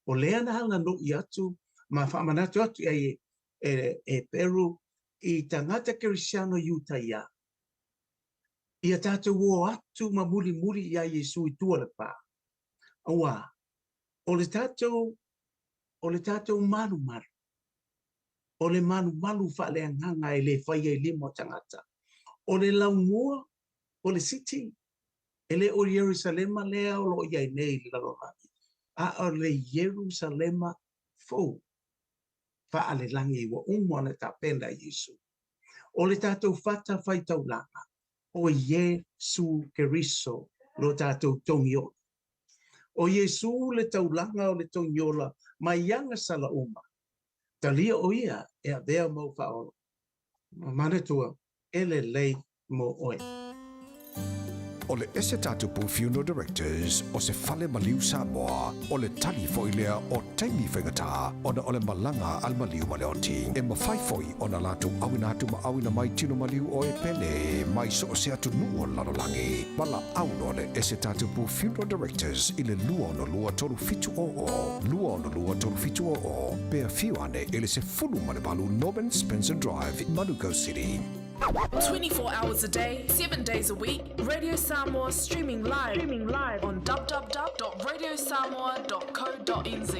O lea na hanga no i atu, ma whaamanatu atu e Peru i tangata kerisiano Utah ia. Ia tātou o atu ma muri ia Yesu i tua le pā. Awa, o le tātou manu. O le manu whaale anganga e le whaia i limo tangata. O le laumua, o le city, e le o Yerusalema lea o lo ia i nei le lalolaki. A o le Yerusalema fou. Whaale langi wa umwana ta penda Yesu. O le tātou whata whaitau langa. O Yesu Keriso lo tātou tongio. O Yesu le taulanga o le tongiola mai yanga sala uma. Talia o ia e a vea mau whaolo. Manetua, ele lei mo oe. O le ese tatupu Funeral Directors o se fale maliu Samoa o le tali foilea o taimi whengata o na o le malanga al maliu maleoti. E mawhai foi o na latu awina atu ma awina mai tino maliu o e pele mai so o se atu nuo lalolangi. Wala auno le ese tatupu Funeral Directors i le lua o no lua tolu fitu o. Lua o no lua tolu fitu o. Pea fiu ane ele se fulu manebalu Norman Spencer Drive, Manuka City. 24 hours a day, 7 days a week. Radio Samoa streaming live on www.radiosamoa.co.nz.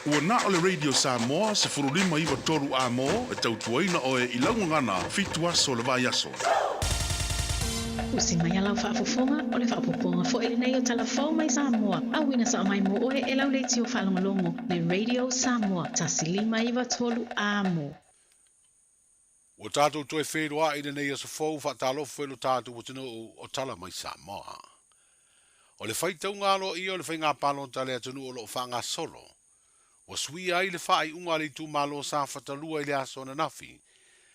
Ua na o le Radio Samoa se furulima iwa toru a mo e tautuaina o e ilaungangana fitu aso le vai aso. Usi mai alau whaafofonga o le whaapoponga fo ele nei o talafou mai Samoa. Awina sa mai mo oe e lau leiti o whalongolongo le Radio Samoa. Tasilima iwa tolu a mo. O tātou toi whenua i nei asa fōu whaatalofu elu tātou o tino o tala mai Samoa. O le whaitau ngalo i o le whainga pālonta le atunu o lo whaanga solo. O sui ai le whai unga le tu malo sa whatalua i le aso na nafi.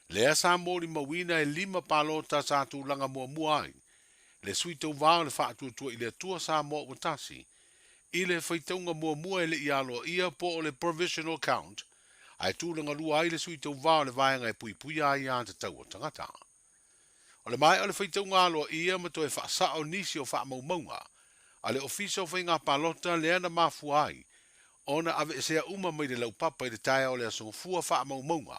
Le asa mori mawina e 5 pālonta sa tu langa mua mua ai. Le sui tau vāo le whaatua i le tua sa moa utasi. I le whaitaunga mua mua e le ialo ia po o le provisional count. Ai tūlanga lua ai le sui tau vāo le vāenga e pui pui ai a te tau o tangata. O le mai o le whaitaunga aloa ia ma to e whaasa o nisi o wha maumaunga. A le ofisa o whainga pālota le ana mafu ai. Ona ave sea uma mai le laupapa i le taia o le asonga fua wha maumaunga.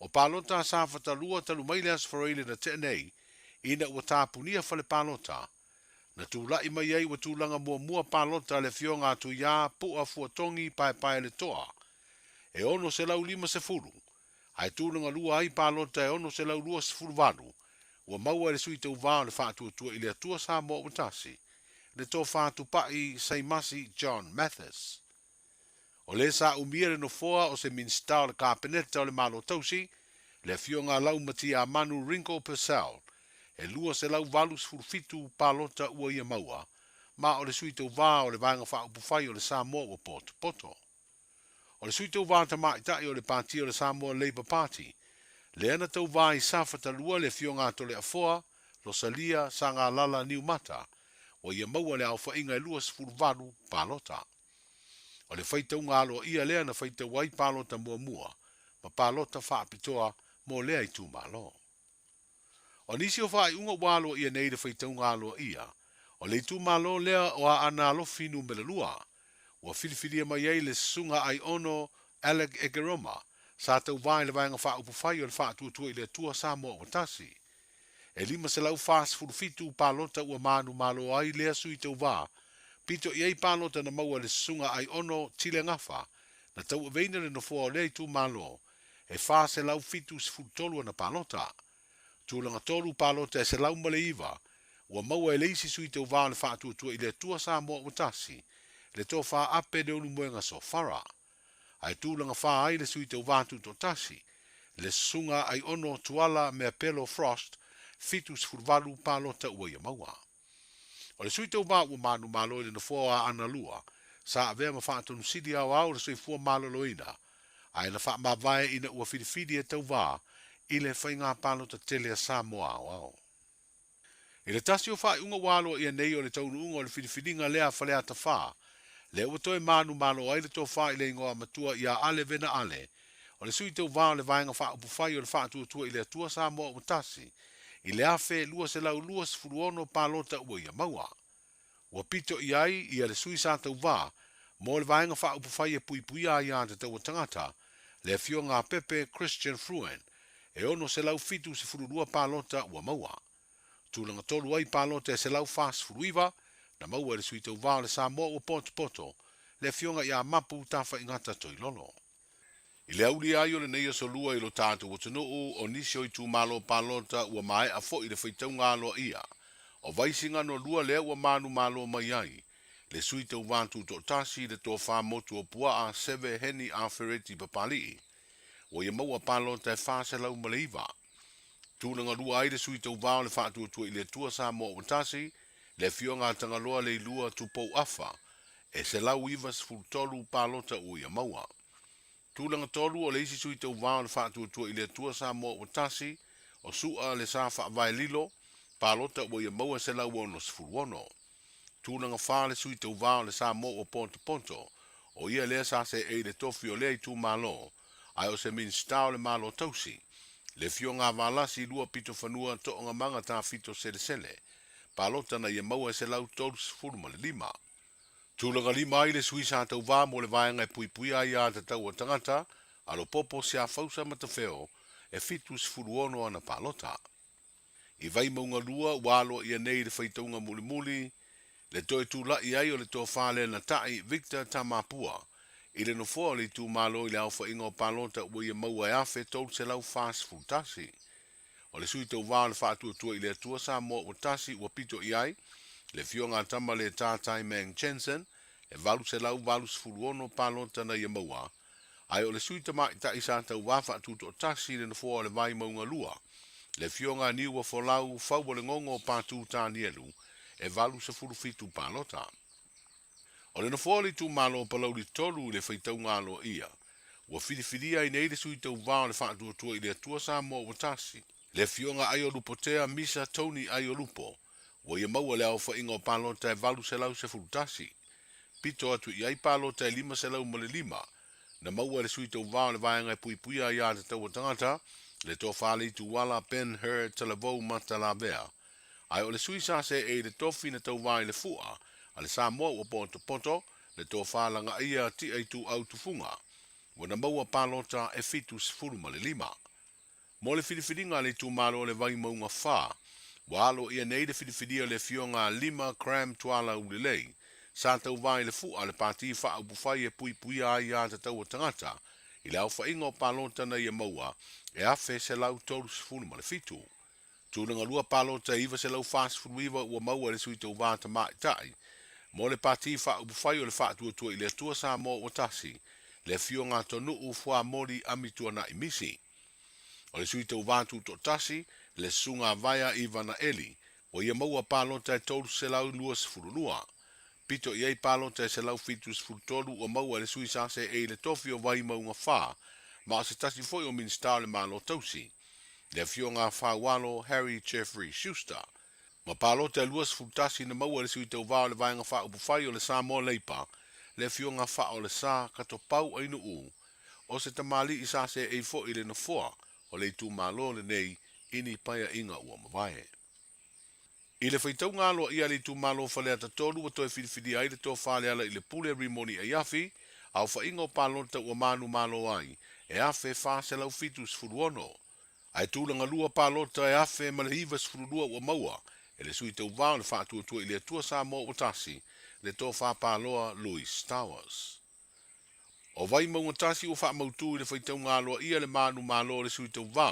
O pālota sa whatalua talu mai le asfareile na te nei. Ina ua tāpunia whale pālota. Na tūlai mai ai wa tūlanga mua pālota le fionga tu ia pua fuatongi pai le toa. E ono se lau 5 se furu. Ai tūlanga lua ai pālota e ono se lau 2 se furu varu. Ua maua le sui tau vāo le whaatua i le atua sa mo utasi. Le tō whātu pai Saimasi John Mathis. O le sa umia le no foa o se minstao le kāpeneta o le malo tausi, le fionga lau mati a Manu Rinko Purcell. E lua se lau valu se furu fitu pālota ua ia maua. Ma o le sui tau vāo le vāinga whaupufai o le Samoa o poto. O le sui tau vā tamaitai o le pāti o le Samoa Labour Party. Le ana tau vā i sāwhata lua le fionga to le afoa, Rosalia sa ngā lala Niumata, o ia maua le au whainga e lua sifuru valu pālota. O le whaitau ngā aloa ia lea na whaitau ai pālota mua, ma pālota whaapitoa mō lea i tū mālo. O nisi o whai unga wāloa ia nei le whaitau ngā aloa ia, o le tū mālo lea o a ana alofi numera lua, ua whiriwhiria mai ei le sunga ai ono Alec Egeroma, sa tau vai le vaenga whaupufai o le whaatuatua i le tua sa mo o tasi. E 5 se lau fast food fitu pālota ua manu malo ai lea sui tau vā, pito i ei pālota na maua le sunga ai ono tile ngafa, na tau aveina le nofoa o lea i tu malo, e wha se lau fitu se futolua na pālota. Tūlanga tolu pālota e se lau male iwa, ua maua e leisi sui tau vā le whaatuatua i le tua sa mo o tasi, le tō wha ape de unu moenga so whara. Ai tūlanga wha ai le sui tau vātu to tasi, le sunga ai ono tuala mea pelo frost, fitus furvalu pālota ua ia maua. O le sui tau vā ua manu malo i le nofoa ana lua, sa avea ma whaatonu sidi au au le sui fua malo loina, ai na wha mawai ina ua whiriwhiri e tau vā, i le whainga pālota telea Samoa au au. I le tasi o whai unga walo ia nei o le taunu unga o le whiriwhiringa lea whalea ta wha, le ua toi manu malo ai le tō wha i le ingoa matua ia ale vena ale, o le sui tau vā le vaenga wha upufai o le wha tua i le atua Samoa o tasi, i le afe lua se lau lua se furuono pālota ua ia maua. Ua pito i ai ia le sui sa tau vā, mo le vaenga wha upufai e pui pui a ia te tau tangata, le fio ngā pepe Christian Fruen, e ono se lau fitu se fururua pālota ua maua. Tūlanga tolu ai pālota e se lau fast furuiva, na maua le sui tau vā le Samoa o poto, le fionga ia mapu tafa ingata toi lolo. I le auli ai o le neia solua i lo tātou o tunuu o nisi o i tū malo pālota ua mai a fo i le whaitaunga aloa ia. O vaisinga no lua lea ua manu malo mai ai. Le sui tau vātu to tasi le tō wha motu o pua a seve heni a fereti papali. O ia maua pālota e whase lau maleiva. Tūnanga lua ai le sui tau vāo le whātua tua i le tua sa mo o tasi, le fionga tangaloa le lua tupou afa, e se lau ivas fultolu pālota o ia maua. Tūlanga tolu o le isi sui tau vāo le whātua tua i le tua sa mo o tasi, o sua le sa whaavai lilo, pālota o ia maua se lau ono sifuluono. Tūlanga wha le sui tau vāo le sa mo o ponto, o ia lea sa se e le tofi o lea i tū malo, ai o se min stao le malo tausi, le fionga valasi lua pito whanua to onga manga tā fito sele, pālota na ia maua se lau tolu sifuruma le 5. Tūlanga 5 ai le sui sa tau vā mo le vaenga e pui pui ai a te tau o tangata, alo popo se a fausa matawheo, e fitu sifuruono ana pālota. I vai maunga lua, walo ia nei le whaitaunga muli muli, le toi tūla i ai o le tō whāle na tai Victor Tamapua, I le no fo le tu malo I le au fa ingo palota ua ia maua e afe tolu se lau fast food tasi. O le sui tau vāo le whātua tua I le atua sa mo o tasi ua pito I ai, le fionga tama le tātai Mang Jensen, e valu se lau valu se fulu ono palota na ia maua. Ai o le sui tama I ta isa tau wafa tuto o tasi le no fo le vai maunga lua. Le fionga ni ua fo lau fau le ngongo pātu tāni elu, e valu se fulu fitu palota. O le nofoli tu malo palau li tolu le whaitau ngalo ia. Ua whiriwhiria I nei le sui tau vāo le whaatua tua I le atua sa mo watasi. Le fionga ai o lupo tea misa Tony ai o lupo. Ua ia maua le au whainga o palota e valu se lau se fulutasi. Pito atu I ai palota e lima se lau mo le lima. Na maua le sui tau vāo le vaenga e pui pui a ia te tau tangata. Le tō whale I tu wala pen her talavou mata la vea. Ai o le sui sa se e le tofi na tau vāi le fua. Ale sa moa ua poto, le tō whālanga ia ti ai tu au tufunga. Wana maua palota e fitu sifuru ma le lima. Mo le whiriwhiringa le tu malo le vai maunga whā. Wa alo ia nei le whiriwhiria le fionga lima cram tuala ulelei. Sa tau vai le fua le pāti wha au bufai e pui pui ai a te tau o tangata. I le au whainga o palota na ia maua e awhe se lau tolu sifuru ma le fitu. Tūnanga lua palota iwa se lau fast food iwa ua maua le sui tau vāta mai tai. Mo le pati wha ubufai o le wha tua I le atua sa mo o tasi, le fionga tonu u fua mori amitua na imisi. O le sui tau vātu to tasi, le sunga vaya Iva na Eli, o ia maua palota e tolu se lau lua sifurulua. Pito I ei palota e se lau fitu sifurutolu o maua le sui sa se e le tofi o vai maunga wha, ma o se tasi foi o minstau le malo tausi. Le fionga wha walo Harry Jeffrey Schuster. Ma palota e luas futasi na maua le sui tau vāo le vaenga wha upufai o le sā mo leipa, le fionga wha o le sā kato pau ainu u, o se tamali I sā se e fo I le na foa, o le tu malo le nei ini paia inga ua mawae. I le whaitau ngalo ia le tu malo whalea ta tolu wa toi whiriwhiri ai le tō whale ala I le pule rimoni a iafi, au wha ingo palota ua manu malo ai, e awhe wha se lau fitu sfuruono. Ai tūlanga lua palota e awhe ma le hiva sfurulua ua maua, e le sui tau vāo le whātua tua I le atua sa mo o tasi, le tō whāpāloa Louis Towers. O vai maunga tasi o whaamautu I le whaitau ngāloa ia le manu mālo le sui tau vā,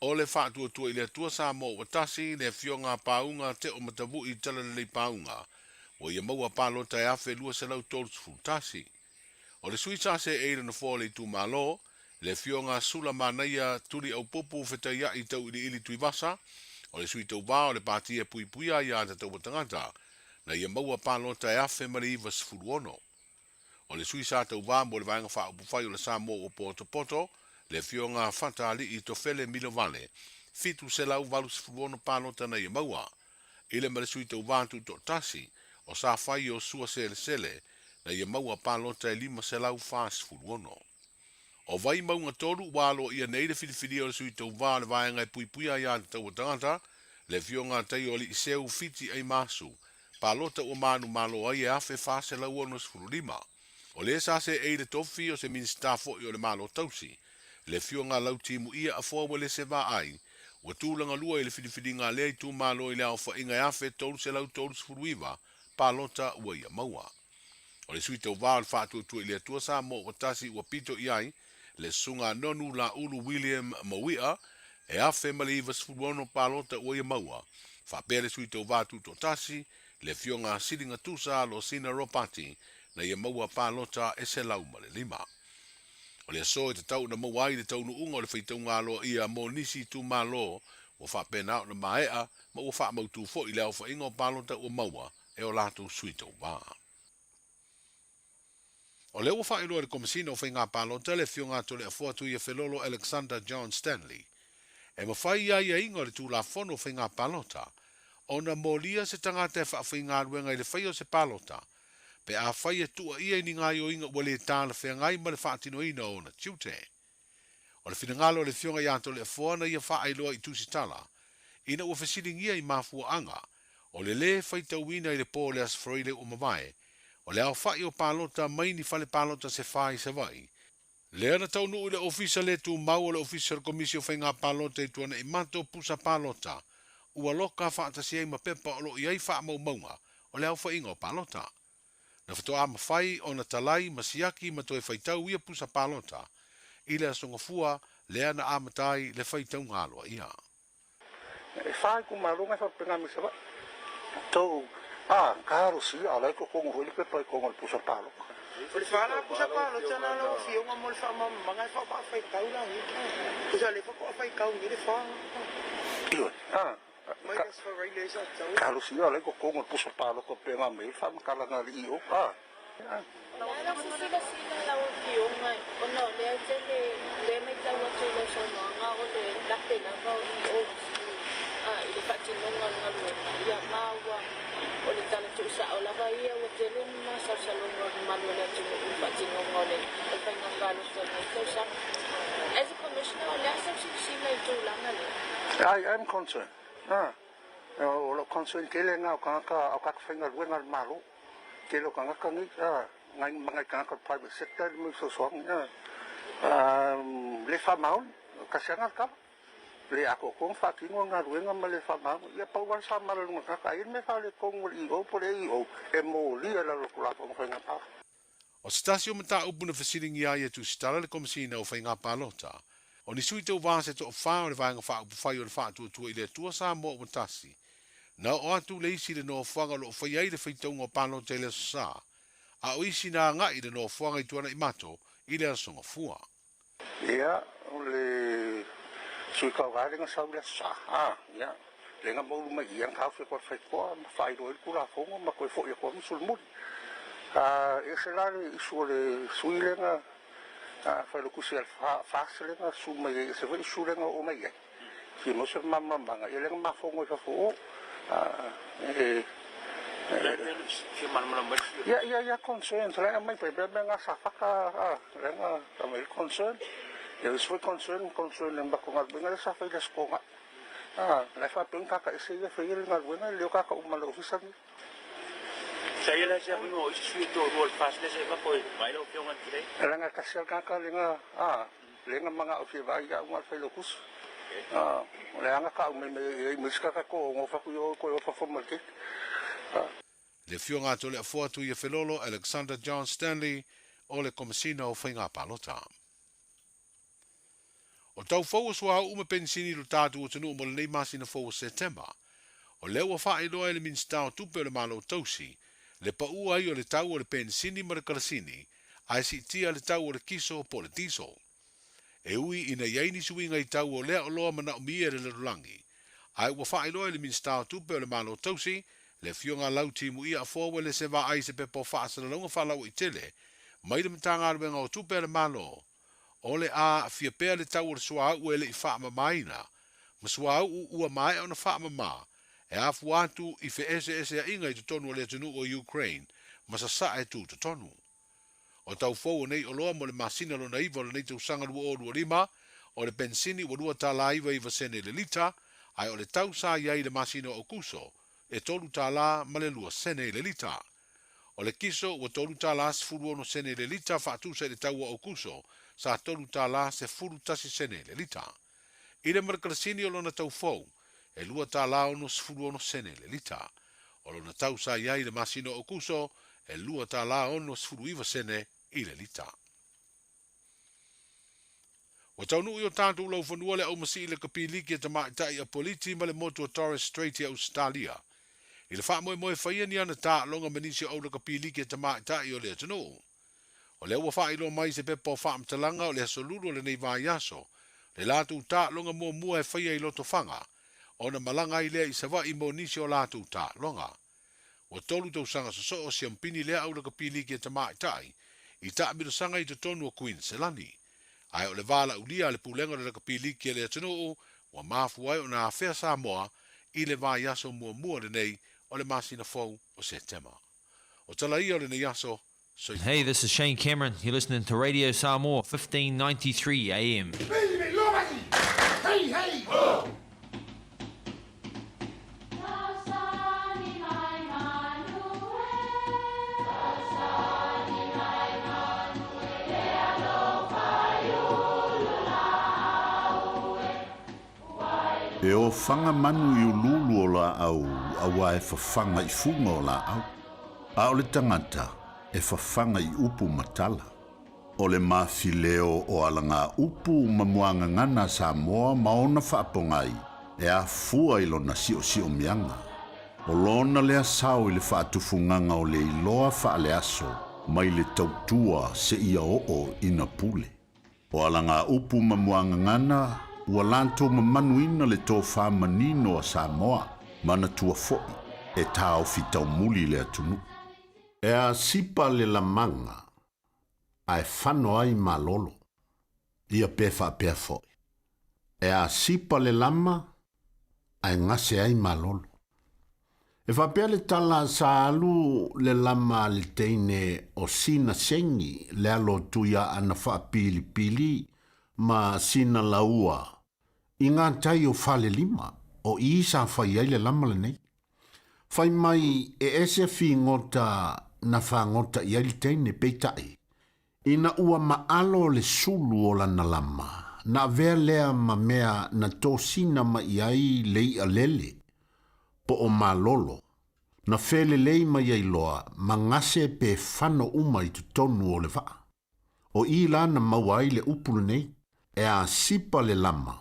o le whātua tua I le atua sa mo o tasi, le fionga pāunga te o matavu I tala le pāunga, o ia maua pālota e awhe lua se lau tōru fu tasi. O le sui sa se eira na fōle I tu mālo, le fionga sula manaia tuli au popu whetaya I tau ili tui vasa, o le sui tau vāo le pātia pui pui a ia te tau tangata, na ia maua pālota e awhe mari iwa sifuruono. O le sui sa tau vā mo le vaenga wha upufai o le sa mo o poto, le fionga whata ali I tofele milovane, fitu se lau valu sifuruono pālota na ia maua. Ile ma le sui tau vātu to tasi, o sa whai o sua sele, na ia maua pālota e lima se lau wha sifuruono. O vai maunga tolu walo ia nei le whiriwhiri o le sui tau vā le vaenga pui pui a ia te tau tangata, le fionga tei o li I seu fiti ai masu, palota o manu malo ai e awhe whase lau ono sfurulima. O le sa se e le tofi o se minsta fo I o le malo tausi, le fionga lau timu ia a fua le se va ai, ua tūlanga lua I le whiriwhiri ngā lei tu malo I le au wha inga e awhe tolu se lau tolu sfuruiva, palota ua ia maua. O le sui tau vā le whātua tua I le atua sa mo o tasi ua pito I ai, le sunga nonu la ulu William Mawia, e awhe mali iwa sfuruono palota ua ia maua, whapere sui tau vātu to tasi, le fionga siringa tusa lo sina ropati, na ia maua palota e se lau male lima. O le aso e te tau na maua I le tau nu unga o le whaitau ngalo ia mo nisi tu malo, o whapena o na maea, ma ua whaamautu fo I le au whainga o palota ua maua, e o lātou sui tau vā. O le ua whaeroa le komisina o whainga palota le fionga to le afuatu ia whelolo Alexander John Stanley. E mawhai ia ia inga le tūla fono whainga palota, o na molia se tangata e whaafwinga ruenga I le whaio se palota, pe a whaia tua ia ni ngai o inga wale tāna whengai ma le whaatino ina o na tiute. O le whinangalo le fionga ia to le afuana ia whaailoa I tusitala, ina ua whesiringia I mafua anga, o le le whaitauina I le pō le asfroile o mawai, o le au whai o palota mai ni whale palota se whai se vai. Le ana tau nuu le ofisa le tu mau o le ofisa le komisio whainga palota I tuana I mato pusa palota, ua loka whaata si ma pepa o lo I ai wha mau maunga, o le au whainga o palota. Na whatoa mawhai o na talai masiaki ma toe whaitau ia pusa palota. I le asongafua lea na amatai le whaitau ngaloa ia. E whai ku marunga whapenga mi sawa. Tau, karo si, alai ko kongo huli pe pai kongo pusa palota. Le whala pusa palota na lau fionga mo le whamamanga e whaitau la hita. Pusa le whaitau ni le whanga. Ioi, Kalo siya alay ko kung puso palo ko pe mamay fa makala nga liyo ka. Nala sila law yung ono le le may tawa sila sa mga o le lakte na ba o ile patinong nga ya mawa o le tala tu sa o la ba ia o tele na sa salon manuela tu patinong ngole o pa nga kalo sa sa as a commissioner la sa sila tu lang ale. I am concerned. O lo concern kele nga o ka whainga ruenga malo. Kele o ka ngaka ngi, ngai mga ka ngaka private sector, mo so soang. Le whamaun, kasi nga ka. Le ako kong whakingo nga ruenga ma le whamaun. Ia pauwan sa malo nga kakain me whale kong i-o, pole i-o. E mo li ala lo kulapa mo whainga pa. O stasio mata upuna fasiringi ia tu stala le komisina o whainga palota. O ni sui tau vāse to o whao le vāinga wha upu whai o le wha tua i le tua sa mo o matasi. Na o atu le isi le no whanga lo o whai ai le whaitaunga o pālo te le sa. A o isi nā ngā i le no whanga i tuana i mato i le asonga fua. Ia, o le sui kau gārenga sau le sa. Ia, le ngā maulu mai iang kau whi kwa whai kua, ma whai roi kura whonga, ma koe fo i kua musul muri. E se lare isu o le sui le ngā whai lukusi al whāselenga su mai e se wai surenga o mai e. Ki mo se mamamanga, e lenga mafongo i whafo o. Ia concern, lenga mai pe benga sa whaka, lenga tamai concern. Ia isoi concern lenga ko ngal benga sa whai leskonga. Lai whapeng kaka e se ia whai ngal benga, leo kaka umala ofisani. Saya lah siapa yang mau isi itu role fast ni saya apa mai lo pion kiri. Lenga kasel kaka lenga mga ofisai ya ngal whai lokus. Lenga ka me miska ka ko ngofa ko formal kit. Le fionga to le afuatu ia felolo Alexander John Stanley o le komisina o whainga palota. O tau fau sua uma pensini lo tātu o tanu mo le nei masina fau September. O leo a whae loa ele minsta o tupe o le malo tausi, le pa ua i o le tau o le pensini ma le karasini, a si tia le tau o le kiso po le tiso. E ui ina iaini suinga i tau o lea o loa mana o mia le lulangi. Ai ua whae loa ele minsta o tupe o le malo tausi, le fionga lauti mu ia a fōwe le se va ai se pepo whaasana longa whalau i tele, mai le mtanga aruenga o tupe le malo, o le a fia pēr le tau o le sua au ele i whaama maina, ma sua au ua mai o na whaama maa, e afu atu i fe ese a inga i tonu o le tunu o Ukraine, ma sa sa e tu tonu. O tau fōu nei o loa mo le masina lo naiva le nei tau sanga lua o lua lima, o le pensini o lua tā laiva iwa sene le lita, ai o le tau sa iai le masina o kuso, e tolu tālā ma le lua sene le lita. O le kiso ua tolu tālā se furu ono sene le lita whaatu se le taua o kuso, sa tolu tālā se furu tasi sene le lita. I le marakarasini o lona tau fou, e lua tālā ono se furu ono sene le lita. O lona tau sa iai le masino o kuso, e lua tālā ono se furu iwa sene i le lita. O tau nui o tātou lau whanua le au masi i le kapiliki e tamaitai a politi ma le motu o Torres Strait i Australia. I le wha moe whaia ni ana tā longa manisi au le kapiliki e tamaitai o le atano. O le ua wha ilo mai se pepo wha amtalanga o le asolulu o le nei vai aso. Le lātou tā longa mua e whaia i loto whanga. O na malanga i lea i sawa i mo nisi o lātou tā longa. O tolu tau sanga so o siampini lea au le kapiliki e tamaitai. I tā miro sanga i tonu o Queenslandi. Ai o le vala ulia le pulenga le kapiliki e le atano o mafu ai o na awhea Samoa i le vai aso mua le nei o le masina fou o September. O tala ia o le nei aso. Hey, this is Shane Cameron. You're listening to Radio Samoa, 1593 AM. Hey, hey! Oh! E o whanga manu i ululu o la au, awa e whawhanga i funga o la au. A o le tangata, e whawhanga I upu matala. O le mawhileo o alanga upu mamuanga ngana Samoa maona whaapongai e a fua ilo na sio mianga. O lona lea sao I le whaatufunganga o le iloa whaale aso mai le tautua se ia o ina pule. O alanga upu mamuanga ngana ua lanto mamanuina le tō whamanino a Samoa mana tua foi e tau fitau muli le atunu. E a sipa le lamanga ai whano ai malolo ia pefa pea foi. E a sipa le lama ai ngase ai malolo. E whapea le tala sa alu le lama le teine o sina sengi le alo tuia ana wha pili pili ma sina laua. I ngā tai o whale lima o I sa whai ai le lama le nei. Whai mai e ese fi ngota na wha ngota I ai le teine peitai. Ina ua maalo le sulu o lana lama. Na vea lea ma mea na tō sina ma I ai lei a lele. Po o malolo. Na fele lei mai ai loa ma ngase pe whano uma I tu tonu o le waa. O I lana maua ai le upulu nei e a sipa le lama.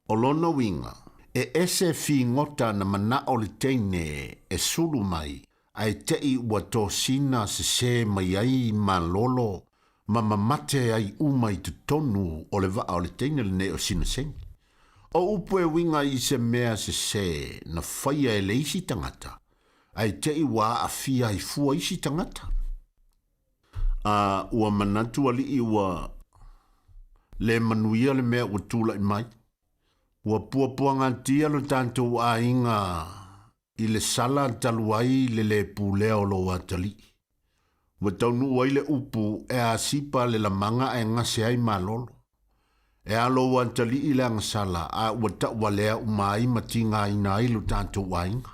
O lona winga e ese fi ngota na mana o le teine e sulu mai ai tei ua tō sina se mai ai malolo ma mamate ai uma I tu tonu o le waa o le teine le ne o sina sengi. O upu e winga I se mea se na whaia e le isi tangata. Ai te ua a fia I fua isi tangata. Ua manatu ali I ua le manuia le mea ua tula I mai. Ua puapuanga tia lo tanto a inga I le sala taluai le pulea o lo watali. Ua taunu wai le upu e a sipa le lamanga e ngase ai malolo. E alo wantali I le angasala a ua takwalea umai matinga ina ilu tanto wainga.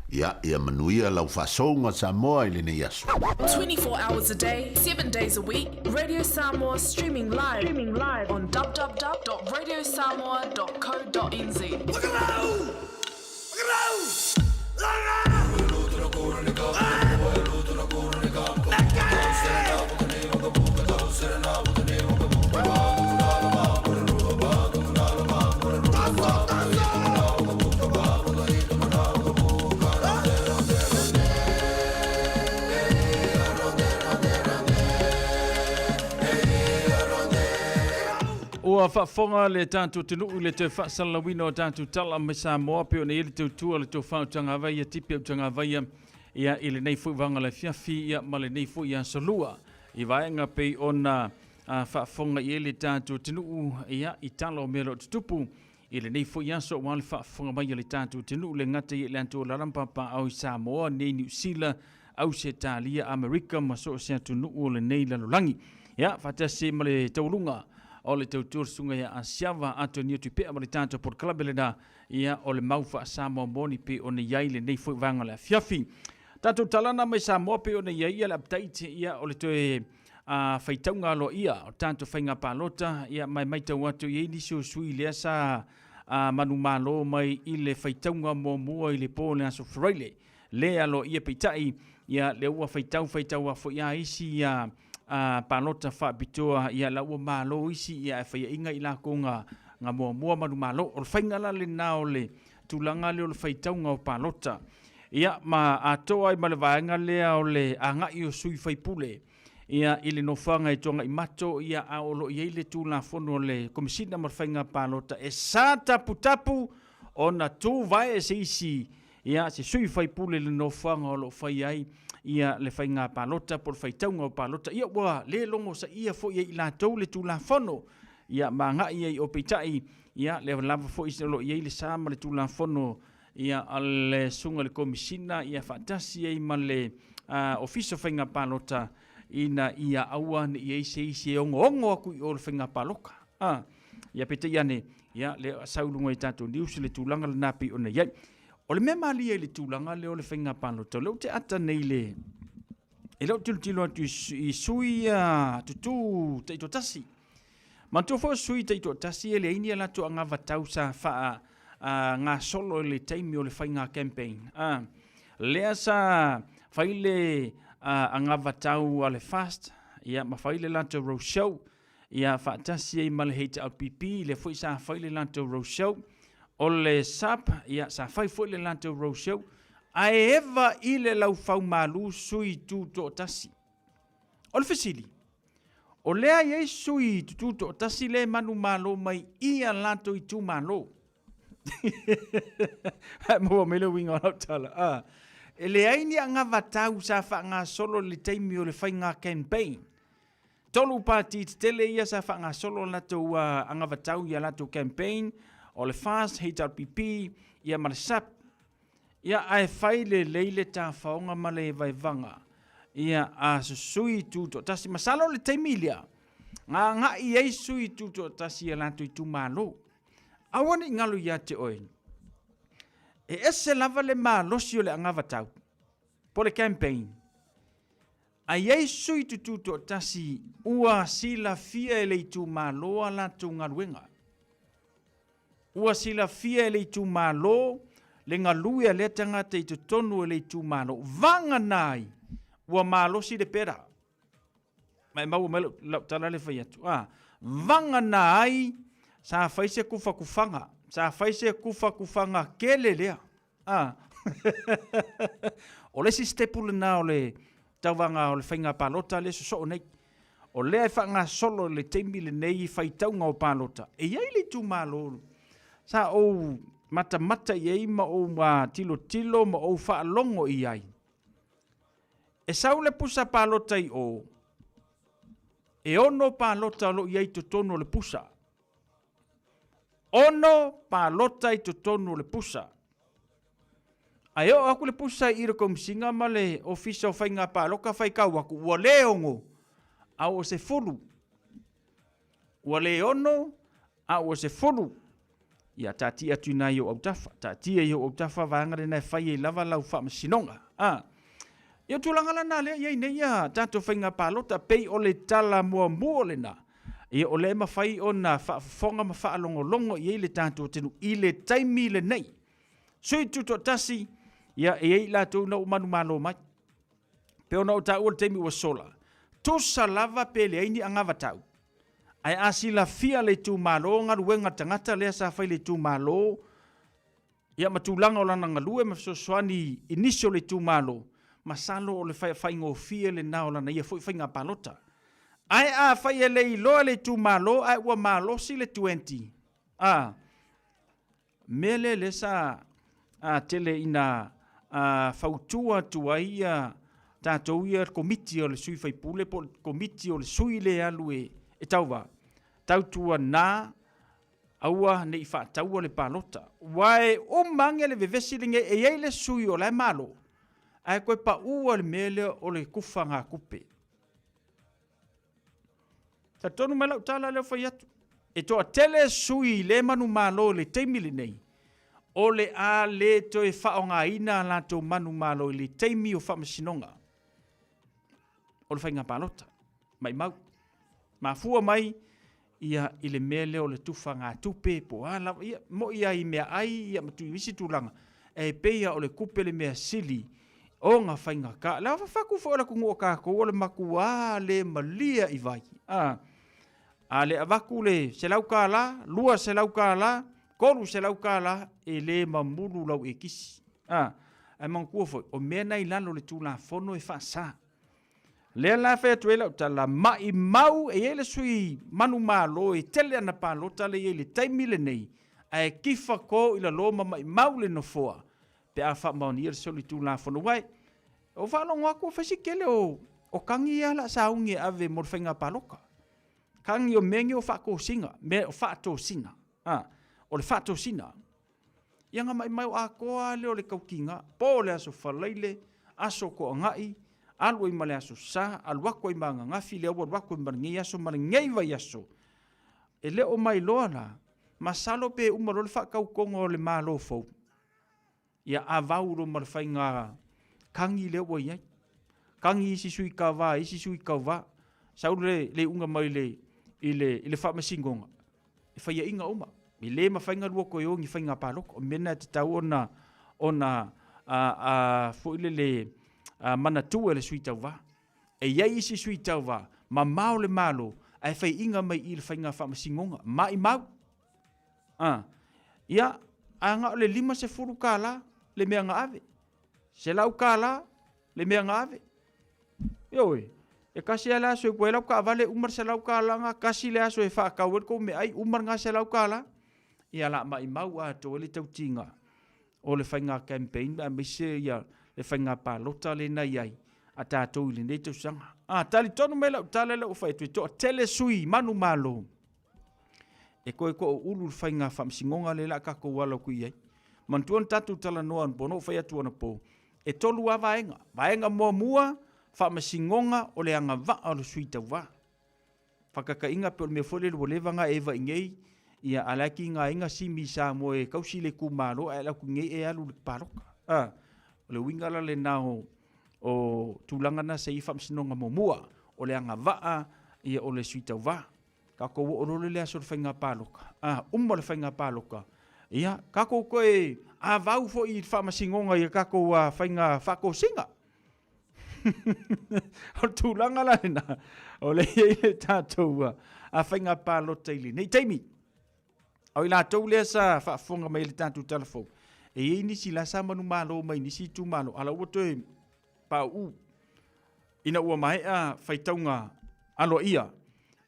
Ia manuia lau whasonga Samoa I le nei aso. 24 hours a day, 7 days a week, Radio Samoa streaming live on www.radiosamoa.co.nz. Look around! Ua whaafonga le tātou tinu le te whaasalawina o tātou tala me Samoa peo ne ele tau tua le tau whautanga vaia tipi au tanga vaia ia ele nei fui vanga le fiafi ia ma le nei fui ia salua I vaenga pei ona whaafonga I ele tātou tinu ia I tala o mero tutupu ele nei fui ia so wale whaafonga vaia le tātou tinu le ngata I le anto larampapa au Samoa nei New Zealand au se Talia Amerika ma so se tunu o le nei lalulangi ia whatase ma le taurunga o le tautur sunga ia a siawa Antonio Tupea ma le tātou por kalabelena ia o le maufa Samoa moni pe o ne iai le nei fui vanga le fiafi. Tātou talana mai Samoa pe o ne iai le update ia o le toe whaitaunga alo ia o tātou whainga pālota ia mai tau atu iei nisio sui lea sa manu malo mai I le whaitaunga mō mua I le pō le aso freile. Le alo ia peitai ia le ua whaitau a fo ia isi ia palota fa bitoa ia la ua malo isi ia fa inga ila konga nga mua manu malo o fainga la le nao le tulanga le o le faitaunga o palota ia ma atoa I male vaenga lea o le anga I o sui faipule ia ili no fanga I tonga I mato ia a olo ia ile tula fono le komisina ma fainga palota e sa tapu o na tu vai se isi ia se sui faipule le no fanga o lo fai ai ia le whainga palota por whaitaunga o palota ia wa le longo sa ia fo ia I la tau le tula fono ia manga ia I o peitai ia le lava fo isi lo ia le sama le tula fono ia ale sunga le komisina ia fatasi ia ma le officio whainga palota ina ia aua ni ia isi ongo aku I o le whainga paloka ia peitai ane ia le saulunga I tato news le tulanga le napi o na iai o le mea malia I le tūlanga le o le whainga pālota. Leo te ata nei le. E leo tilo atu I sui tutu teito tasi. Mantua fo sui teito tasi e le ini ala tu anga vatau sa wha ngā solo le taimi o le whainga campaign. Lea sa faile anga vatau ale fast ia ma faile lanto roadshow ia fatasi ai mal hate LPP le foi sa faile lanto roadshow o le sap ia sa fai foi le lanto roadshow ai eva ile lau fau malu sui tu to tasi o le fesili o lea iei sui tu to tasi le manu malo mai ia lanto i tu malo mo mele winga o tala ele aini anga vatau sa fa nga solo le taimi o le fai nga campaign tolu pati tele ia sa fa nga solo la to anga vatau ia la to campaign o le fast HLPP ia marsap ia ai fai le leile ta faonga male vai vanga ia a sui tu to tasi masalo le taimi lia nga iei sui tu to tasi ia la to tu malo awani ngalu ia te oi e ese lava le malosi o le anga vatau po le campaign a iei sui tu to tasi ua sila fia e le tu malo ala tu ngaluenga ua sila fia e le tu malo le ngaluia le tangata i tu tonu e le tu malo vanga nai ua malosi le pera mai mau melo tala le fai atu vanga nai sa faise kufa kufanga sa faise kufa kufanga kele lea o le si stepule na o le tauwanga o le whainga palota le so nei o le ai whanga solo le teimi le nei whai taunga o palota e iei le tu malo sa o mata mata iei ma o tilo tilo ma o wha longo i ai e sau le pusa palota i o e ono palota lo iei to tono le pusa ono palota i to tono le pusa ai o aku le pusa i roko msinga ma le ofisa o whainga paloka whai kau aku ua leongo au o se fulu ua leono au o se fulu ia tati atu nai o autafa tati e o autafa vangare na whai e lava lau wha masinonga ia tulanga lana le ia nei ia tato whainga palota pei o le tala mua mua le na ia o le ma whai o na whafonga ma wha longo longo ia le tato tenu i le taimi le nei sui tuto tasi ia e la tu na umanu malo mai pe ona o ta o temi o sola tu salava pe le ini anga vatau ai asila fia le tu malo nga ruenga tangata le sa fai le tu malo ia matulanga o lana ngalue ma so swani initial le tu malo masalo o le fai ngo fia le na o lana ia foi nga palota ai a fai le lo le tu malo ai wa malo si le 20 mele le sa tele ina fautua tuaia tātou ia komiti o le sui faipule po komiti o le sui le alu e tauwa tautua nā aua ne i whaataua le palota wae o mange le vevesi linge e ei le sui o le malo ai koe pa ua le mele o le kufa ngā kupe ta tonu melau tala leo fai atu e toa tele sui le manu malo le teimili nei o le a le to e whaonga ina la to manu malo le teimi o whamasinonga. O le whainga palota. Mai mau. Ma fua mai ia i le mele o le tufa ngā tupe po ala. Mo ia i mea ai ia matu i visi tūlanga. E peia o le kupe le mea sili o ngā whainga ka. La whaku fo la kungu o kako o le maku a le malia i vai. A le avaku le se lau ka la, lua se lau ka la, koru se lau ka la, e le mamulu lau e kisi. Ai mangkua foi, o mea nei lalo le tū la fono e whaasa. Lea la whea tuela o ta la mai mau e ele sui manu malo e tele ana palota le ele taimile nei. Ai kifa ko ila loma mai mau le no foa. Pe a wha maoni ele soli tū la fono wai. O whanonga ko whasikele o kangi ala saungi ave morwhenga paloka. Kangi o mengi o whako singa, me o whato sina. O le whato sina. Ianga mai mai a koa leo le kaukinga, po le aso whalaile, aso ko ngai, alu i male aso sa, aluako i manga ngafi leo aluako i maringi aso, maringi vai aso. E leo mai loa la, masalo pe umaro le whakau kongo o le malo fau. Ia a vauro ma le whainga kangi leo o iai. Kangi isi sui kawa, isi sui kawa. Sau le unga mai i le whamasingonga. E whaia inga oma. I le ma whainga lua koe o ngi whainga paloko. O mena te tau ona fuile mana tu le sui tau va. E iai isi sui tau va, ma mau le malo, ai fai inga mai i le whainga whamasingonga, mai mau. Ia, anga o le 5 se furu kāla, le mea ngā ave. Se lau kāla, le mea ngā ave. Ioi, e kasi ala aso e koe lau ka vale umar se lau kāla nga, kasi le aso e whaakau ko me ai umar ngā se lau kāla. Ia la mai mau a to le tau tinga. O le whainga campaign, a mise ia le whainga pālota le nai ai. A tātou ili nei tau sanga. Tali tonu me lau, tale lau whai tui toa tele sui, manu malo. E koe ko o ulu whainga whamsingonga le la kako wala kui ai. Mantuan tatu tala noa an bono whai atu ana po. E tolu a vaenga. Vaenga mua mua, whamsingonga o le anga va o le sui tau va. Whakaka inga pe o me fole le wolevanga e va ingei. Ia alaki ngā inga simi sa mo e kausi le kumaro, e lau kungei e alu le paroka. Le wingala le nao o tūlangana se i whamsinonga mo mua, o le anga vaa, ia o le suitau vaa. Kako o role le aso le whainga pāloka. Le whainga pāloka. Ia, kako koe, vau fo i whamasingonga, ia kako whainga whako singa. O tūlangana le na, o le le tātou a whainga pālota ili. Nei teimi, au i la tau lea sa whaafonga mai le tātou telefon. E nisi la sa manu malo mai nisi tu malo. Ala ua toe pa u. Ina ua mai a whaitaunga alo ia.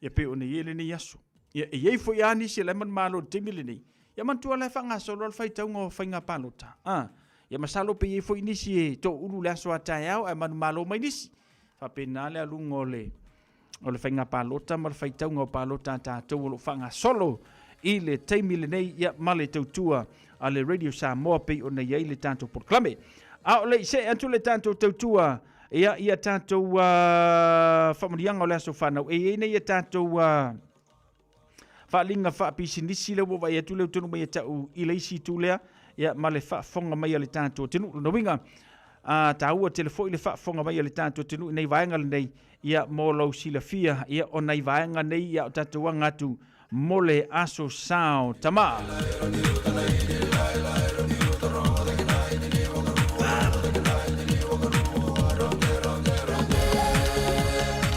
Ia pe o ne iele ni yasu. Ia e iei fo ia nisi la manu malo temile nei. Ia mantua la whanga solo al whaitaunga o whainga palota. Ia masalo pe iei fo nisi e to ulu le aso atai au a manu malo mai nisi. Whapena le alungo le whainga palota ma le whaitaunga o palota tātou o lo whanga solo. I le teimile nei ia male tautua a le Radio Samoa pe o nei le tanto proclame. A o le se antu le tanto tautua ia tanto whamarianga o le aso whanau. E nei ia tanto whaalinga whaapisinisi le wawa ia tule utunu mai tau i le isi tulea ia male whaafonga mai le tanto tenu. No winga taua telefoi le whaafonga mai le tanto tenu nei vaenga le nei ia mo lau sila fia ia o nei vaenga nei ia o tatua ngatu mole aso sao tama.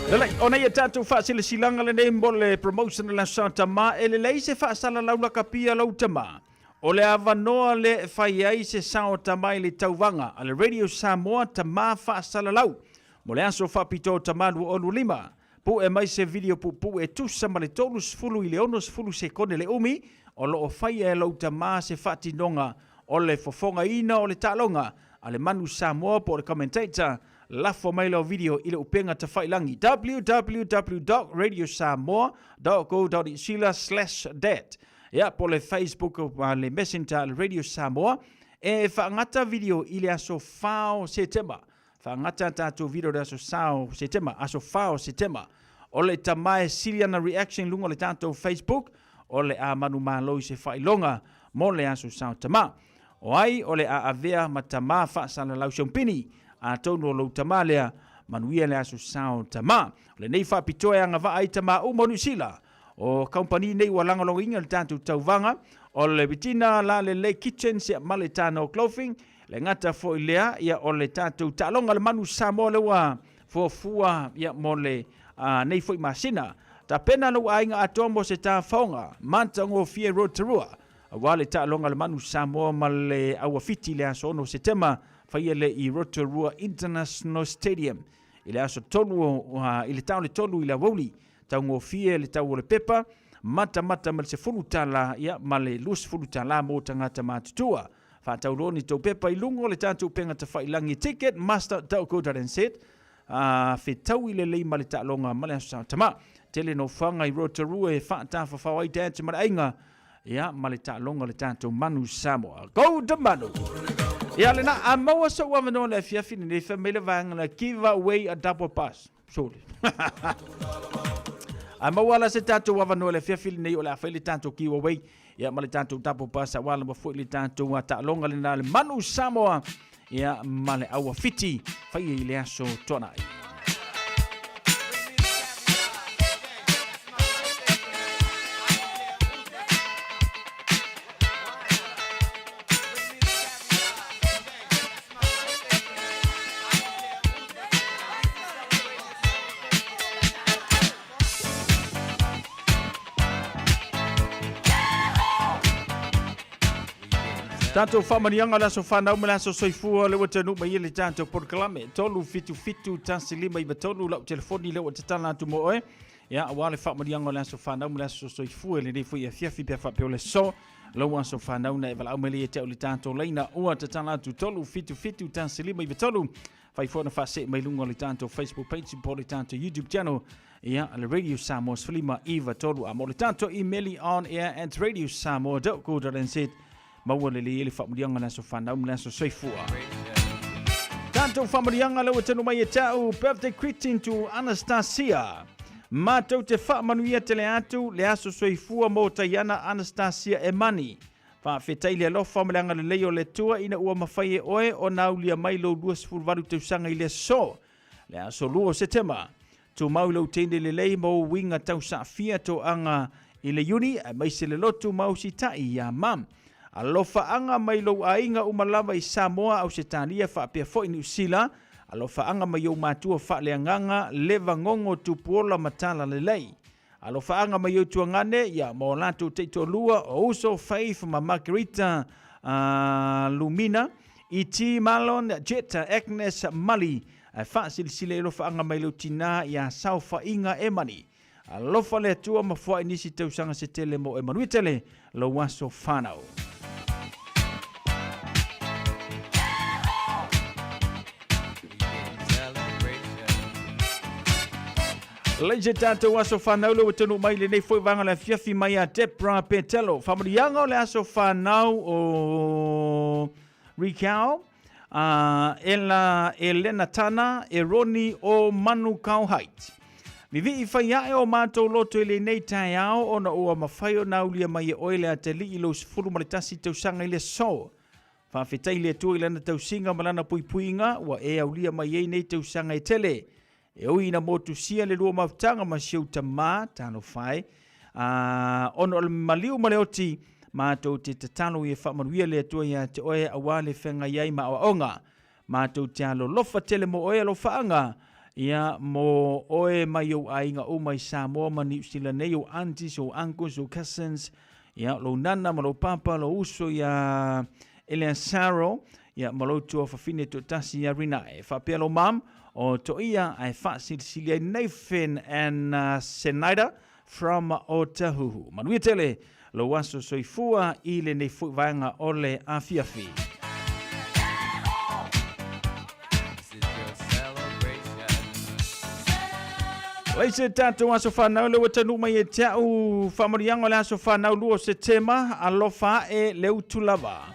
Lelai, ona ia tātou whaasila silanga le nei mole promotion la sao tama, e le lei se whaasala laula kapia lau tama. O le avanoa le whai ai se sao tama i le tauwanga, a le Radio Samoa tama whaasala lau. Mole aso whapito tama lua olu 5. Pu e mai se video pu e tusa ma le tolu sfulu i le ono sfulu se kone le umi, o lo o fai e lau tama se whatinonga o le fofonga ina o le talonga, a le manu Samoa po le commentator, lafo mai lau video i le upenga ta whailangi, www.radiosamoa.co.uk/dat. Ia po le Facebook o le Messenger le Radio Samoa, e whaangata video i le aso whao se tema. Whangata tātou video aso sao se tema, aso whao se tema. O le tamae Siliana reaction lunga le tātou Facebook, o le a manu māloi se whailonga, mo le aso sao tama. O ai, o le a avea ma tama whaasana lau siampini, a tono lau tama lea, manuia le aso sao tama. O le nei whapitoe anga wa ai tama umonu sila, o company nei walanga longa inga le tātou tauwanga, o le bitina la le kitchen se male tāno clothing, le ngata fo ilea ia o le tātou talonga le manu Samoa lewa fo fua ia mo le nei fo i masina. Ta pena lau ainga atomo se tā whaonga, manta ngō fie Rotorua. A wale talonga le manu Samoa ma le awafiti le aso ono se tema whaia le i Rotorua International Stadium. I le aso tolu, i le tau le tolu i la wauli, tau ngō fie le tau o le pepa, mata ma le se fulutala ia ma le lus fulutala mo tangata matutua. Whātauroni tau pepa i lungo le tātou penga ta whailangi ticket, master tau koutar and set. Whetau i le lei ma le tālonga ma le aso sao tama. Tele no whanga i Rotorua e whaatawha whawai dance ma le ainga. Ia, ma le tālonga le tātou manu Samoa. Go to manu! Ia le na, a maua sa wamano le fiafini ne whamele vanga na give away a double pass. Sorry. A maua la se tātou wamano le fiafini nei o le awhaile tātou give away. Ia ma le tātou tapo pasa wala ma fwoi le tātou a ta'alonga le nā le manu Samoa. Ia ma le aua fiti whai i le aso tonai. Tātou whamanianga la so whanau me la so soifua lewa tanu mai ele tātou porkalame. Tolu fitu tasi lima iwa tolu lau telefoni lewa tatana atu mo oe. Ia awale whamanianga la so whanau me la so soifua le nefu ia fiafi pia whapeo le so. Lawa so whanau na ewa lau mele e tau le tātou leina ua tatana atu tolu fitu tasi lima iwa tolu. Whaifua na whase mai lunga le tātou Facebook page po le tātou YouTube channel. Ia le Radio Samoa Sfilima iwa tolu. Amo le tātou emaili on air at radiosamoa.co.nz. Maua le le whamurianga na so whanau na so soifua. Tātou whamurianga lewa tanu mai e tau birthday greeting to Anastasia. Mātou te whamanuia te le atu le aso soifua mo taiana Anastasia e mani. Whawhetai le alofa malanga le leo le tua ina ua mawhai e oe o naulia mai lo 2 tausanga i le so. Le aso luo setema. Tu mau lau tene le lei mo winga tau sa fia to anga i le uni mai se le lotu mau si tai ya mam. Alofa anga mai lo ainga umalawa i Samoa au se tania whaapea fo i New Zealand. Alofa anga mai o mātua whaale anganga lewa ngongo tupuola matala le lei. Alofa anga mai o tuangane ia mo lato teito lua o uso Faith ma Margarita Lumina. Iti Malon Jetta Agnes Mali. Whaasilsile alofa anga mai lo tina ia saufa inga emani. Alofa le tua mawhua inisi tausanga se tele mo emanuitele lo waso whanau. Leise tātou aso whanau le watanu mai le nei foi vanga le fiafi mai a Debra Petelo. Whamarianga le aso whanau o Rikau, Elena Tana, e Roni o Manu Kauhait. Vivi i whai ae o mātou loto i le nei tai ao o na ua mawhai o naulia mai e oile a te li i lo sifuru maritasi tausanga i le so. Whawhetai le tua i lana tausinga malana puipuinga wa e aulia mai e nei tausanga i tele. E ui na motu sia le lua mautanga ma siau ta mā, tano whai. Ono al maliu maleoti, mātou te tatalo i e whamaruia le atua ia te oe awale whenga iai ma awaonga. Mātou te alo lofa tele mo oe alo whaanga. Ia mo oe mai au ainga o mai Samoa ma New Zealand nei o aunties o uncles o cousins. Ia lo nana ma lo papa lo uso ia Eleazaro. Ia ma lo tua whawhine to tasi ia rinae. Whapea lo mam. O to ia ai whaasirisilia Nathan and Senaida from Otahuhu. Manuia tele, lo waso soifua i le nei fuivanga o le afiafi. Leise tātou aso whanau le watanu mai e teau whamarianga le aso whanau luo Setema alofa e leu tulava.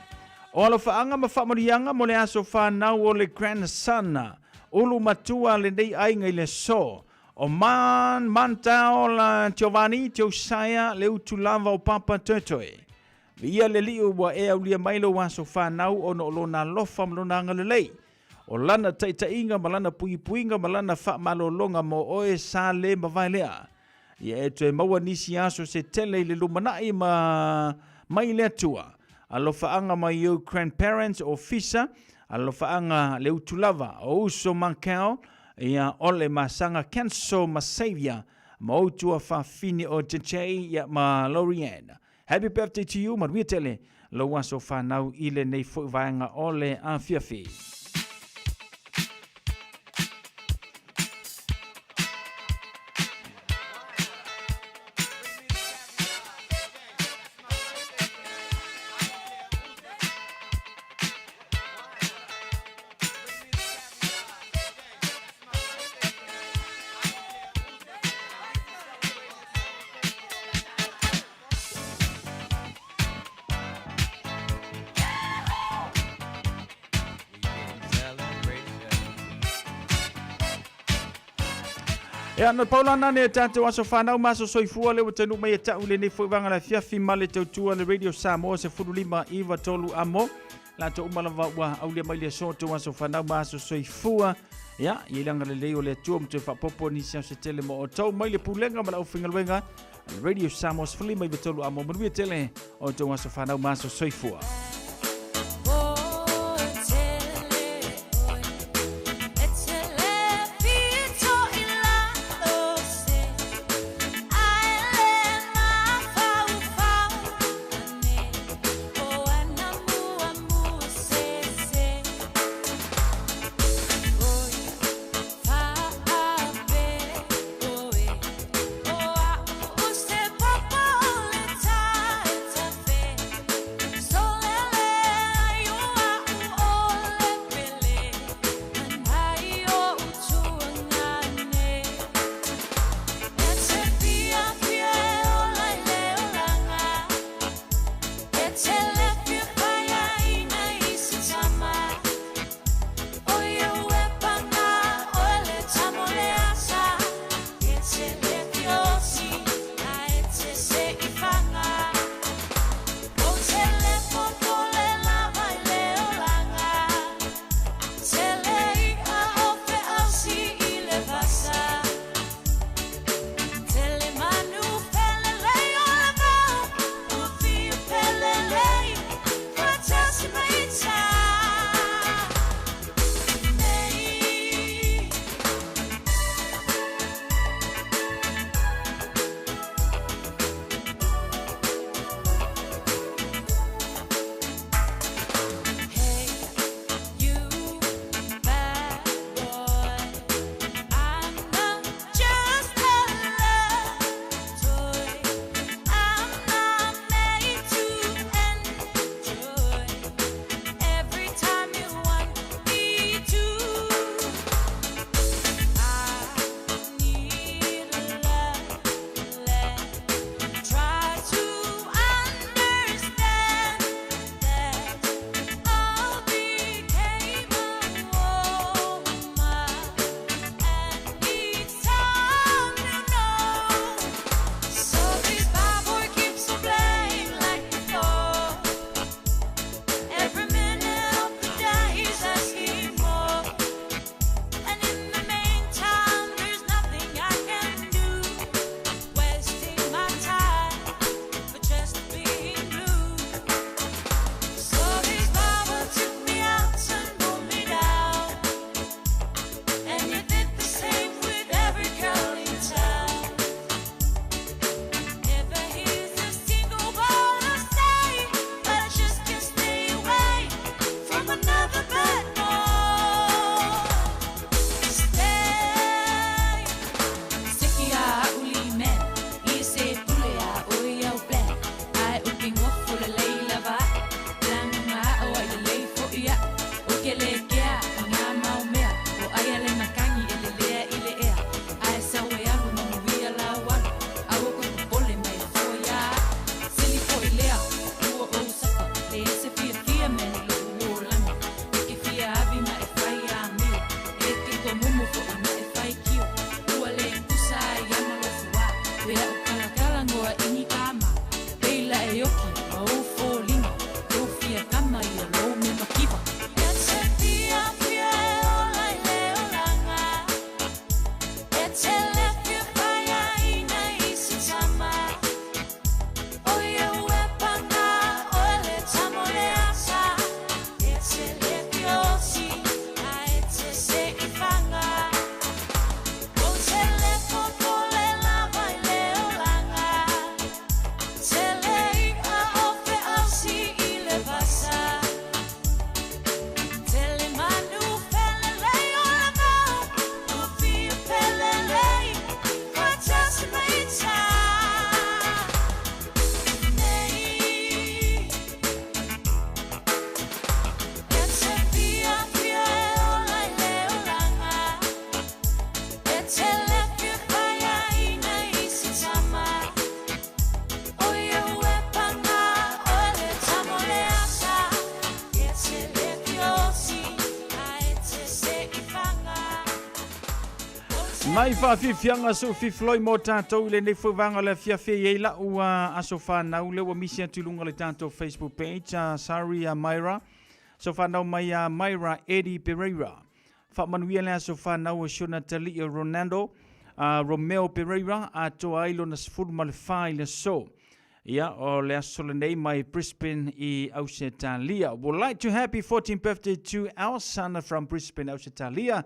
O alofa anga ma whamarianga mo le aso whanau o le grandson ulu matua le nei ainga i le so. O mantao la Giovanni, Josiah, le utulava o Papa Totoe. Via le liu wa e aulia mailo waso whanau o no lona lofa mlona anga le lei. O lana taitainga, malana puipuinga, malana wha malolonga mo oe sa le mawailea. Ia e tue maua nisi aso se tele le lumanai mai le atua. Alofa anga mai eu grandparents o fisa. Alofa anga le utulava o uso mankao ia ole masanga canso masavia ma utua whawhine o Tchei ia ma Lorianne. Happy birthday to you, maruia tele lo waso whanau ile nei fuivanga ole a fiafi. Ia na paulana ne tātou aso whanau maso soifua le watanu mai e tau le nei fuivanga la fiafi male tautua le Radio Samoa se furulima iwa tolu amo. La to umalawa ua aulia mai le soto aso whanau maso soifua. Ia, ilanga le leo le tua mtu whapopo ni siao se tele mo o tau mai le pulenga ma la uwhingalwenga. Radio Samoa se furulima iwa tolu amo. Manuia tele o tau aso whanau maso soifua. Fea kala kala ngoa ini kama Peila e oki a o fōlinga Tau fia kama i a lo me makiwa Ia te fia fia e ola i leo langa E te lefia whaia ina i si tama O ia ue panga o ele tamo le asa E te lefia osi a e te se i whanga O te lefo pole lava i leo langa Te le ika o pe ausi i le vasa Te le manu pele lei o la mau O fia pele lei Kwa tasi maita Nei E te fia fia e ola i leo langa E te lefia whaia ina i si tama O ia ue panga o ele tamo le asa E te lefia osi a e te se i whanga Mai whawhiwhianga so whiwhloi mō tātou le nei whawanga le whiawhi e la ua aso whanau le ua misi atulunga le tātou Facebook page Sari Myra so whanau mai Myra Eddie Pereira whamanuia le aso whanau a Shona Talia Ronaldo Romeo Pereira a toa ailo na sifuru ma le whai le so ia o le aso le nei mai Brisbane i Ausitalia. Would like to happy 14th birthday to our son from Brisbane, Ausitalia.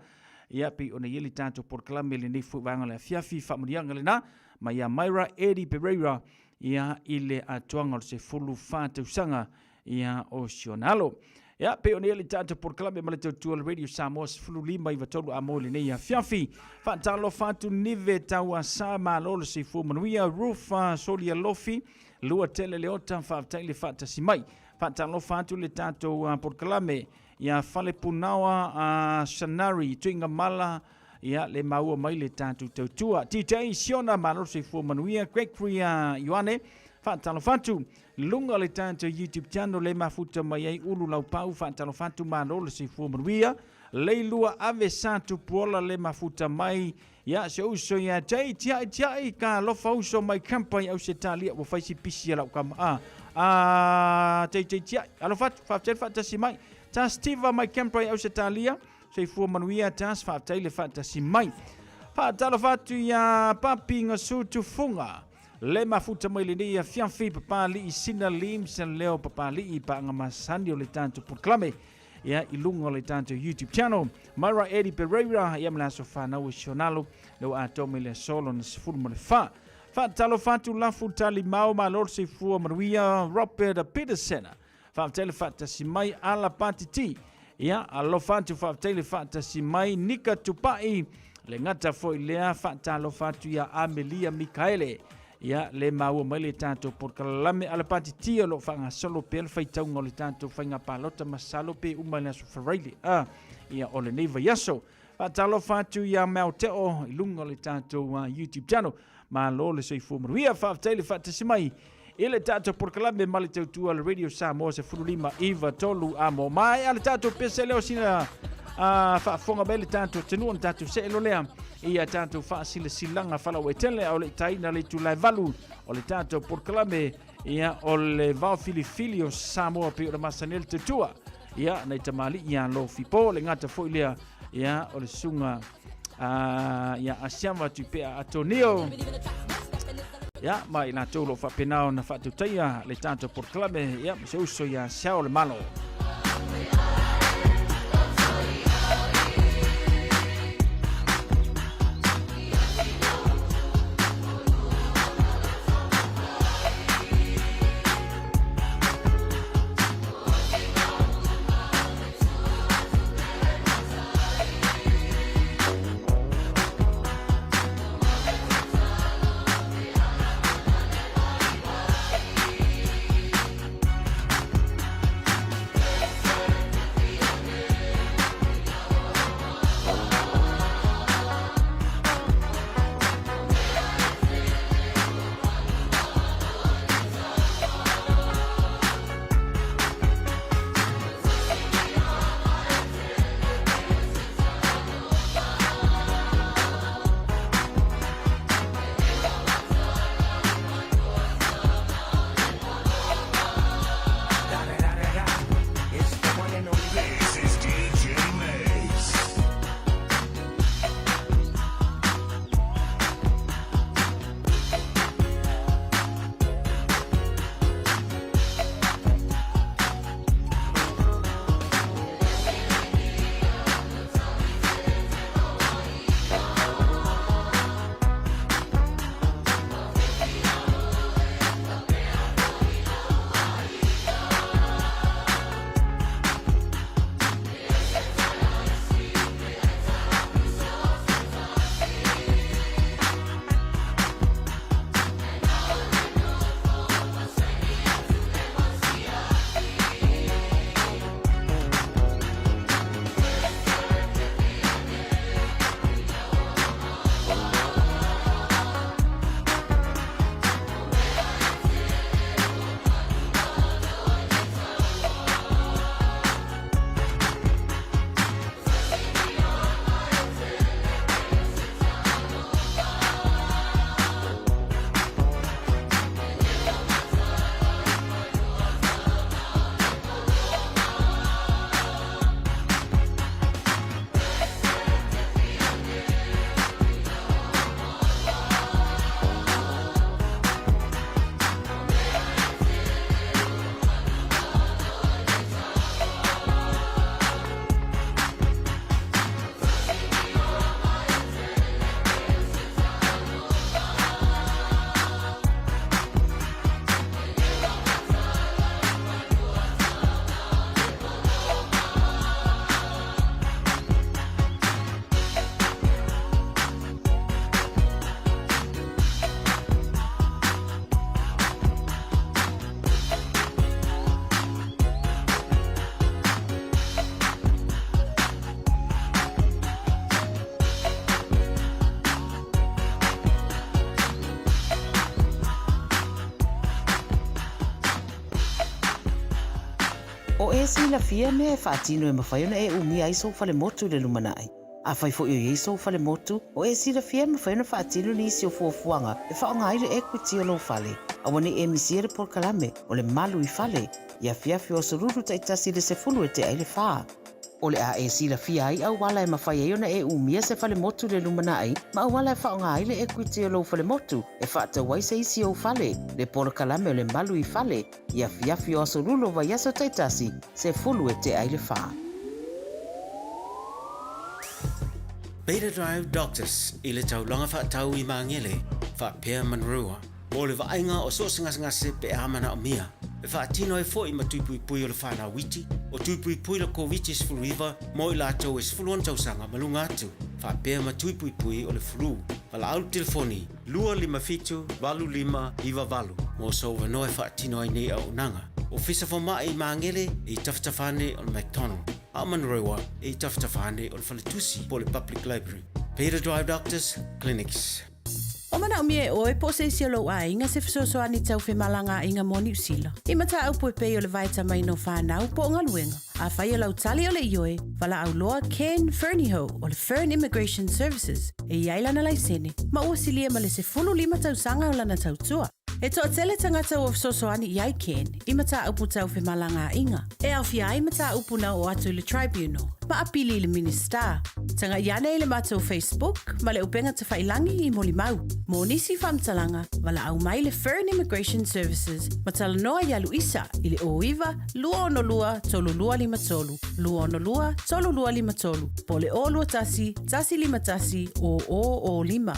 Ia pi ona yeli tanto por klame le nei fuwanga le fiafi famurianga le na ma ia Myra Eddie Pereira ia ile atuanga o se fulu fatu sanga ia o Sionalo. Ia pe ona yeli tanto por klame ma le tautua le Radio Samoa fulu lima i vatolu amo le nei fiafi fatalo fatu nive taua sa malo le se fu manuia Rufa Solia Lofi lua tele leota faataile faatasimai fatalo fatu le tanto por klame ia fale punawa Sanari tuinga mala ia le maua mai le tatu tautua titei siona malo se fu manuia Gregory Ioane fatalo fatu lunga le tatu YouTube channel le mafuta mai ai ulu lau pau fatalo fatu malo le se fu manuia le lua ave santu puola le mafuta mai ia se uso ia tai tai ka lo fauso mai kampai au se talia wo faisi pisi la kam tai alo fat si mai ta Steve mai kampai au se talia se fu manuia tas fa tai le fat si mai fa talo fatu ia papi ngasu tu funga le mafuta mai le ia fianfi papali i sina lim sen leo papali i pa ngamasandi o le tanto por clame ia ilunga le tanto YouTube channel Myra Eddie Pereira ia mlaso fa na o Sionalo lo atome le solo na sfurma le fa talo fatu la futali mau ma lor se fu manuia Robert Peterson fa tele fata si mai ala patiti ia allo fatu fa tele fata si mai Nika Tupai le ngata foi lea fa talo fatu ia Amelia Mikaele ia le mau mai le tanto por kalame ala patiti lo fanga solo pel faitau ngol tanto fainga palota masalo pe umana so faraili ia ole neva yaso fatalo fatu ia mauteo ilunga le tanto YouTube channel ma lo le sei fumo ia fa tele fatasimai ele tanto por kalame mal tu al Radio Samoa se fulima Eva tolu amo mai ala tanto pesele sina fa fonga bele tanto tenu tanto se lo lea ia tanto facile silanga fala wetele o le taina le tu la valu o le tanto por clame ia o le va filifilio Samoa pe o masanel tutua ia na tamali ia lo fipo le ngata foi lea ia o le sunga ia asiama tu pe atonio ia mai na tolo fa penao na fa tutia le tanto por clame ia se uso ia sao le malo O e sila fia me whaatino e mawhaiona e umia i so fale motu le lumanai. A whai fo i so fale motu, o e sila fia me whaiona whaatino ni isi o fuafuanga e whaonga aire equity o lo fale. A wane e misiere por kalame o le malu i fale, ia fiafi o sururu ta itasi le se fulu e te aile whaa. O le a e sila fia ai au wala e mawhai e ona e umia se fale motu le lumanai, ma au wala e whaonga aile equity o lo fale motu, e whaata wai se isi o fale, le por kalame o le malu i fale, ia fiafi o sururu o vaiaso ta itasi se fulu e te aile whaa. Beta Drive Doctors i le taulanga whaatau i maangele, whaapea manrua. O le vainga o so ngase pe amana o mia. E whaatino e fo i matuipui o le whana witi, o tuipui la COVID sfuluiva, mo i la tau e sfuluan tausanga malunga atu. Whaapea matuipui o le flu. Wala au telefoni, 255 iwa valu. Mo so wanoe whaatino ai nei au nanga. O fisa whama i maangele i taftafane o le McDonald. A manrewa i taftafane o le Whaletusi po le Public Library. Beta Drive Doctors Clinics. O mana o mie oe po se isi alo a inga se fisoso ani tau fe malanga inga mo New Zealand. I mata au po pe o le vaita mai no whanau po o ngaluenga. A whai o lau tali o le ioe, wala au loa Ken Fernieho o le Fern Immigration Services. E iaila na laisene, ma ua silia ma le se 15 tau sanga o lana tau tua. E toa tele tangata o fisoso ani iai Ken, I mata upu tau fe malanga inga. E au fia ai mata upu na o atu le tribunal, ma apili le minister. Tanga iane le mata o Facebook, ma le upenga te whailangi I moli mau. Mo nisi whamtalanga, wala au mai le Fern Immigration Services, ma tala noa ia Luisa, I le oiva, lua ono lua, tolu lua lima tolu. Lua ono lua, tolu lua lima tolu. Po le o lua tasi, tasi lima tasi, o lima.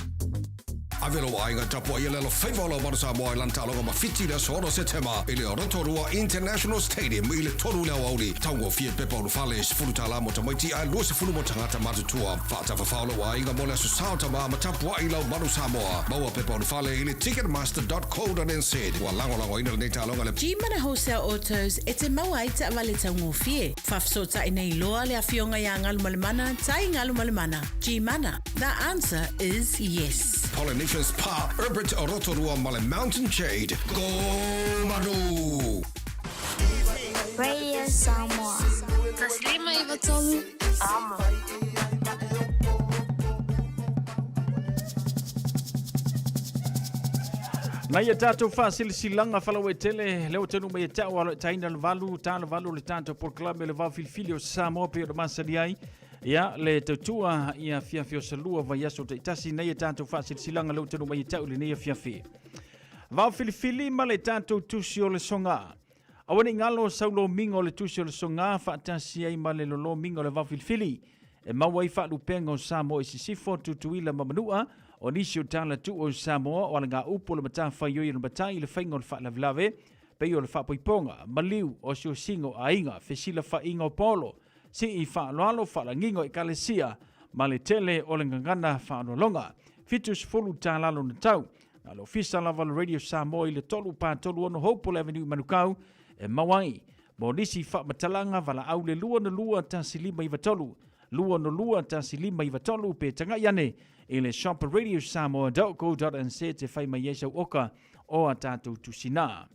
Avelo ainga tapo ia lelo faivolo marasa mo lanta longa mafiti le soro setema ile Rotorua International Stadium ile tolu le audi tango fie pepa o fales fulutala mo tamaiti a lo se fulu mo tangata matutua fata fa faulo ainga mo le susauta ma matapu ila marasa mo bawa pepa o fale ile ticketmaster.co.nz walango lango ina le talonga le Jimana Wholesale Autos e te maua ita vale tango fie fafsota ina iloa le afionga ya ngalu malemana tai ngalu malemana Jimana the answer is yes. Polynesian Spa, Herbert Rotorua Male Mountain Shade. Go Manu! Radio Samoa. Taslima Ivatolu. Amo. Na ia tātou whāsilisilanga whalawe tele, leo tenu mai tau alo taina le valu, tāna valu le tātou porklame le vāwhilifili o Samoa pe o le masari ai. Ia, le tautua ia fiafi o salua vai aso te itasi nei e tātou whāsilisilanga leo tenu mai tau le nei fiafi. Vāwhilifili ma le tātou tusi o le songa. Awane ngalo saulo mingo le tusi o le songa, whaatasi ai ma le lolo mingo le vāwhilifili. E mawai whaalupenga o Samoa I sisifo tutuila mamanua, o nisi o tala tu o Samoa o ala ngā upo le mata whaioi na mata I le whainga o le whaalavlave, pei o le whaapoiponga, maliu o sio singo a inga, fesila whainga o polo, si I whaaloalo whaalangingo I kalesia, ma le tele o le ngangana whaanolonga, fitus fulu tālalo na tau, na lo fisa lava le Radio Samoa I le tolu pā tolu ono Hopewell Avenue Manukau, e mawai, mo nisi whaamatalanga wala au le lua na lua ta silima I watolu, lua no lua ta silima I watolu pe tanga iane, I le shop Radio Samoa.co.nz te whai mai esau oka o a tātou tusina.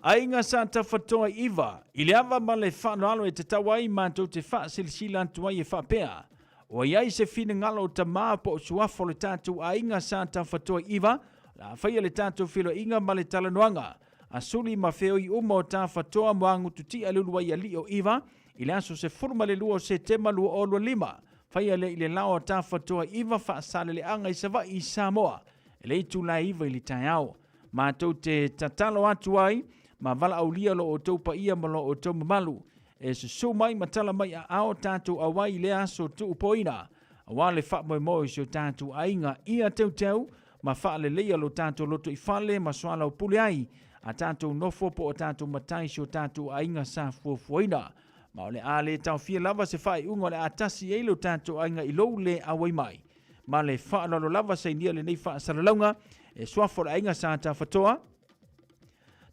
Ainga sa ta whatoa iwa, I le awa ma le whanalo e te tawai mātou te wha silisila antua I e whapea. O iai se whina ngalo ta maa po suafo le tātou ainga sa ta whatoa iwa, la whaia le tātou whilo inga ma le talanoanga. A suli ma wheo I uma o ta whatoa moangu tuti a lulua I ali o iwa, I le aso se furma le lua se tema lua o lua lima. Whaia le I le lao ta whatoa iwa whaasale le anga I sawa I Samoa. E le itu la iwa I le tai au. Mātou te tatalo atu ai, ma vala au lia lo o tau pa ia ma lo o tau mamalu. E se so mai matala mai a ao tātou awai le aso tu upoina. A wale wha moi moi si o tātou ainga ia tau, ma wha le leia lo tātou loto I whale ma soala o pule ai. A tātou nofo po o tātou matai si o tātou ainga sa fuafuaina. Ma ole a le tau fia lava se whae unga le atasi e lo tātou ainga I lou le awai mai. Ma le wha lalo lava se nia le nei wha saralaunga, e suafo le ainga sa ta whatoa.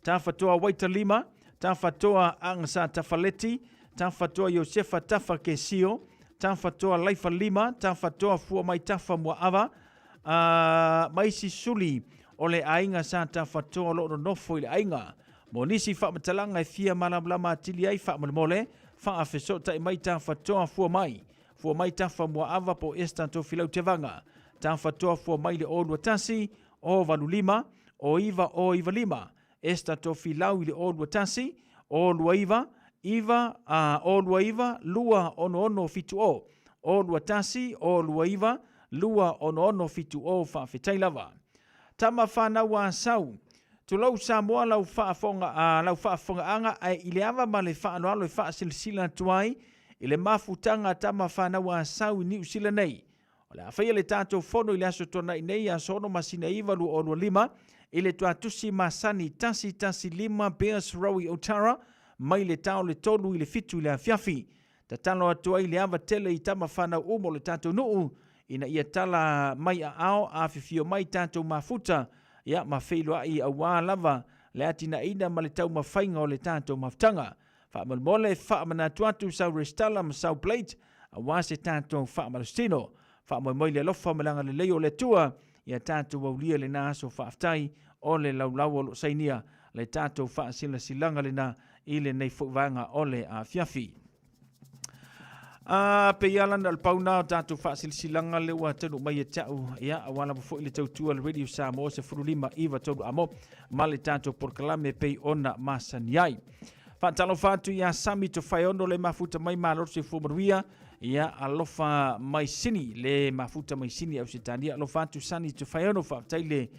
Ta whatoa Waitalima, ta whatoa Angsa Tafaleti, ta whatoa Josefa Tafa Kesio, ta whatoa Laifa Lima, ta whatoa Fua Mai Tafa Mua Awa, Maisi Suli, o le ainga sa ta whatoa lo no nofo I le ainga, Mo nisi whamatalanga e fia malamlama atili ai whamalmole, whaafeso tai mai tā whatoa fua mai. Fua mai tā whamua awa po esta tō whilau te vanga. Tā whatoa fua mai le o luatasi, o valulima, o iwa lima. Esta tō whilau i le o luatasi, o lua iwa, o lua iwa, lua ono fitu o. O luatasi, o lua iwa, lua ono fitu o whaafetai lava. Tama whanau a sau. Tulau Samoa lau whaafonga anga ai ile awa ma le whaanoalo e whaasilsila tuai i le mafutanga tama whanau a sau i New Zealand nei. O le awhaia le tātou whono i le aso tona i nei a sono masina iwa lu o lima i le tuatusi masani tasi lima Bears Row i Otara mai le tau le tolu i le fitu i le afiafi. Ta talo atua i le awa tele i tama whanau umo le tātou nuu ina ia tala mai a ao a fifio mai tātou mafuta ia ma feilua i awa lava le atina ina ma le tau mawhainga o le tātou maftanga. Whaamalmole whaamanatuatu sau restala ma sau plate awa se tātou whaamalustino. Whaamoimoi le lofa malanga le leo le tua ia tātou waulia le nāso whaaftai o le laulau o lo sainia le tātou whaasila silanga le na i le nei fuwanga o le a fiafi. Pe yalan al pauna tatu fasil silanga le wa tanu mai tau ya awala fo ile tautua le radio Samoa se furulima iwa tolu amo male tatu por kalame pe ona masaniai fa talo fatu ya sami to fayondo le mafuta mai malo se fumaruia ya alofa mai sini le mafuta mai sini au sitania alofa tu sani to fayondo fa taile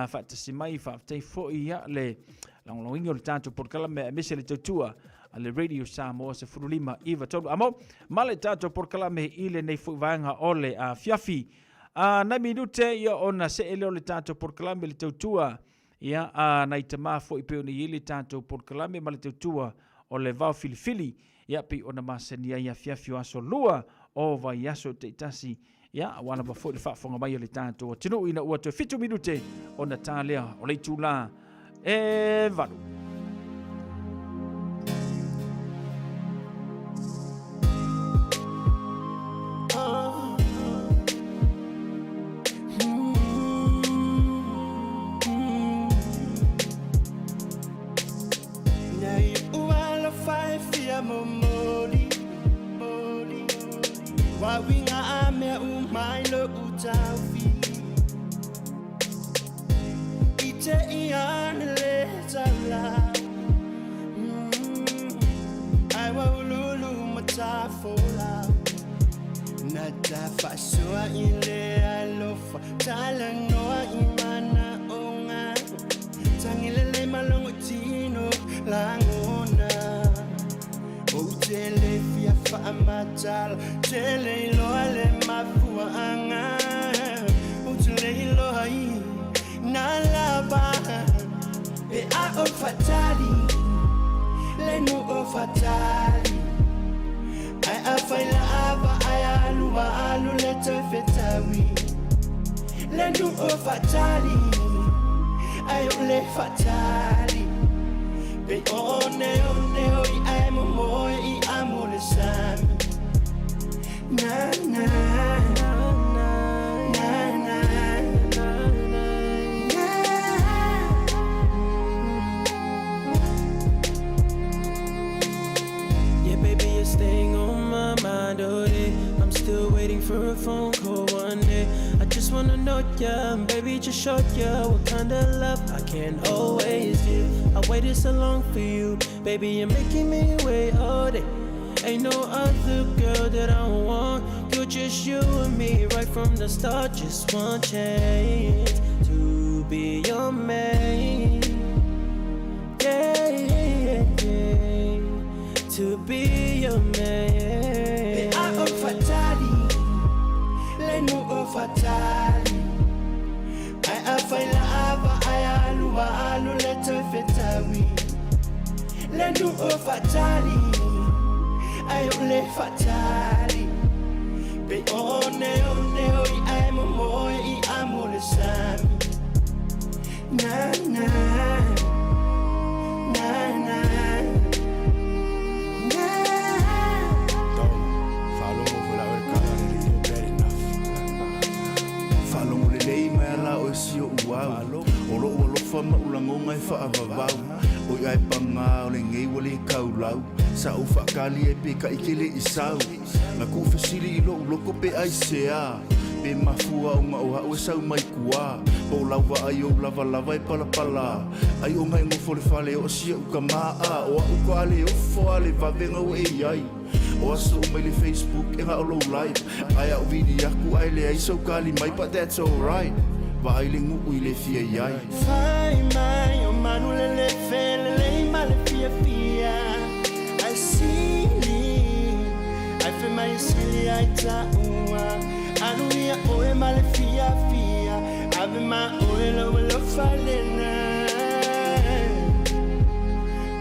fa tasimai fa tai fo ya le longingo le tatu por kalame mesele tautua le radio Samoa se furulima iwa tolu amo male tato por kalame ile nei fuwanga ole a fiafi na minute ia ona se ele ole tato por kalame le tautua ia na itama fo ipe oni ile tato por kalame male tautua o le vau filifili ia pi ona masenia ia fiafi aso lua o vai aso te tasi ia wana ba fo le fafonga mai le tato tinu ina ua te fitu minute ona talea o le tula e valu. Wawinga ame umailo utafi Ite ian le tala Aiwa ululu matafola Natafa sua ile alofa Talang noa imana onga Tangilele malongo tino langona Tele fia fa matal tele lo ale mafuanga utele lo hai na lava e a o fatali le no o fatali ai a faila ava ai alu le te fetawi le no o fatali ai o le fatali Be one oi ai mo I amo le sami na na Yeah baby you're staying on my mind all day I'm still waiting for a phone call one day I just wanna know ya, baby just show ya what kind of love I can always give I waited so long for you, baby you're making me wait all day Ain't no other girl that I want You're just you and me right from the start Just one chance to be your man Yeah, yeah, yeah To be your man I am fatali Le no o fatali I faila ava I alu le te fetawi Le no o fatali I le fatali Be one oi ai mo I amo le sami Na na Na na Sio uau o lo fa ma ulangonga e fa avavau o Oi ai panga o le ngei wale kaulau Sa o whakali e pe ka ikele I sau Na ku fesili I lo loko pe ai sea Pe mafua o ngā oha o e sau mai kua Po lauwa ai o lava lava e pala pala Ai o ngai ngofo le fale o sia uka maa O a uka ale o fo ale vavenga o e iai O aso o mai le Facebook e ngā o low life Ai au vidi aku ai le ai sau kali mai But that's alright Va ai le ngu I le fia iai Fai mai o manu le le fele le ma le fia fia Ai sili Ai fe mai sili ai ta ua Anu ia oe ma le fia fia Ave ma oe lo falena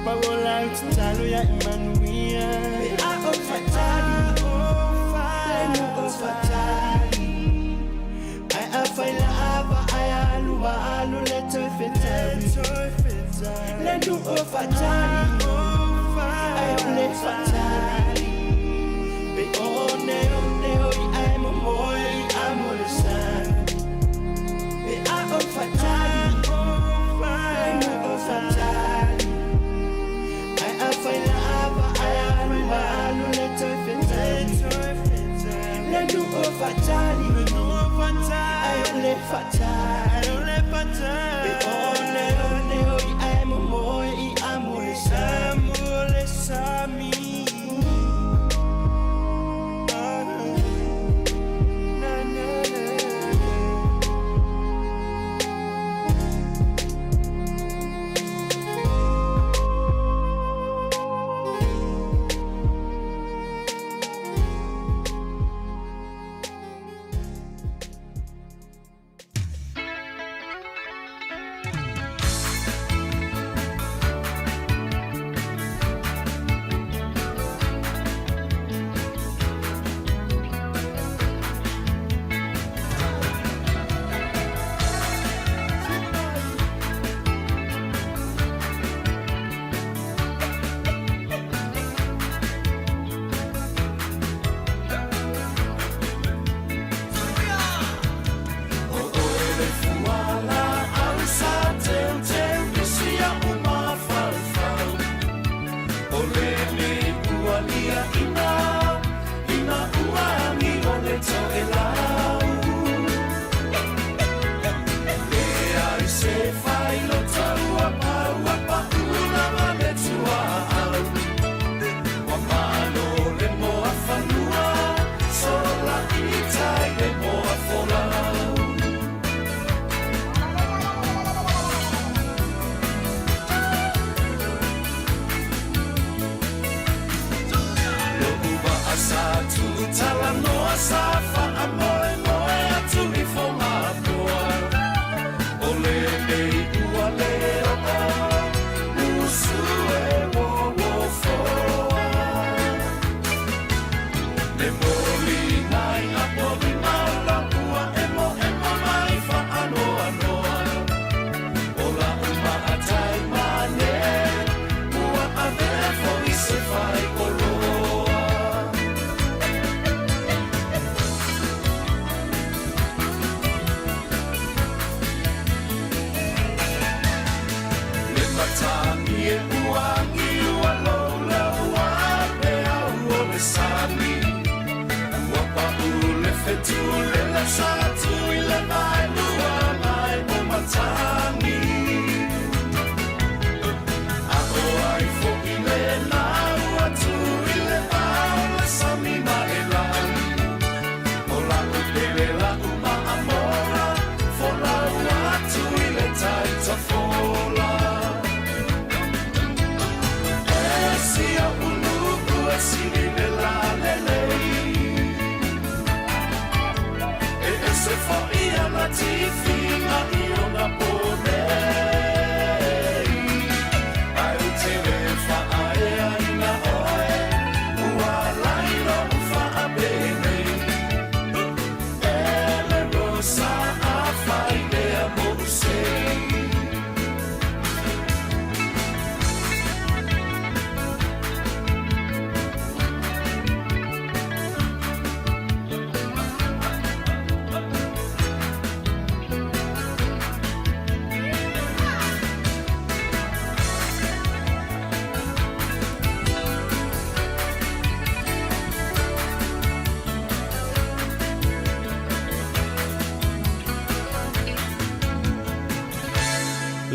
Pawola utalo ya imanuia Be a o fatali o fatali Ai a faila ava ai alu le toi fetali Le du o fatali Ai o le fatali Be one hoi ai mo moi amo le san Be a o fatali Le du o fatali Ai a faila ava ai alu le toi fetali Le du o fatali Ai o le fatali Be one hoi ai mo moi amo le sami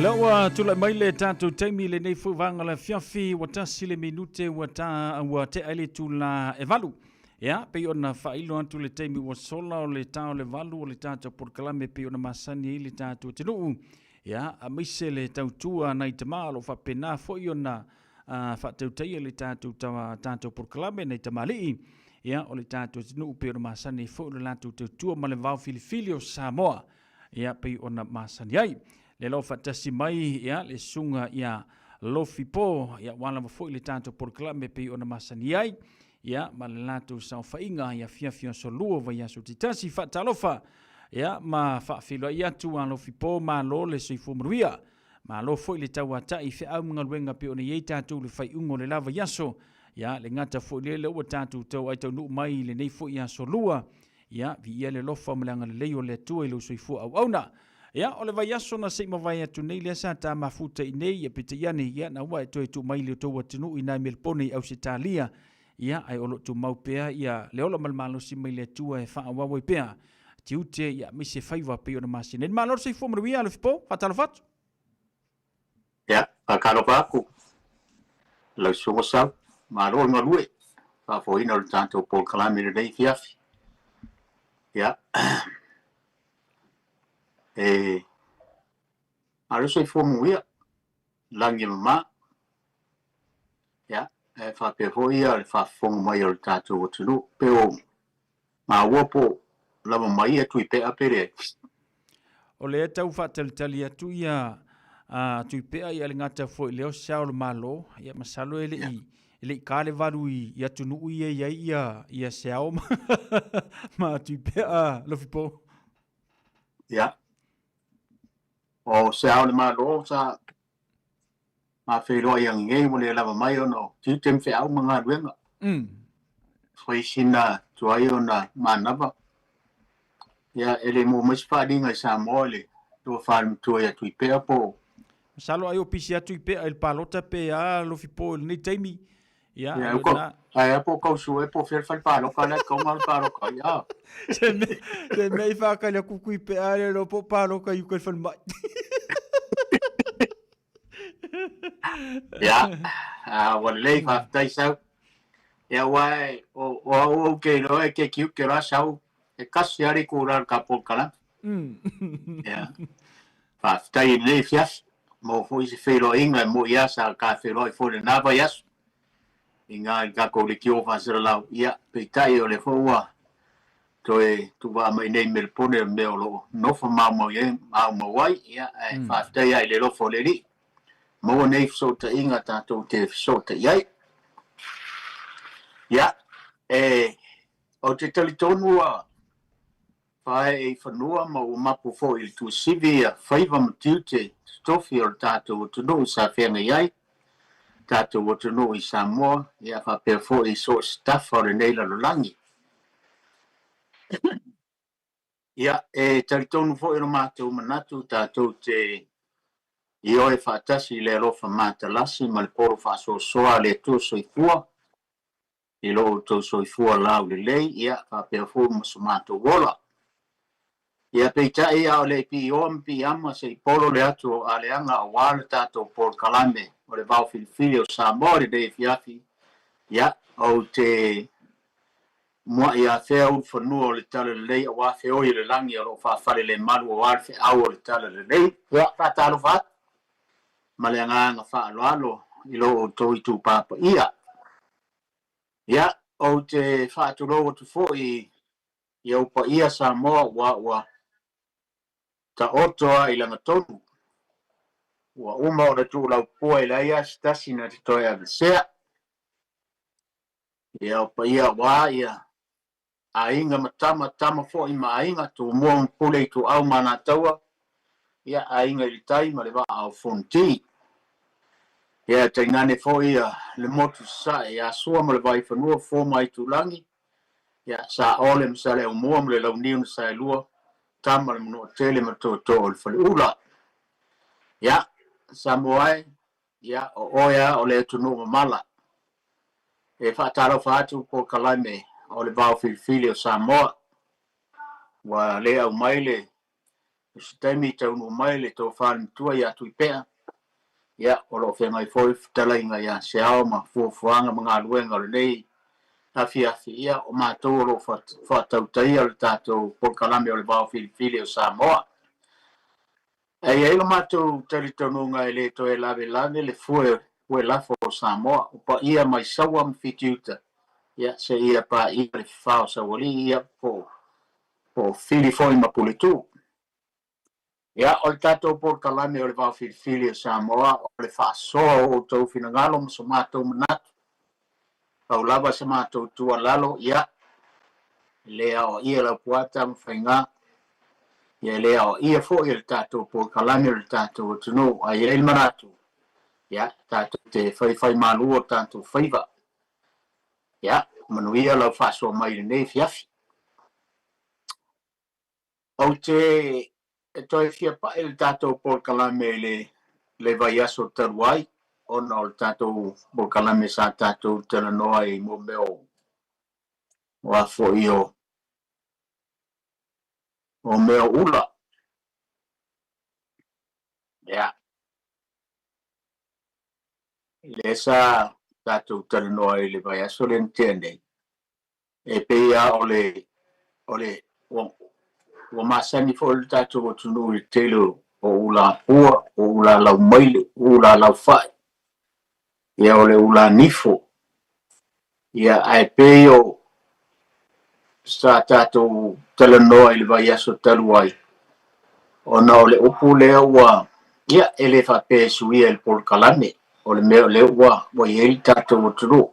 Lawa tula mai le tatu taimi le nei fuwanga le fiafi watasi le minute wa te ale tula evalu. Ya, pe ona failo antu le taimi wa sola o le tau le valu o le tatu por kalame pe ona masani le tatu tinu. Ya, a mise le tautua na itamalo fa pena fo iona fa tautai le tatu por kalame na itamali. Ya, o le tatu tinu pe ona masani fo le latu tautua ma le vau filifili o Samoa. Ya, pe ona masani ai. Le lo fatasi mai ya le sunga ya lofi po ya wala fo le tanto por klame pe ona masani ai ya malatu sa fainga ya fia so luo va ya sutitasi fatalofa ya ma fa filo ya tu an lofi po ma lo le so fumruia ma lo fo le tawata i fe au nga wenga pe ona yeta tu le fai ungo le lava yaso ya le ngata fo le o tanto to ai to nu mai le nei fo ya so lua ya vi le lofa mlanga le leo le tu le so fu au ona. Ya, ole vai aso na se mawai atu nei lea sa ta mafuta i nei, pita iane, ya, na wai toi tu mai leo tau atinu i nai melpone au se talia, ya, ai olo tu maupea, ya, le ola malmalo si mai lea tua e faa wawai pea, ti ute, ya, mi se faiwa pe ona masine. Ni maloro se fumo ruia, le fipo, fatalo fatu? Ya, akaro paku, lau sungo sau, maloro ngarue, fa fo ina o tanto po kalame le nei fiafi. Ya, alo se fomu ia langi mama ya fa pe fo ia fa fomu mai o tatu o tulu pe o ma wopo lava mai e tui pe apere o le tau fa tali atu ia tui pe ia le ngata fo leo sao malo ia masalo ele kale varu ia tunu ia sao ma tui pe lo fipo ya o se au le malo sa ma fero yang ngai mo le lava mai ono ti tem fe au manga wenga foi sina tuai ona manava ya ele mo mas fadinga sa mole to farm to ya tu pe po salo ai opisi atu pe el palota pe a lo fipo ni taimi ya ai po ko su e po fer fal palo kala ko mal palo ko ya se me fa kala ku ku pe a lo po palo ka yu ko fal mai ya wallahi fa tai sa ya wai o ke no e ke kiu ke ra sau e kasi ari kurar ka po kala ya fa tai le fias mo foi se fero inga mo ya sa ka fero i for na va yas inga ka ko le kio fa ser la ya pe tai o le foa to e tu va mai nei mer pone me lo no fa ma ye ma wai ya fa tai ai le lo fo le ri mo nei so ta inga ta to te so ta yai ya o te talitonu a fai fanua ma o mapu fo il tu sivia faiva matiute stofi o tato to no sa fenga yai tato o to no i Samoa ya fa per fo i so staff o nei la langi ya talitonu fo i mato manatu tato te io e fatasi le rofa mata lasi ma le poro fa so soa le tu so i fua i lo to so i fua lau le lei ia fa per fu mato wola ia peita ia o le pi ompi ama se i polo le atu a le anga o wale tato por kalame o le vau filifili o Samoa le dei fiafi ia o te mua ia fea u fanua o le tala le lei a wa feo i le langi o lo fa fale le malu o wale fe au o le tala le lei ia fa talo fat ma le nga fa alo i lo to i tu papa ia ya o te fa tu lo tu fo i o pa ia Samoa wa ta oto i langa tonu wa uma o tu la po i la ia stasi na to ya sea ia pa ia wa ia a inga matama fo i ma inga tu mo pule tu au mana taua ia a inga i tai ma le va au fonti ia te ngane fo ia le motu sa ia sua mo le vai fanua fo mai tu langi ia sa ole msale o mo le lau niu sa lua tama le no tele ma to le fale ula ia Samoa ia o ia o le tunu mala e fa taro fa tu po kalame o le vau filifili o Samoa wa le au maile se taimi tau no mai le tō whāni tua ia tui pēa. Ia, o lo whengai fōi talainga ia se ao ma fuafuanga mga aluenga le nei. Afi ia o mātou lo whātautai o le tātou Polkalame o le vāo Filifili o Samoa. Ai lo mātou tari tonunga e le to e lave le fue lafo o Samoa. O pa ia mai sawa mwhitiuta. Ia, se ia pa ia le whao sawali ia po Filifoi ma pulitu. Ia, o le tātou Polkalame o le vāo Filifili o Samoa, o le whaasoa o tau finangalo ma so mātou manatu. Au lava sa mātou tua lalo, ia, lea o ia lau puata mwhainga, ia lea o ia fo i le tātou Polkalame o le tātou tunu, a ia il manatu. Ia, tātou te whai mālua o tātou whaiva. Ia, manuia lau whaasoa mai le nei fiafi. Au te toi fia pa il tātou Polkalame le vai aso taruai, ona o le tātou Polkalame sa tātou tala noa i mo meo wa fo o meo ula. Ia. Le sa tātou tala noa i le vai aso le ntene. E peia o masani fo le tātou o tunu i telu o ula pua, o ula lau maile, ula lau fai. Ia o le ula nifo. Ia ai peo sa tātou talanoa i le vai aso taluai. Ona o le upu lea ua, ia ele whape suia il Polkalame. O le meo lea ua, wa ieri tātou o tunu.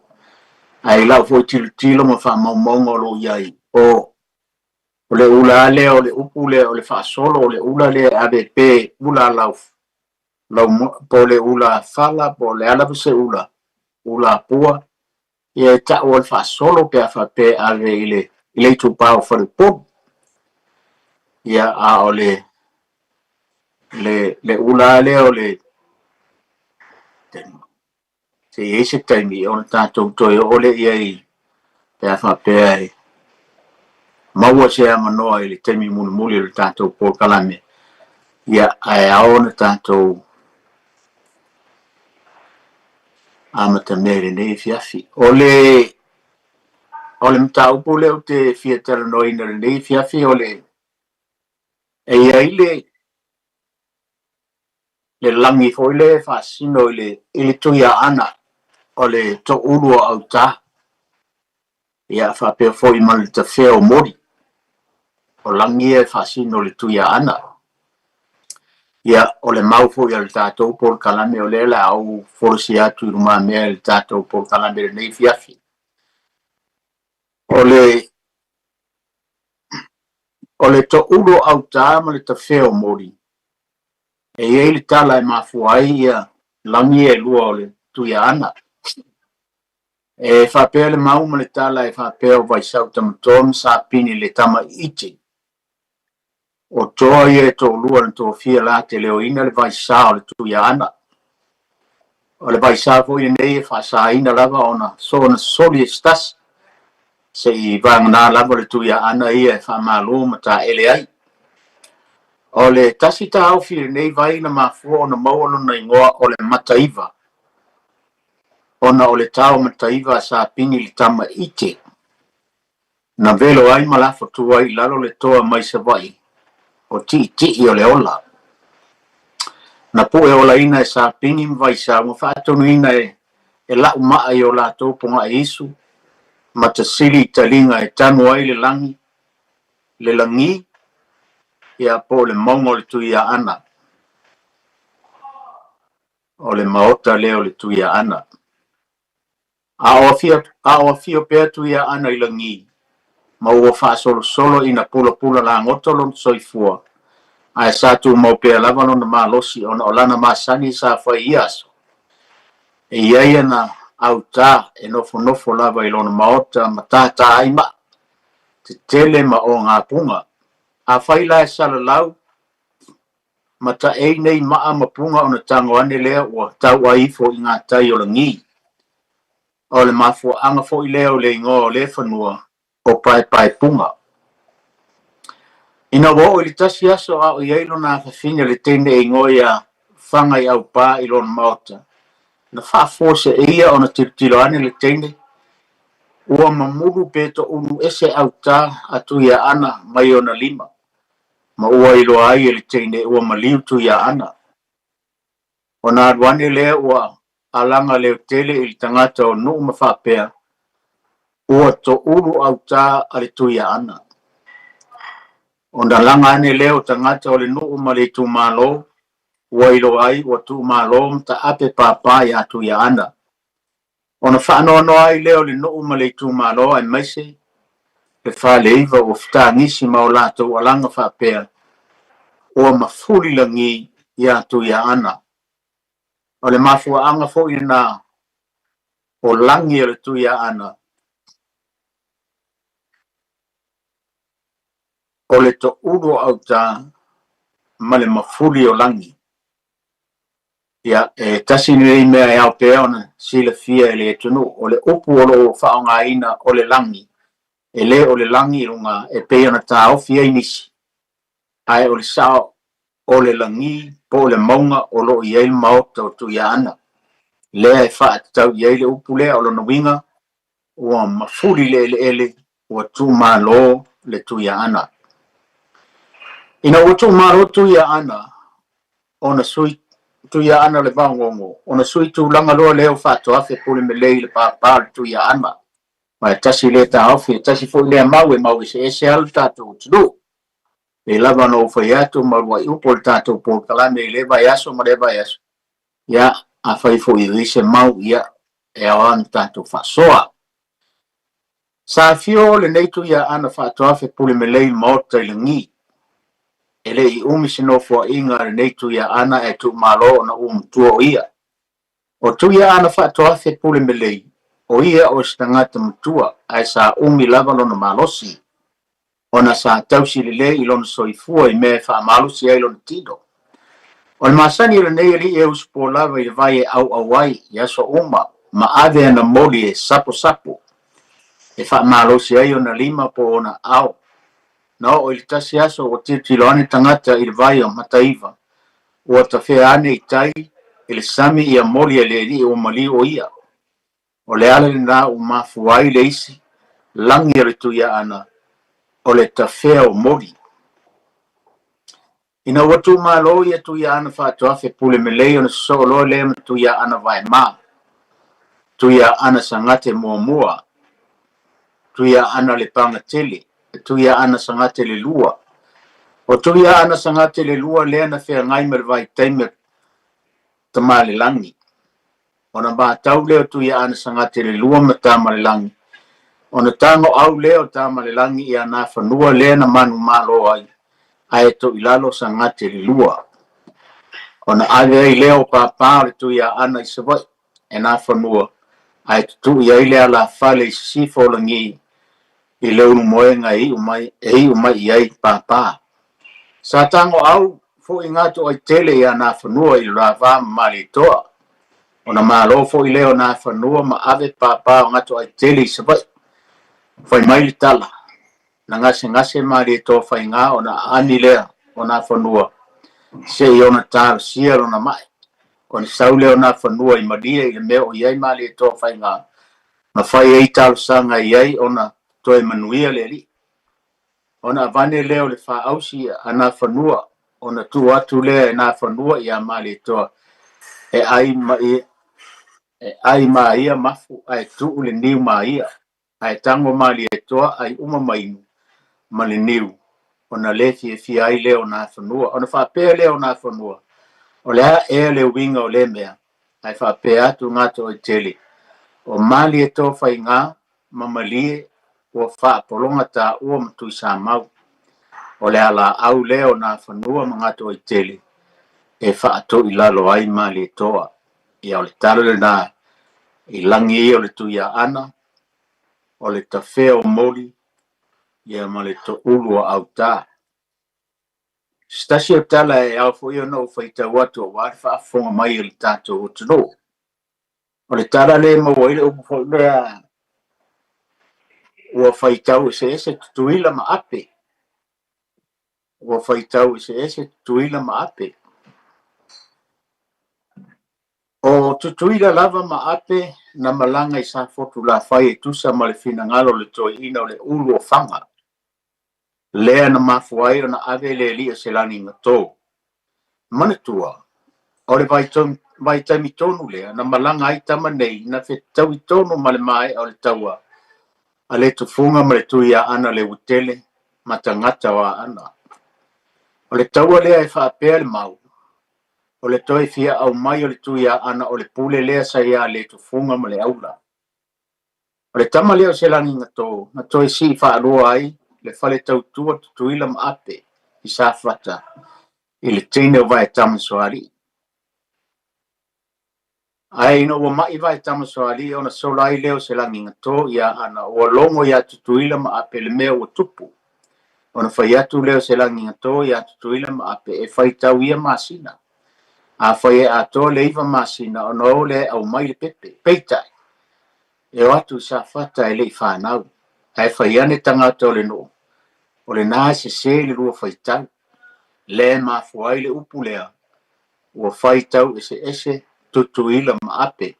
Ai lau fo tilo ma wha maumonga lo iai. O le ula lea, o le upu lea, o le whaasolo, o le ula lea ave pe ula lau po le ula fala, po le ala se ula pua, ia ta o le whaasolo pe a whape ave ile tupao wharepop. Ia a o le ula lea o le se eise taimi o le tātou toi o le iai pe a whape ai. Maua se amanoa i le taimi muli le tātou Polkalame. Ia ai aona tātou amata mere nei fiafi. O le mtaupu leo te fia talanoina le nei fiafi o le e ai le langi foi le fasino i le tuia ana o le to ulu au ta. Ia whapea foi ma le tawhea o mori. O langi e fasino le tuia ana. Ia o le maufo ia le tātou Polkalame o le au forosi atu i ruma mea le tātou Polkalame le nei fiafi. O le to ulo au tā ma le tawhea o mori. E iei le tala e mafuai ia langi e lua o le tuia ana. E whapea le mau ma le tala e whapea o vaisau tamatom sa pini le tama iti. O toa ia e tō lua na tō fia la te leo ina le vaisa o le tuia ana. O le vaisa fo i nei e whaasa ina lava ona so na soli stas. Se i vangana lava le tuia ana ia e whamalo ma ta ele ai. O le tasi ta au fia nei vai na mafua ona maualo na ingoa o le mataiva. Ona o le tau mataiva sa pini li tama ite. Na velo ai malafo tua i lalo le toa mai sa vai. O ti o le ola. Na po e ola ina e sa pini mwai sa mo whaatonu ina e lau maa i o la tōponga e isu. Matasili talinga e tanu ai le langi. Ia po le mongo le tuia ana. O le maota leo le tuia ana. A o fio pea tuia ana i langi. Ma ua whaasolo ina pula la ngotolo soifua. Ai sa tu mau pea lava no na malosi ona o lana masani sa whai iaso. E iaia na au tā e nofo lava i lona maota ma tātā aima. Te tele ma o ngā punga. A whaila e salalau ma ta ei nei maa ma punga o na tango ane lea ua tau aifo i ngā tai o langi. O le mafo anga fo i leo le ingo o le whanua o pai punga. Ina wo ili tasi aso au iai lona fafine le tene e ngoia whanga i au pā i lona maota. Na whaafose e ia o na tiloane le tene, ua mamuru peto unu ese au tā atu ia ana mai o na lima. Ma ua ilo ai e le tene ua maliu tu ia ana. O na adwane lea ua alanga leo tele ili tangata o nuu mawhapea, ua to uru au tā ale tu ia ana. O na langa ane leo tangata o le nuu ma le tu malo, ua ilo ai ua tu malo mta ape papa ya tu ia ana. O na whaanono ai leo le nuu ma le tu malo ai maise, le wha le iwa o fta ngisi maolato ua langa whapea, ua mafuri langi ya tu ia ana. O le mafua anga fo ina o langi o le tu ia ana. O le to uro au tā ma le mafuri o langi. Ia, tasi ni mea e au pea ona sila fia e le tunu. O le upu o lo whaonga ina o le langi. E le o le langi runga e pea ona tā o fia inisi. Ai o le sao o le langi po le maunga o lo i eil maota o tu ia ana. Lea e wha tau i eile upu lea o lo na winga ua mafuri le ele ua tu maa lo le tu ia ana. Ina ua tu maa lo tu ia ana ona sui tu ia ana le vangongo. Ona sui tu langa loa leo whato afe pule me lei le pāpā le tu ia ana. Mai tasi le ta afe, tasi fo lea maue se ese alu tātou tudu. Le lava no whaiatu marua i upo le tātou po kalame i le vai aso ma le vai aso. Ia a whai fo i rise mau ia e awan tātou whasoa. Sa fio le neitu ia ana whato afe pule me lei maota i le ngi. Ele i umisino fo inga le neitu ia ana e tu malo na tua o ia. O tu ia ana whato afe pule me lei. O ia o stangata mtua ai sa umi lava lona malosi. Ona sa tausi le le i lona soifua i me wha malosi ai lona tido. O le masani le nei li e uspo lava i le vai e au awai i aso uma ma ave ana moli e sapo sapo. E wha malosi ai ona lima po ona au. Na o ili tasi aso o tilo tangata i le vai o mataiva. O ta whea ane i tai i le sami i a moli e le li o mali o ia. O le ale na o mafuai le isi, langi re tu ia ana, o le tawhea o mori. Ina watu malo ia tu ia ana whaatoa fe pule me lei o na solo le ma tu ia ana vai ma. Tu ia ana sangate mua mua. Tu ia ana le panga tele. Tu ia ana sangate le lua. O tu ia ana sangate le lua le ana whea ngai mer vai taimer tamale langi. Ona ba tau leo tu ia ana sangate le lua ma tamale langi. Ona tango au leo tamale langi ia na whanua le na manu malo ai. Ai to ilalo sangate le lua. Ona ave ai leo pāpā le tu ia ana i sawai. E na whanua. Ai tu ia ile ala whale i sifo langi. I leo nu moenga i umai i ai pāpā. Sa tango au fo ingato ai tele ia na whanua i rāwā mali toa. Ona malo fo i leo na whanua ma ave pāpā o ngato ai tele i sawai. Whai mai li tala. Na ngase mali toa whai ngā o na ani lea o na whanua. Se i ona tāra sia o na mai. O ni saule o na whanua i maria i le meo i ai mali toa whai ngā. Ma whai ei tāru sanga i ai o na toe manuia le li. Ona avane leo le wha ausi a na whanua. Ona tu atu lea e na whanua i a mali toa. E ai ma ia mafu ai tu le niu ma ia. Ai tango mali e toa ai uma mainu. Ma le niu. Ona le fi ai leo na whanua. Ona whapea leo na whanua. O lea e le winga o le mea. Ai whapea atu ngato i tele. O mali e toa whai ngā. Mamalie. O whaapolonga ta ua mtu sa mau. O le ala au leo na whanua ngato i tele. E whaato i lalo ai mali e toa. Ia o le talo na i langi o le tuia ana. O le tawhea o mori. Ia ma le to ulu au tā. Stasi o tala e au fo i ono whaita watu o wari whaafonga mai o le tātou o tuno. O le tala le mawa ile upu fo lea ua whaitau se tutuila ma ape. ua faitau ese tutuila ma ape. O tutuila lava ma ape na malanga i sa fotu la fai e tusa ma le finangalo le toeina o le ulu o fanga. Lea na mafuai o na ave le lia se lani ngato. Manatua, o le vaitami tonu lea na malanga ai tamanei na fetau i tonu ma le mai o le taua. A le tufunga ma le tuia ana le utele matangata wa ana. O le taua lea e whaapea le mau. O le toi fia au mai o le tuia ana o le pule lea sa ia le tufunga ma le aula. O le tama lea o se lani ngato, na toi si whaarua ai, le fale tautua tutuila ma ape, i sa fata, i le teine o vai tamasoali. Ai no wa mai vai tamasoali, ona solai leo se lani ngato, ia ana o longo ia tutuila ma ape le mea o tupu. Ona fai atu leo se langi ngato ia tutuila ma ape e fai tau ia masina. A fai e ato le iwa masina ona o le au mai le pepe, peitai. E o atu sa fata e le i whanau. E fai ane tangata o le no. O le nā se le rua fai tau. Le ma fuai le upu lea. Ua fai tau ese tutuila ma ape.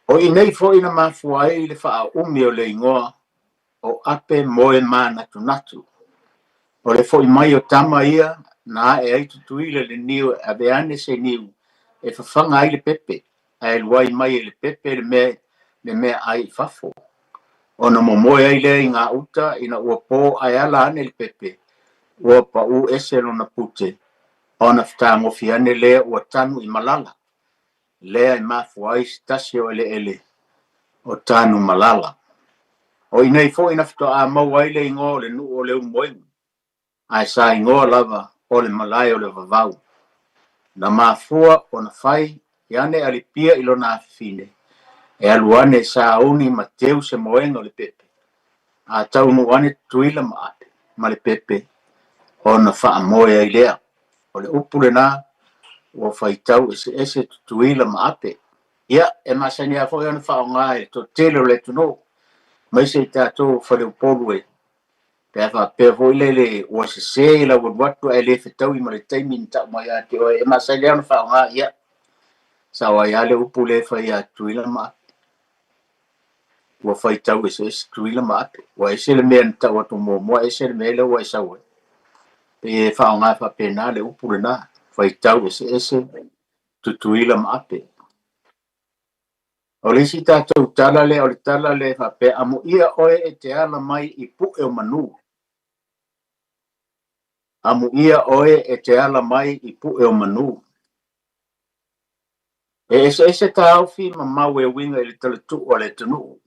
O i nei fo ina ma fuai le wha umi o le ingoa. O ape moe mana tu natu. O le foi mai o tama ia, na e ai tutuila le niu, a veane se niu, e whawhanga ai le pepe, a e luai mai le pepe le mea ai fafo. O na momoe ai le i ngā uta, ina ua pō ai ala ane le pepe, ua pa u eselo na pute, o na whtangofi ane lea ua tanu i malala. Lea i mafu ai stasio ele, o tanu malala. O inei fo ina fito a mau ai le ingo le nu o le umoengu. Ai sa ingo lava o le malai o le vavau. Na mafua o na fai iane alipia ilo na afine. E aluane sa uni mateu se moenga o le pepe. A tau nuane tuila ma ape, ma le pepe. O na faa moe ai lea. O le upule na o fai tau ese tuila ma ape. Ia, e masani a fo iane faa o ngai to tele o le tuno. Mai se tato fare o polue. Pe fa pe vo le o se la watu ele fetau i mare taimi ta mai ate o e masale ana fa nga ia. Sa wa ya le upule fa ya tuila ma. Wa fa tau ese tuila ma. Wa ese le men ta wa to mo ese le mele wa sa wa. Pe fa nga fa pena le upule na fa tau ese tuila ma pe. O le si tātou tala le whape amu ia oe e te ala mai i pu e o manu. Amu ia oe e te ala mai i pu e o manu. E ese ta aufi ma mau e winga i le taletu o le tunu.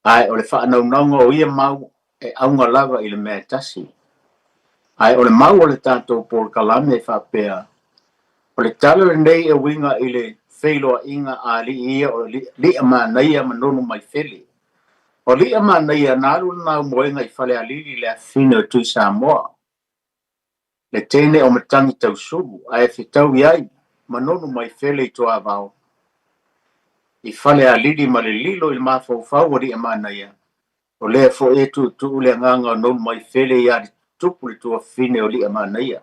Ai o le whaanaunanga o ia mau e aunga lava i le mea tasi. Ai o le mau o le tātou por kalame e whapea. O le tala le nei e winga i le Feilo inga a li ia o li ama naia manonu mai feli. O li ama naia nalu na moenga i fale alili le afine o tui Samoa. Le tene o matangi tau subu, a e fitau iai, manonu mai feli i toa vau. I fale alili ma le lilo il mafau o li ama naia. O lea fo e tu le nganga o nonu mai feli ia di tupu li tua fine o li ama naia.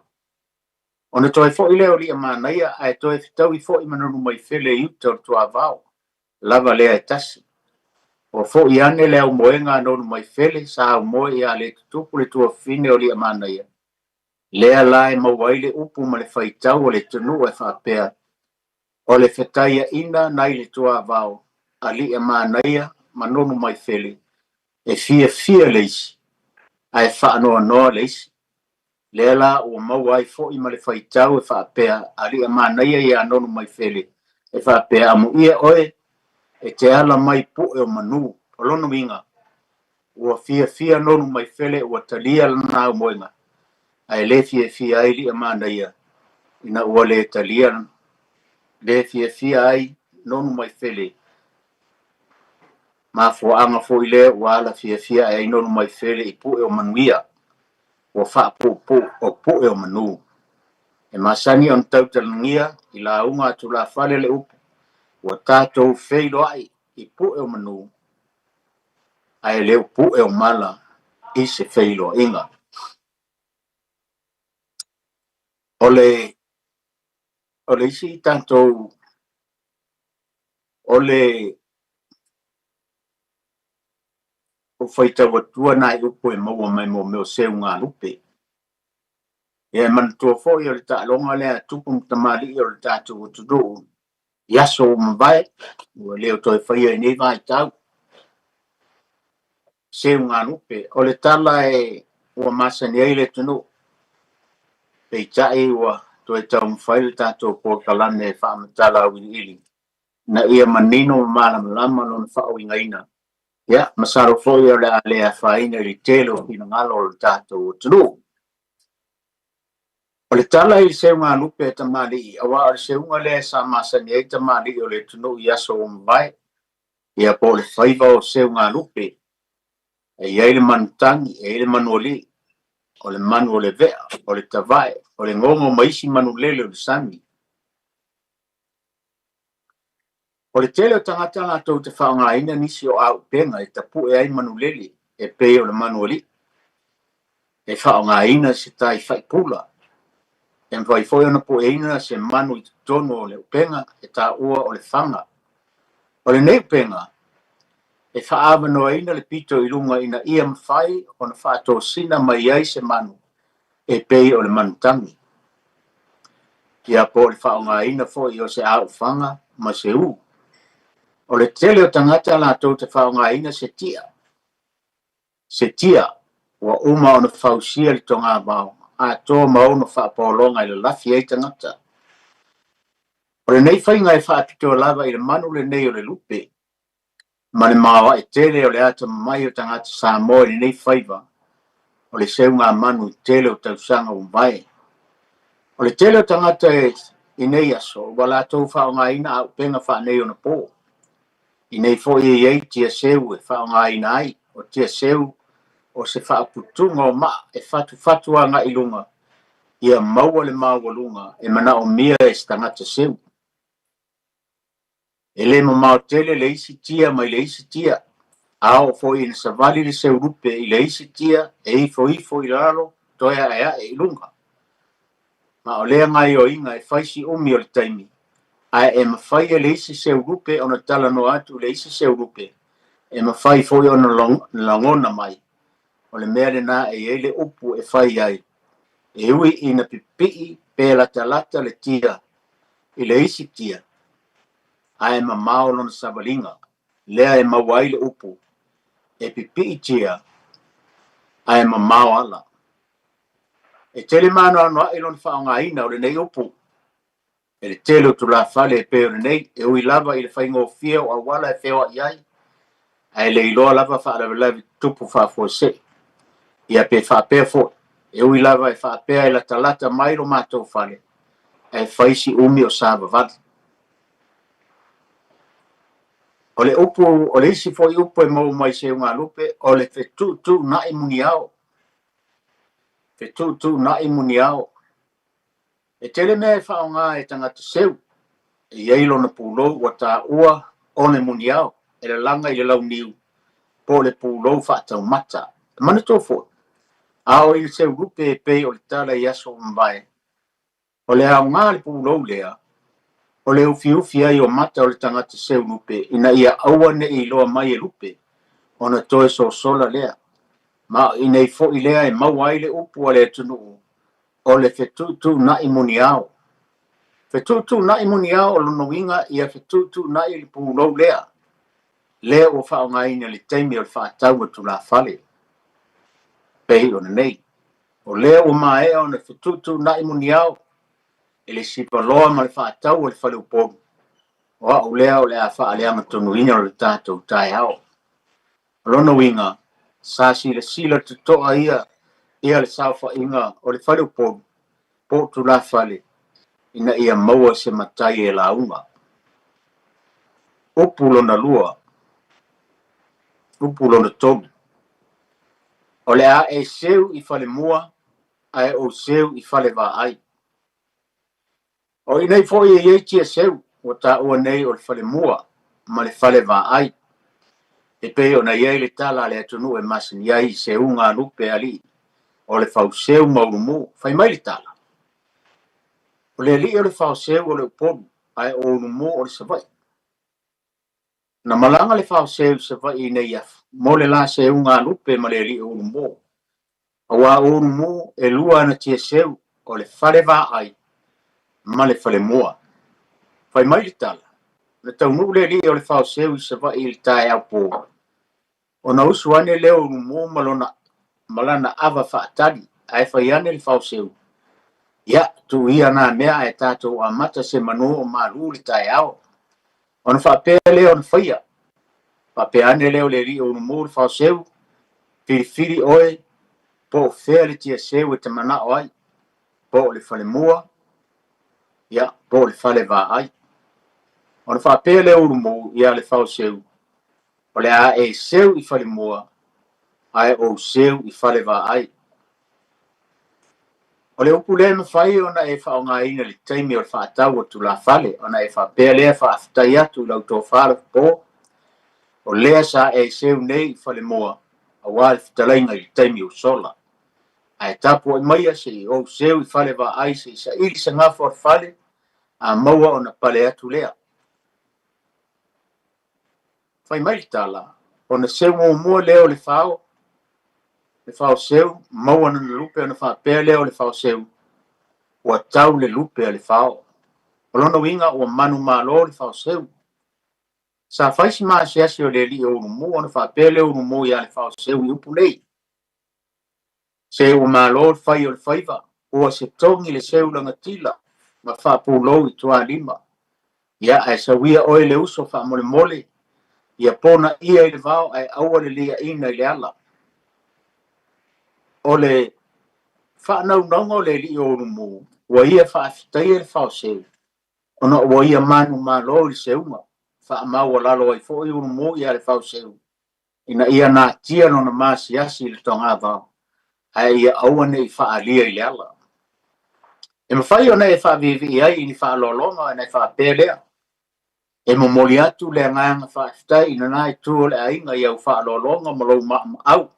Ona toi fo i leo li a manaia, ai toi fitau i fo i manonu mai fele i uta o tua vau. Lava lea e tasi. O fo i ane leo moenga anonu mai fele, sa au moe i a le tupu le tua fine o li a manaia. Lea lae mawaile upu ma le faitau o le tunu e whapea. O le fetaia ina nai le tua vau. A li a manaia, manonu mai fele. E fia leisi. Ai whaanoa noa leisi. Lela o mawai fo i male faitau e whaapea ali a manaia i anonu mai fele. E whaapea amu ia oe e te ala mai pu e o manu. O lono winga. Ua fia nonu mai fele ua talia lana au moenga. Ai le fia ai li a manaia. Ina ua le talia. Le fia ai nonu mai fele. Ma fo anga fo i le ua ala fia ai nonu mai fele i pu e o manuia. O wha o pu e o manu. E masani on tautalungia i la unga atu la whale le upu. O tātou feilo ai i pu e o manu. Ai leo pu e o mala. i se feiloaʻiga. O le isi i tatou o le o faitauatua na i upu e maua mai mo meo seu galupe. Ia manatua foʻi o le taʻaloga lea tupu ma tamaliʻi o le tatou atunuu i aso o mavae ua lē o toe faia i nei vaitau seu galupe o le tala e ua masani ai le atunuu peitaʻi ua toe taumafai le tatou pokalame e faamatala auiliʻili na ia manino ma malamalama lona faauigaina ia masalo foʻi o le a le afaina i le tele o finagalo o le tatou atunuu. O le tala i le seugalupe e tamaliʻi auā o le seuga lea sa masani ai tamaliʻi o le atunuu i aso o mavae ia po o le faiva o seugalupe e iai le manutagi e ai le manualii o le manu o le vea o le tavae o le gogo ma isi manulele o le sami. O le tele o tagata latou te faaaogāina nisi o aupega e tapuʻe ai manulele e pei o le manualii e faaaogāina se taifaipula e mafai foi ona puʻeina se manu i totonu o le upega e taʻua o le faga. O lenei upega e faavanoaina le pito i luga ina ia mafai ona faatosina mai ai se manu e pei o le manutagi. Ia po o le faaaogāina foʻi o se aufaga ma se ū. O le tele o tagata latou te faaaogāina se tia ua uma ona fausia le togavao atoa ma ona faapologa i le lafi ai tagata. O lenei faiga e faapito lava i le manu lenei o le lupe ma le magawaʻi tele o le a tamamai o tagata Samoa i lenei faiva o le seuga manu i tele o tausaga ua vae. O le tele o tagata i nei aso ua latou faaaogāina aupega faanei ona pō i nei foʻi iai tia seu e faaaogāina ai o tia seu o se faaputuga o maa e fatufatu agaʻi luga ia maua le maualuga e manaʻomia e se tagata seu. E lē mamao tele le isi tia mai le isi tia ao foʻi ina savali le seulupe i le isi tia e ifoifo i lalo toe aʻeaʻe i luga. Ma o lea gaioiga e faisi umi o le taimi ae e mafai e le isi seulupe ona talanoa atu le isi seulupe e mafai foʻi ona lagona mai o le mea lenā e iai le upu e fai ai e ui ina pipiʻi pe latalata le tia i le isi tia ae mamao lona savaliga lea e maua ai le upu e pipiʻi tia ae mamao ala. E tele manoanoaʻi lona faaaogāina o lenei upu e le tele o tulafale e pei o lenei e ui lava i le faigofia o auala e feoaʻi ai ae le iloa lava faalavelave tupu faafuaseʻi ia pe faapea foʻi e ui lava e faapea e latalata mai lo matou fale e faisi umi o savavali. O le upu o le isi foʻi upu e mau mai seugalupe o le fetuutuunaʻi muniao fetuutuunaʻi muniao e tele mea e faaaogā e tagata seu e iai lona pulou ua taʻua o le muniao e le laga i le launiu po le pulou faataumata e manatua foʻi ao i le seulupe e pei o le tala i aso o mavae o le aogā le pulou lea o le ufiufi ai o mata o le tagata seulupe ina ia aua neʻi iloa mai e lupe ona toe sosola lea ma i nei foʻi lea e maua ai le upu a le atunuu o le fetuutuunaʻi muniao. Fetuutuunaʻi muniao o lona uiga ia fetuutuunaʻi i le pulou lea ua faaaogāina le taimi o le faatau atu lafale pei ona nei o lea ua maea ona fetuutuunaʻi muniao e le sipaloa ma le faatau o le faleupolu o aʻu lea o le a faaleaga tonuina o le tatou taeao o lona uiga sa silasila totoʻa ia le saofaʻiga o le faleupolu po tulafale ina ia maua se matai e lauga. Upu lona lua upu lona tolu o le a e seu i falemua ae ou seu i fale vaai o inei foʻi e iai tia seu ua taʻua nei o le falemua ma le fale vaai e pe ona ia le tala le atunu e masin ia I se unga lupe ali o le fauseu maurumu fai mai le tala o le ali o le fauseu o le uponu ai o urumu o le savai na malanga le fauseu savai nei af mo le la se unga lupe ma le ali o urumu awa o urumu e lua na tia seu o le fale va ai ma le fale moa fai mai le tala na taunu le ali o le fauseu savai il tai au po ona usu ane leo urumu malana ava faatali ai fai ane le fauseu ia tu ia na mea e tatou amata se manu o malu le tai ao ona faapea leo ona faia faapea ane leo le ri o urumu le fauseu filifili oe po o fea le tia seu e te manao ai po o le fale mua ia po o le fale va ai ona faapea leo urumu ia le fauseu o le a e seu I fale mua ai o seu I fale va ai o le upu le mawhai ona e whaongaina le taimi o le whaatau o tu la fale ona e whapea lea whaafitai atu lau tō whara po o lea sa e seu nei I fale mua a wale whitalainga I taimi o sola ai tapu o maia se o seu I fale va ai se sa ili sa ngafo o fale a maua ona pale atu lea fai mai tala ona seu mua leo le fao seu maua na lupe ona whapea leo le fao seu ua tau le lupe a le fao o lona winga ua manu malo le fao seu sa faisi maasiasi o le li o urumu ona whapea leo urumu ia le fao seu I upu nei se ua malo le fai o le faiva ua se tongi le seu langa tila ma whapulou I tua lima ia ai sa wia oe le uso wha mole mole ia pona ia I le vao ai aua le lia ina I le ala o le whanau le li o urumu ua ia whaafitai le fao seu ona ua ia manu malo I seunga whaamau lalo ai fo I urumu ia le fao seu ina ia na tia nona maasiasi le tonga vao ai ia aua nei whaalia I le ala e mawhai ona e whaavivi ai ni whaalolonga e whaapea lea e momoli atu le nganga whaafitai ina nai tu le ainga ia whaalolonga malo au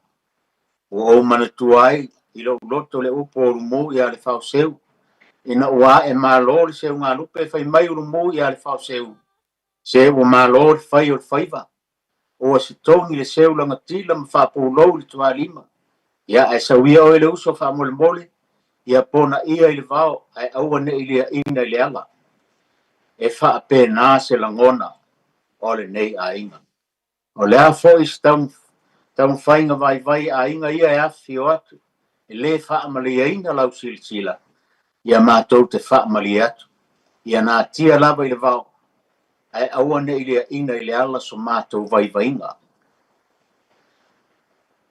o manatua ai I lo loto le upo urumu ia le fao seu ina ua e malo le seu ngā lupe fai mai urumu ia le fao seu se ua malo le fai o le faiva o se tongi le seu langa tila ma whapulou le tua lima ia e sawia o le uso wha mole mole ia pona ia I le vao ai aua ne ilia ina I le ala e wha pe nā se langona o le nei a inga o le a fo I tau whainga vai a inga ia e afi o atu e le wha malia ina lau sila ia mātou te wha malia atu ia nā tia lava I le vao ai aua ne ilia ina I le ala so mātou vai inga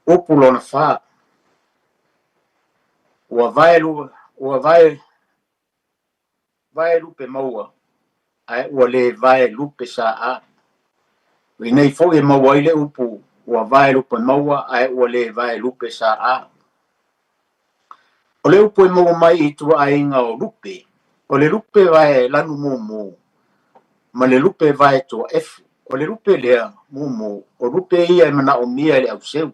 upu lona wha ua vai lupe maua ai ua le vai lupe sa a i nei fo e maua I le upu ua vai lupe maua ai ua le vai lupe sa a o le upu e maua mai I tua ainga o lupe o le lupe vai lanu mumu ma le lupe vai tua efu o le lupe lea mumu o lupe ia e mana o mia le au seu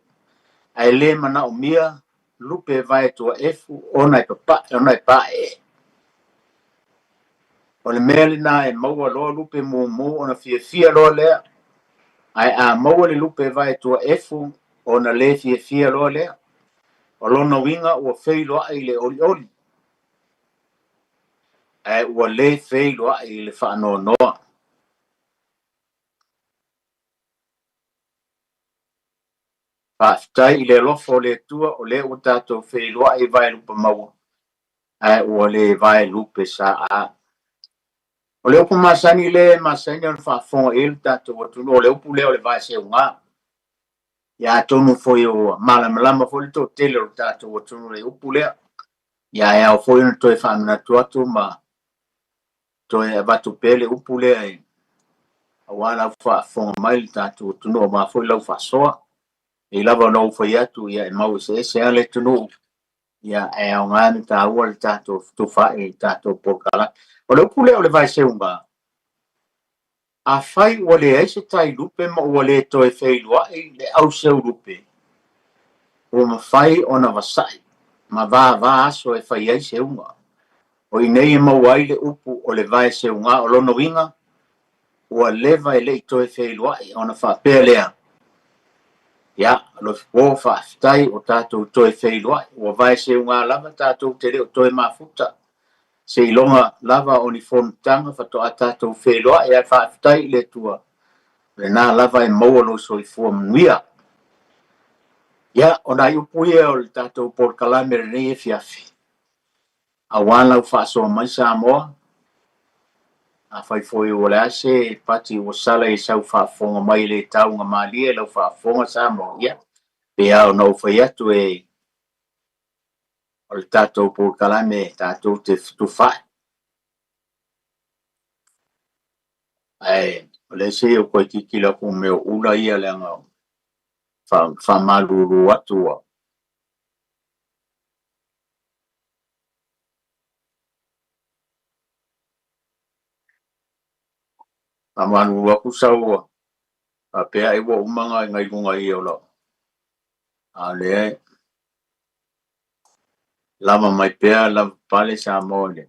ai le mana o mia lupe vai tua efu ona I pa e o le mele na e maua loa lupe mumu ona fia loa lea ai a maua le lupe vai tua efu ona le fia loa lea o lona winga ua fei loa I le oli ai ua le fei loa I le whaanoa whaafitai I le lofo le tua o le o tātou fei loa I vai lupa maua ai ua le vai lupe sa a o le upu masani le masani on whaafonga il tātou atunu o le upu le o le vai se unga ia tonu foi o malama foi le to tele o tātou atunu le upu le ia e au foi no toi whaamina tuatu ma toi abatu pele upu le ai awala whaafonga mai le tātou atunu o ma foi lau whaasoa I lava no foi atu ia e mau se ale tunu ia e au ngani ta ua le tātou tuwha e tātou pokala o le upu le o le vai se unga a fai ua le ai se tai lupe ma ua le toe feiluaʻi le au seu lupe ua mafai ona vasai ma vāvā aso e fai ai seuga o inei e maua ai le upu o le vae seugā o lona uiga ua leva e leʻi toe feiluaʻi ona faapea lea ia lofipō faafetai o tatou toe feiluaʻi ua vae seugā lava tatou te lē o toe mafuta se ilonga lava o ni fonutaga fatoa tatou feiloaʻi ae faafetai le tua lenā lava e maua lo soifua manuia ia ona ai upu ia o le tatou polokalame lenei e fiafi auā lau faasoa mai Samoa afai foi ua le ase pati ua sala e sau faafofoga mai le tauga malia e lau faafofoga Samoa ia pea ona ufai atu e o le tatou polokalame tatou te tufaʻi ae o le se o koe kiki laku mea ula ia le aga faamalūlū atu ua famalūlū aku saua apea ai ua umaga i gailuga ia o lao a leai lava mai pea lava pale Samoa le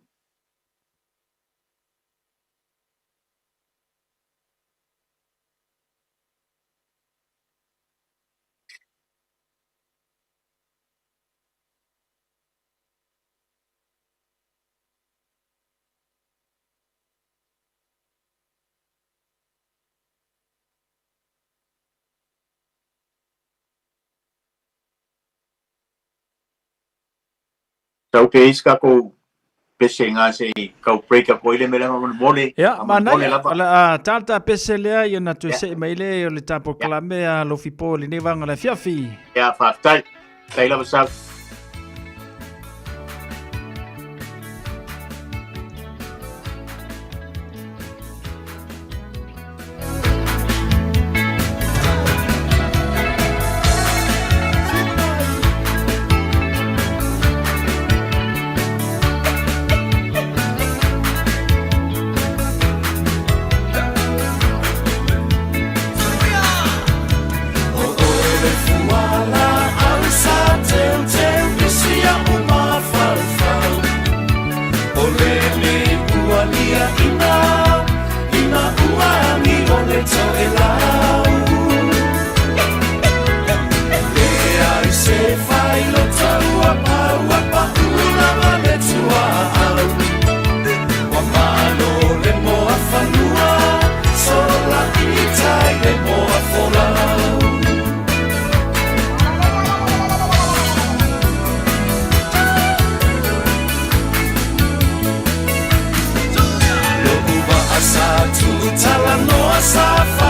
tau ke iska ko pese nga se kau break up oile mele ma mole ya mana ala tata pese lea yo na tu se maile yo le tapo klame a lo fipo le nevanga la fiafi ya fa tai tai la sa Tala noa sa fa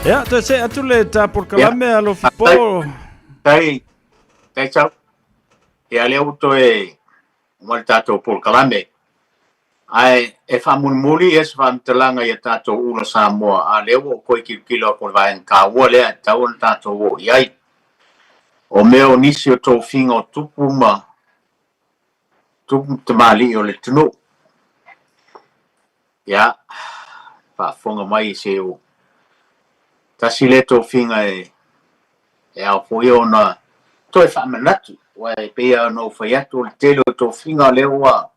Ya, te se atu le tapor kalame alo fipo. Tai tau. Ia le auto e mo tato por kalame. Ai e famulmuli e famtalanga ia tato uno Samoa a lewo ko kilo ko vai ka wo le tau tato wo iai. O meo nisi o tō whinga o tupu ma tupu te mali o le tunu. Ia, whaafonga mai se o. Tasi le tō whinga e au fwoi o na toi whaamanatu. Wai pia no whai atu le tele o tō whinga leo wa.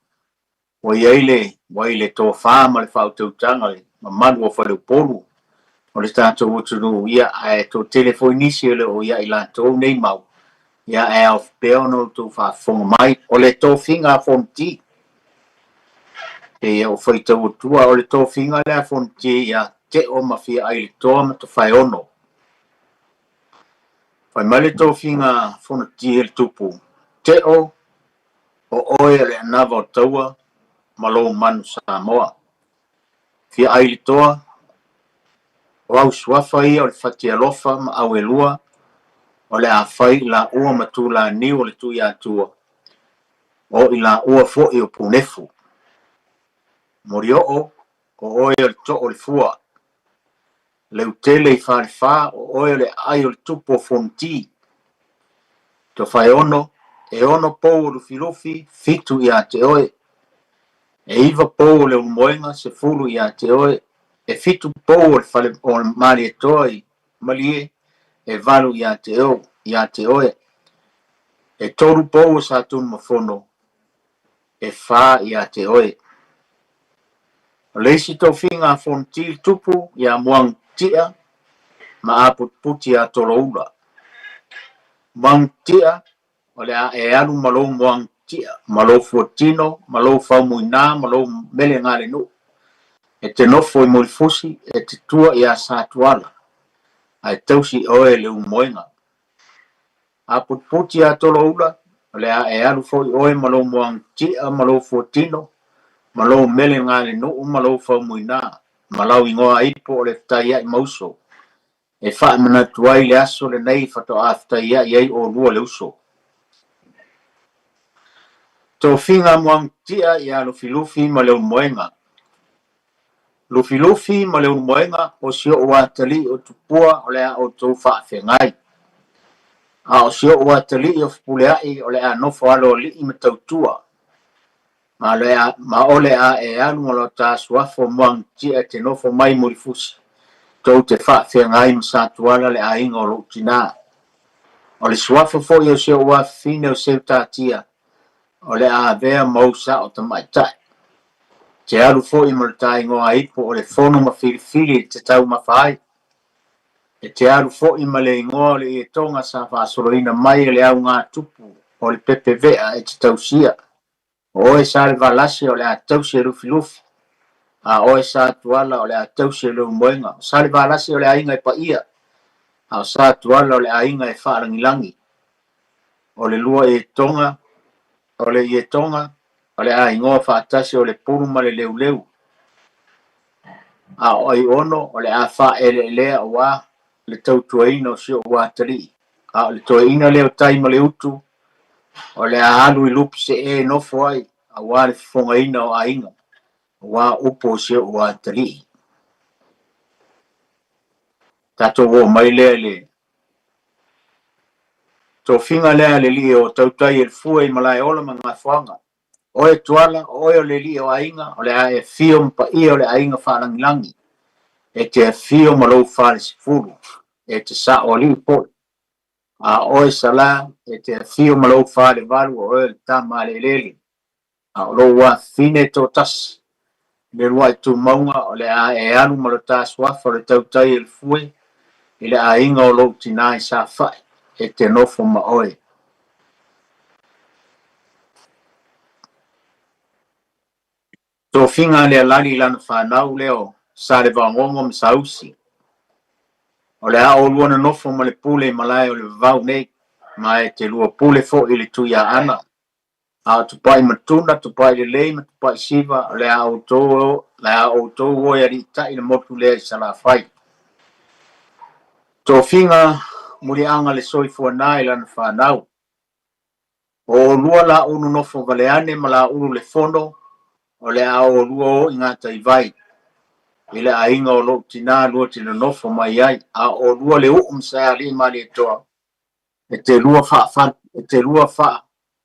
Wai le tō whaama le whautautanga le mamanu o whare polu. O le tātou o tunu ia e tō telefoi nisi o le o ia i la tō nei mau. Ia e au peono tu whaafonga mai. O le tō whinga fonti. E o whaitau o tua o le tō whinga le fonti ia te o mawhia ai le tō ma tu whai ono. Whai mai le tō whinga fonti e le tupu. Te o oe le anawa o taua malo manu Samoa. Whia ai le toa o au suafa ia o le whatialofa ma au e lua. O le a whai la ua matu la ni o le tui atua. O i la ua fo i o punefu. Mori o oe o le to o le fua. Le utele i whare wha o oe le ai o le tupo fonti. To whai ono, e ono pou o lufi fitu i a te oe. E iwa pou o le umoenga se fulu i a te oe. E fitu pou o le whale o le mari e toa i malie. E valu i a te oe. E toru pou o sa tunu mafono. E wha i a te oe. Leisi tō whinga fonti tupu i a muang tia ma a puti a tolo ula. Muang tia o le a e alu malo muang tia. Malo fuatino, malo whaumuina, malo mele ngare nu. E te nofo i morifusi e te tua i a satuala. Ai tausi oe le umoenga. A puti a tolo ula, le a e alu foi oe malo muang tia, malo fuatino, malo mele ngale no malo whaumuina, malo ingoa ipo o le taia i mauso. E wha mana tuai le aso le nei whato a taia i ei o rua le uso. Tō whinga muang tia i a lufi ma le umoenga. Lufi ma le umoenga o sio o atali o tupua o le a o tō whaafengai. A o sio o atali o fupuleai o le a nofo alo li i matautua. Ma ole a e anu o lo ta suafo muang tia te nofo mai morifusi. Tau te whaafengai msatuala le a inga o lo tina. O le suafo fo i o sio o fine o seu tatia. O le a vea mausa o ta maitai. Te alu fo i malatai ngoa ipo o le fono ma fili te tau mawhai. E te alu fo i male ingoa le e tonga sa whaasoroina mai le au ngā tupu o le pepe vea e te tausia. O e sa le valasi o le a tausia lufi. A o e sa tuala o le a tausia le umoenga. O sa le valasi o le a inga e pa ia. A o sa tuala o le a inga e whaarangilangi. O le lua e tonga. O le e tonga. O le a ingoa whaatasi o le puru ma le leu. A o i ono o le a wha ele lea o a le tautuaina o sio o atari. A o le tuaina leo taima le utu. O le a alu i lupi se e nofo ai. A wa le fongaina o a inga. Wa upo sio o atari. Tato wo mai lea le. Tō whinga lea le li o tautai e fua i malai ola ma ngā whanga. O e tuala, o e le li o ainga, o le a e fio mpa i o le ainga whalangilangi. E te fio malou whare si furu. E te sa o li po. A o e sala, e te fio malou whare varu o e ta male leli. A o lo wa fine tō tas. Le rua i tu maunga, o le a e anu malo tā swafa o le tautai e le fue. I le a inga o lo tina i sa whai. E te nofo ma oe. Tō whinga lea lali lana whanau leo, sa le wangongo ma sausi. O le a o luana nofo ma le pule malai o le vau nei, ma e te lua pule fo i le tuia ana. A o tupai matuna, tupai le lei, ma tupai siva, o le a o tō oe ari tai le motu lea i sala whai. Tofinga muri anga le soifua nai lana whanau. O lua la unu nofo valeane ma la unu le fono o le a o lua o inga taivai. Ile a inga o lo tina lua tina nofo mai ai. A o lua le saya li ma le toa. E te lua wha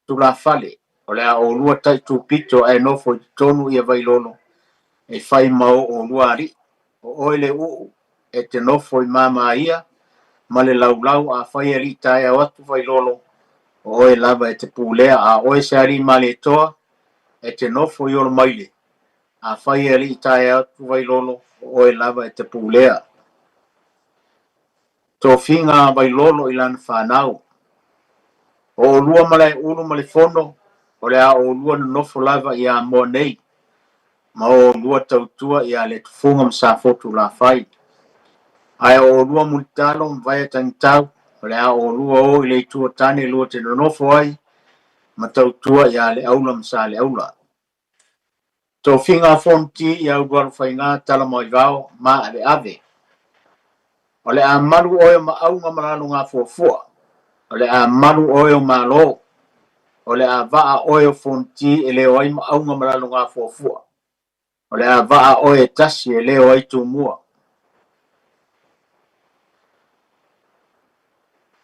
tula fale. O le a o lua tai tu pito e nofo i tonu ia vai lono. E whai mau o lua ari. O oile e te nofo i mama ia. Ma le laulau a whai ari tai a watu vai lono. O oe lava e te pūlea a oe se ari ma le toa. E te nofo i olo maile. A whai ari tai a watu vai lono. O oe lava e te pūlea. Tō whinga vai lono i lana whanau. O lua malai ulu male fono. O le a o lua na nofo lava i a mua nei. Ma o lua tautua i a le tufunga msa fotu la whai. Ai o lua multalo mvaya tangitau. O le a o lua o i le tua tane lua te nofo ai. Ma tautua i a le aula msa le aula. Tō whinga fonti i au duaru whainga tala mai vau ma ale ave. O le a maru oe ma au ngamarano ngā fuafua. O le a maru oe o ma lo. O le a vaa oe o fonti e leo ai ma au ngamarano ngā fuafua. O le a vaa oe tasi e leo ai tu mua.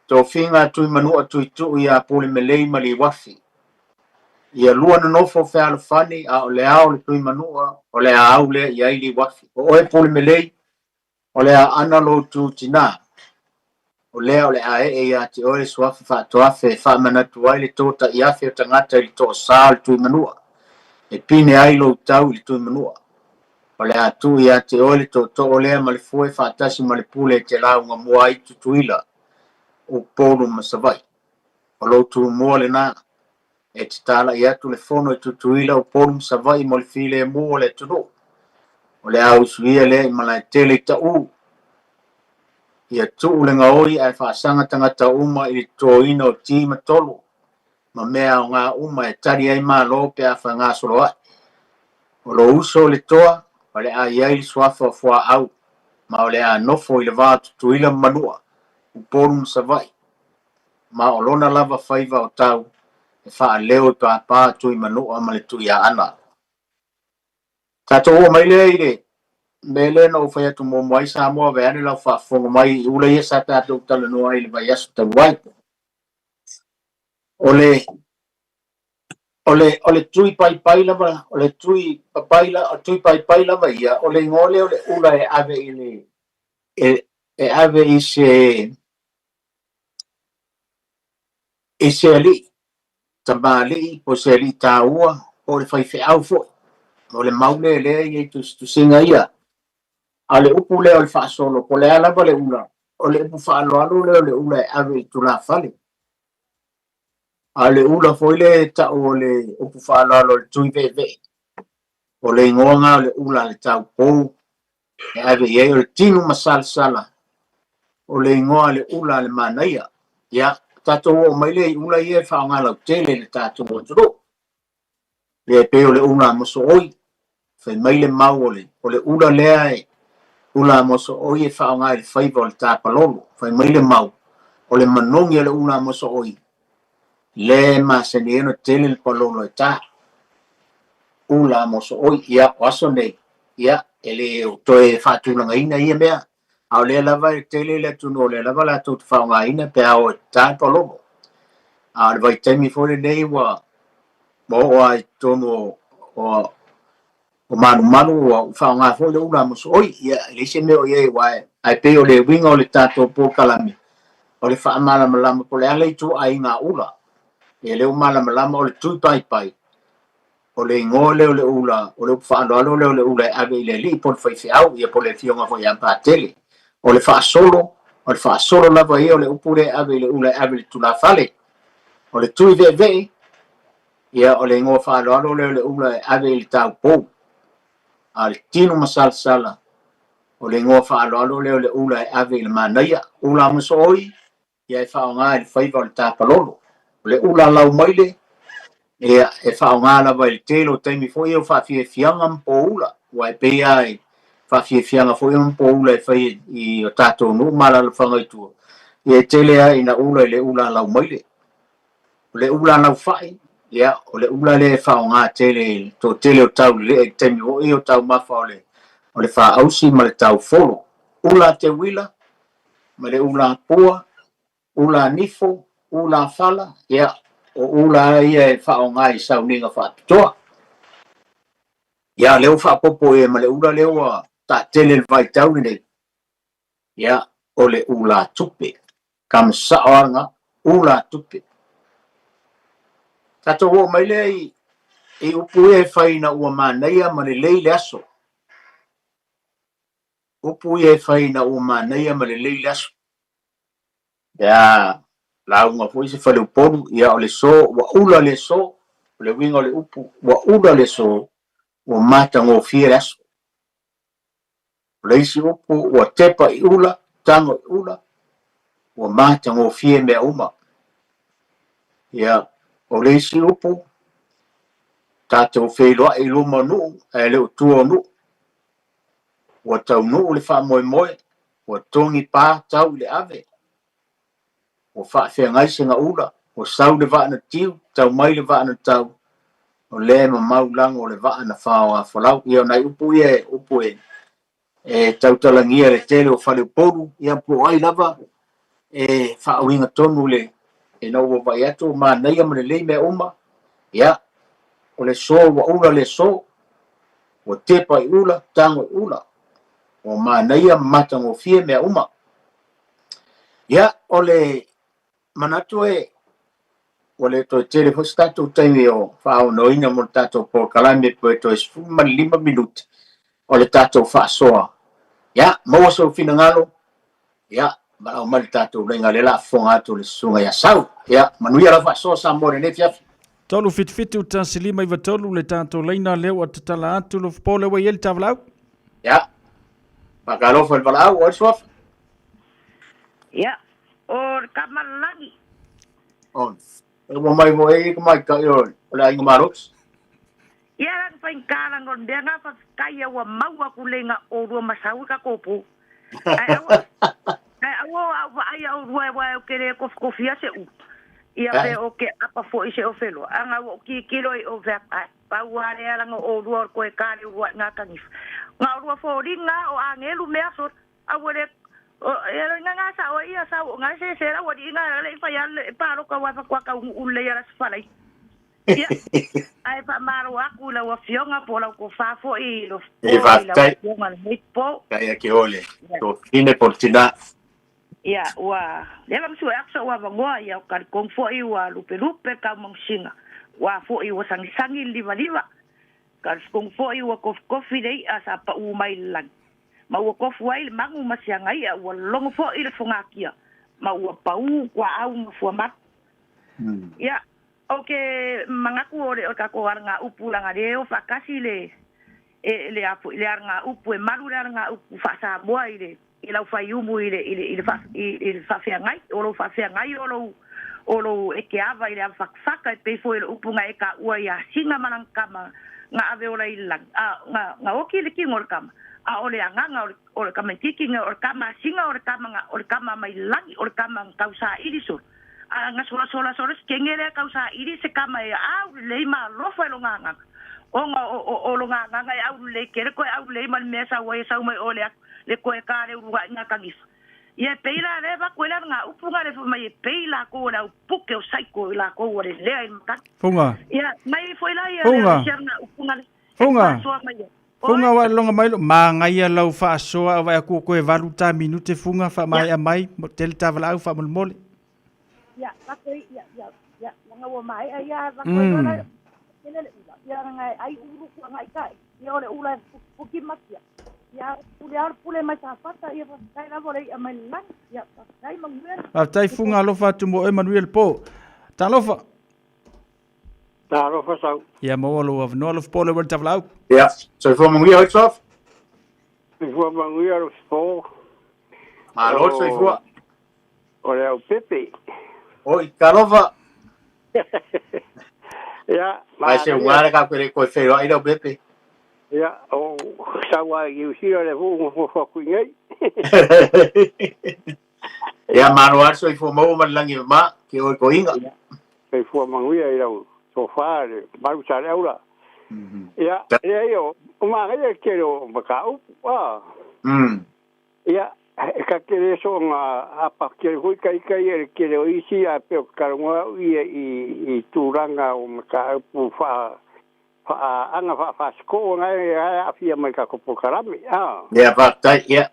Tō whinga tui manua tui tu i a pole melei ma li wafi. Ia lua na nofo fe alafani a o le au le tui manua o le a au le i aili wafi. O oe pole melei o le a analo tu tina. O le a e a te oe suafi wha toafe wha manatu ai le tōta i afe o tangata i tō sā le tui manua. E pine ai lo tau i tui manua. O le a tu i a te oe le tō o lea ma le fue wha tasi ma le pule te lau ngā mua i tutuila. O polo masavai. O lo tu mua le nā. E te tala i atu le fono i tutuila o polo masavai mo le file e mua le tunu. O le au suia le i malai tele ta u. Ia tuu le ngaoi ai whaasanga tangata uma i tō ina o tima tolu. Ma mea o ngā uma e tari ai maa lope a wha ngā solo ai. O lo uso le toa, o le a iai li swafa o fua au. Ma o le a nofo i le vā tutuila manua. Upolu msavai. Ma o lona lava whaiva o tau. E wha leo pa pā tui manua ma le tui a ana. Tato ua mai lea i le. Mele no fa tu mo mai sa mo ve ani la fa fo mai ula ye sa ta tu tala no ai le vai asu ta wai ole tui pai la ba ole tui pai la ba ia ole ngole ole ula e ave ile e ave ise ali tamali o se ali ta ua ole fai fe au fo ole maule le ye tu singa ia ale upu le o le whaasolo, ko le alaba le ula. O le upu whaaloalo le o le ula e awe tu la fale. Ale ula foile ta o le upu whaaloalo le tui veve. O le ingoanga o le ula le tau pou. E awe ye o le tinu masal sala. O le ingoa le ula le manaia. Ya, tato o maile ula ye whaongalau tele le tato o turo. Le pe o le ula moso oi. Fai maile mau o le ula lea e. Ula moso oi e whaonga i whaiva o le tāpalolo, whai maile mau, o le manongi le ula moso oi. Le masani eno tele le palolo e tā. Ula moso oi, ia waso nei, ia, ele o toe whātulanga ina ia mea, au le lava e tele le tuno, le lava la tōt whaonga ina pe au e tāpalolo. A le vai taimi fōle nei wa, mo ai tono o manu o whaonga fo le ula moso oi ia le se me o ye wa ai pe o le winga o le tato po kalami o le wha malama po le ale tu ai ngā ula e le malama o le tui pai o le ngole o le ula o le whaaloalo o le ula ave i le li po le whaiwhiau ia po le fionga fo ia mpatele o le whaasolo lava ia o le upure ave i le ula ave le tula fale o le tui veve ia o le ngō whaaloalo o le ula ave i le tau pou al tino masal sala o le ngoa whaaloalo leo le ula e ave i le manaia ula maso oi ia e whaonga i le whaiva o le tāpalolo o le ula lau maile e whaonga lava i le telo taimi fo i o whawhia fianga mpo ula wa e pei ai whawhiawhianga fo iam po ula e whai I o tātou no mara le whangai tua. I tele a ina ula le ula lau maile. Le ula lau whai, ia, o le ula le whao ngā tele, tō tele o tau le e temi o i o tau mawha o le wha ausi ma le tau folo. Ula te wila, ma le ula pua, ula nifo, ula fala, ia, o ula ia e whao ngā I sauninga whaapitoa. Ia, leo whaapopo e ma le ula leo a ta tele le vai tau ni nei. Ia, o le ula tupe. Kam saoanga, ula tupe. Tato wo mai lei I upu e whaina ua mānaia ma le lei le aso. Upu e whaina ua mānaia ma le lei le aso. Ia, launga fo isi whale uporu, ia o le so, wa ula le so, o le winga o le upu, wa ula le so, ua mata ngō fia le aso. O le isi upu, ua tepa I ula, tango I ula, ua mata ngō fia mea uma. Ia, o le isi upu, tātou whailoa I luma nuu, e leo tua nuu. Ua tau nuu le wha moe moe, ua tongi pā tau le ave. Ua wha whea ngaise ngā ula, ua sau le vaa na tiu, tau mai le vaa na tau. O le ma maulang o le vaa na whao a whalau. Ia nai upu e, tau talangia le tele o whale poru, ia po ai lava, e wha winga tonu le, e nau wa vai ato, ma naia ma le lei mea uma, ia, o le so, wa ula le so, wa tepa I ula, tango I ula, o ma naia mata ngō fie mea uma. Ia, o le manatu e, o le toi tele fo stato taimi o whao noina mo tato po kalame po e toi 5 minuti, o le tato wha soa. Ia, maua so fina ngalo, ia, ma o mali tato renga le la fonga atu le sunga ia sau. Ia, manuia la wha soa sa more ne fiafi. Tolu fitfiti o tasilima iwa tolu le tato leina leo atatala atu lo pole wa yeli tavlau? Ia, pakalofa le valau, o suafa? Ia, o kamalangi. On, o mai mo e mai ka yo, o la inga maroks? Ia, lang paingkalang o ndenga pa kaya wa maua kulenga o rua masawi ka kopo. Ai awo ai au rua wa o kere kofia se u. Ia pe o ke apa fo ise o felo. Anga o ki kilo o vep pa wale ala o rua ko e kare rua nga kanif. Nga rua fo ringa o angelu mea so awore era nga sa o ia sa nga se sera o di nga le fa ya pa ro ka wa fa ka u le ya sa falai. Ia ai pa maro aku la o fionga po la ko fa fo I lo. E va tai. Kaya ke ole. To fine portina. Ia, ua, leva msua aksa ua vangoa ia o kari kong fōi ua lupe ka mangsinga. Ua fōi ua sangi liva. Kari kong fōi ua kofi rei a sa pa umai lang. Ma ua kofu ai le mangu masianga ia ua longo fōi le fongakia. Ma ua pau kua au ngafua mat. Ia, oke mangaku ore o kako aranga upu langa reo whakasi le apu le aranga upu e maru le aranga upu whasa boa ile. I lau whai umu i le whawhia ngai, o lo whawhia ngai o lo eke awa i le am whakwhaka e peifo i le upunga e ka ua i a singa manang kama ngā ave o la i lang. Ngā oki le kinga o le kama. A o le anganga o le kama tikinga o le kama singa o le kama mai langi o le kama kausa iriso. A ngā sola skengere kausa iri se kama e au le ima lofa e lo nganga. O lo nganga e au le kere koe au le ima le mea sa wai sau mai o le le koe kare urua nga kangif. Ia peila reba koe la nga upunga le mai peila ko la upuke o saiko la ko le lea in makat. Funga. Ia mai foi la ia nga upunga le. Funga. Funga wa longa mai ma ngai lau fa soa wa ku koe valuta minute funga fa mai a mai motel tavala au fa mol. Ia pakoi ia nga wa mai ia va koe la. Ia nga ai uru ku nga kai. Ia ole ula pukimakia. Ya, pule mai tafata ia kai na vole ia mai lang ia kai manguel. Tai funga lofa tu mo Emmanuel po. Ta lofa. Ta lofa sau. Ia mo lo of no of pole wel tavlau. Ja, so voor manguel uit af. Voor manguel of po. Maar hoor so voor. Ora o Pepe. Oi, Carova. Ja, maar se ngara ka pere ko fero ai do Pepe. Ia, o sawa i usira le fu ku ngai. Ia maro aso I fu mau malangi ma ke o ko inga. Pe fu manguia I lau so fare, maru sare aula. Ia, ia yo, ma ngai ke ro makau. Ia, ka kere so nga apa ke hui kai ke ro isi a pe karonga I turanga o makau pu fa anga fa sko ngai a fia mai ka ko karami. Ia fa tai ia.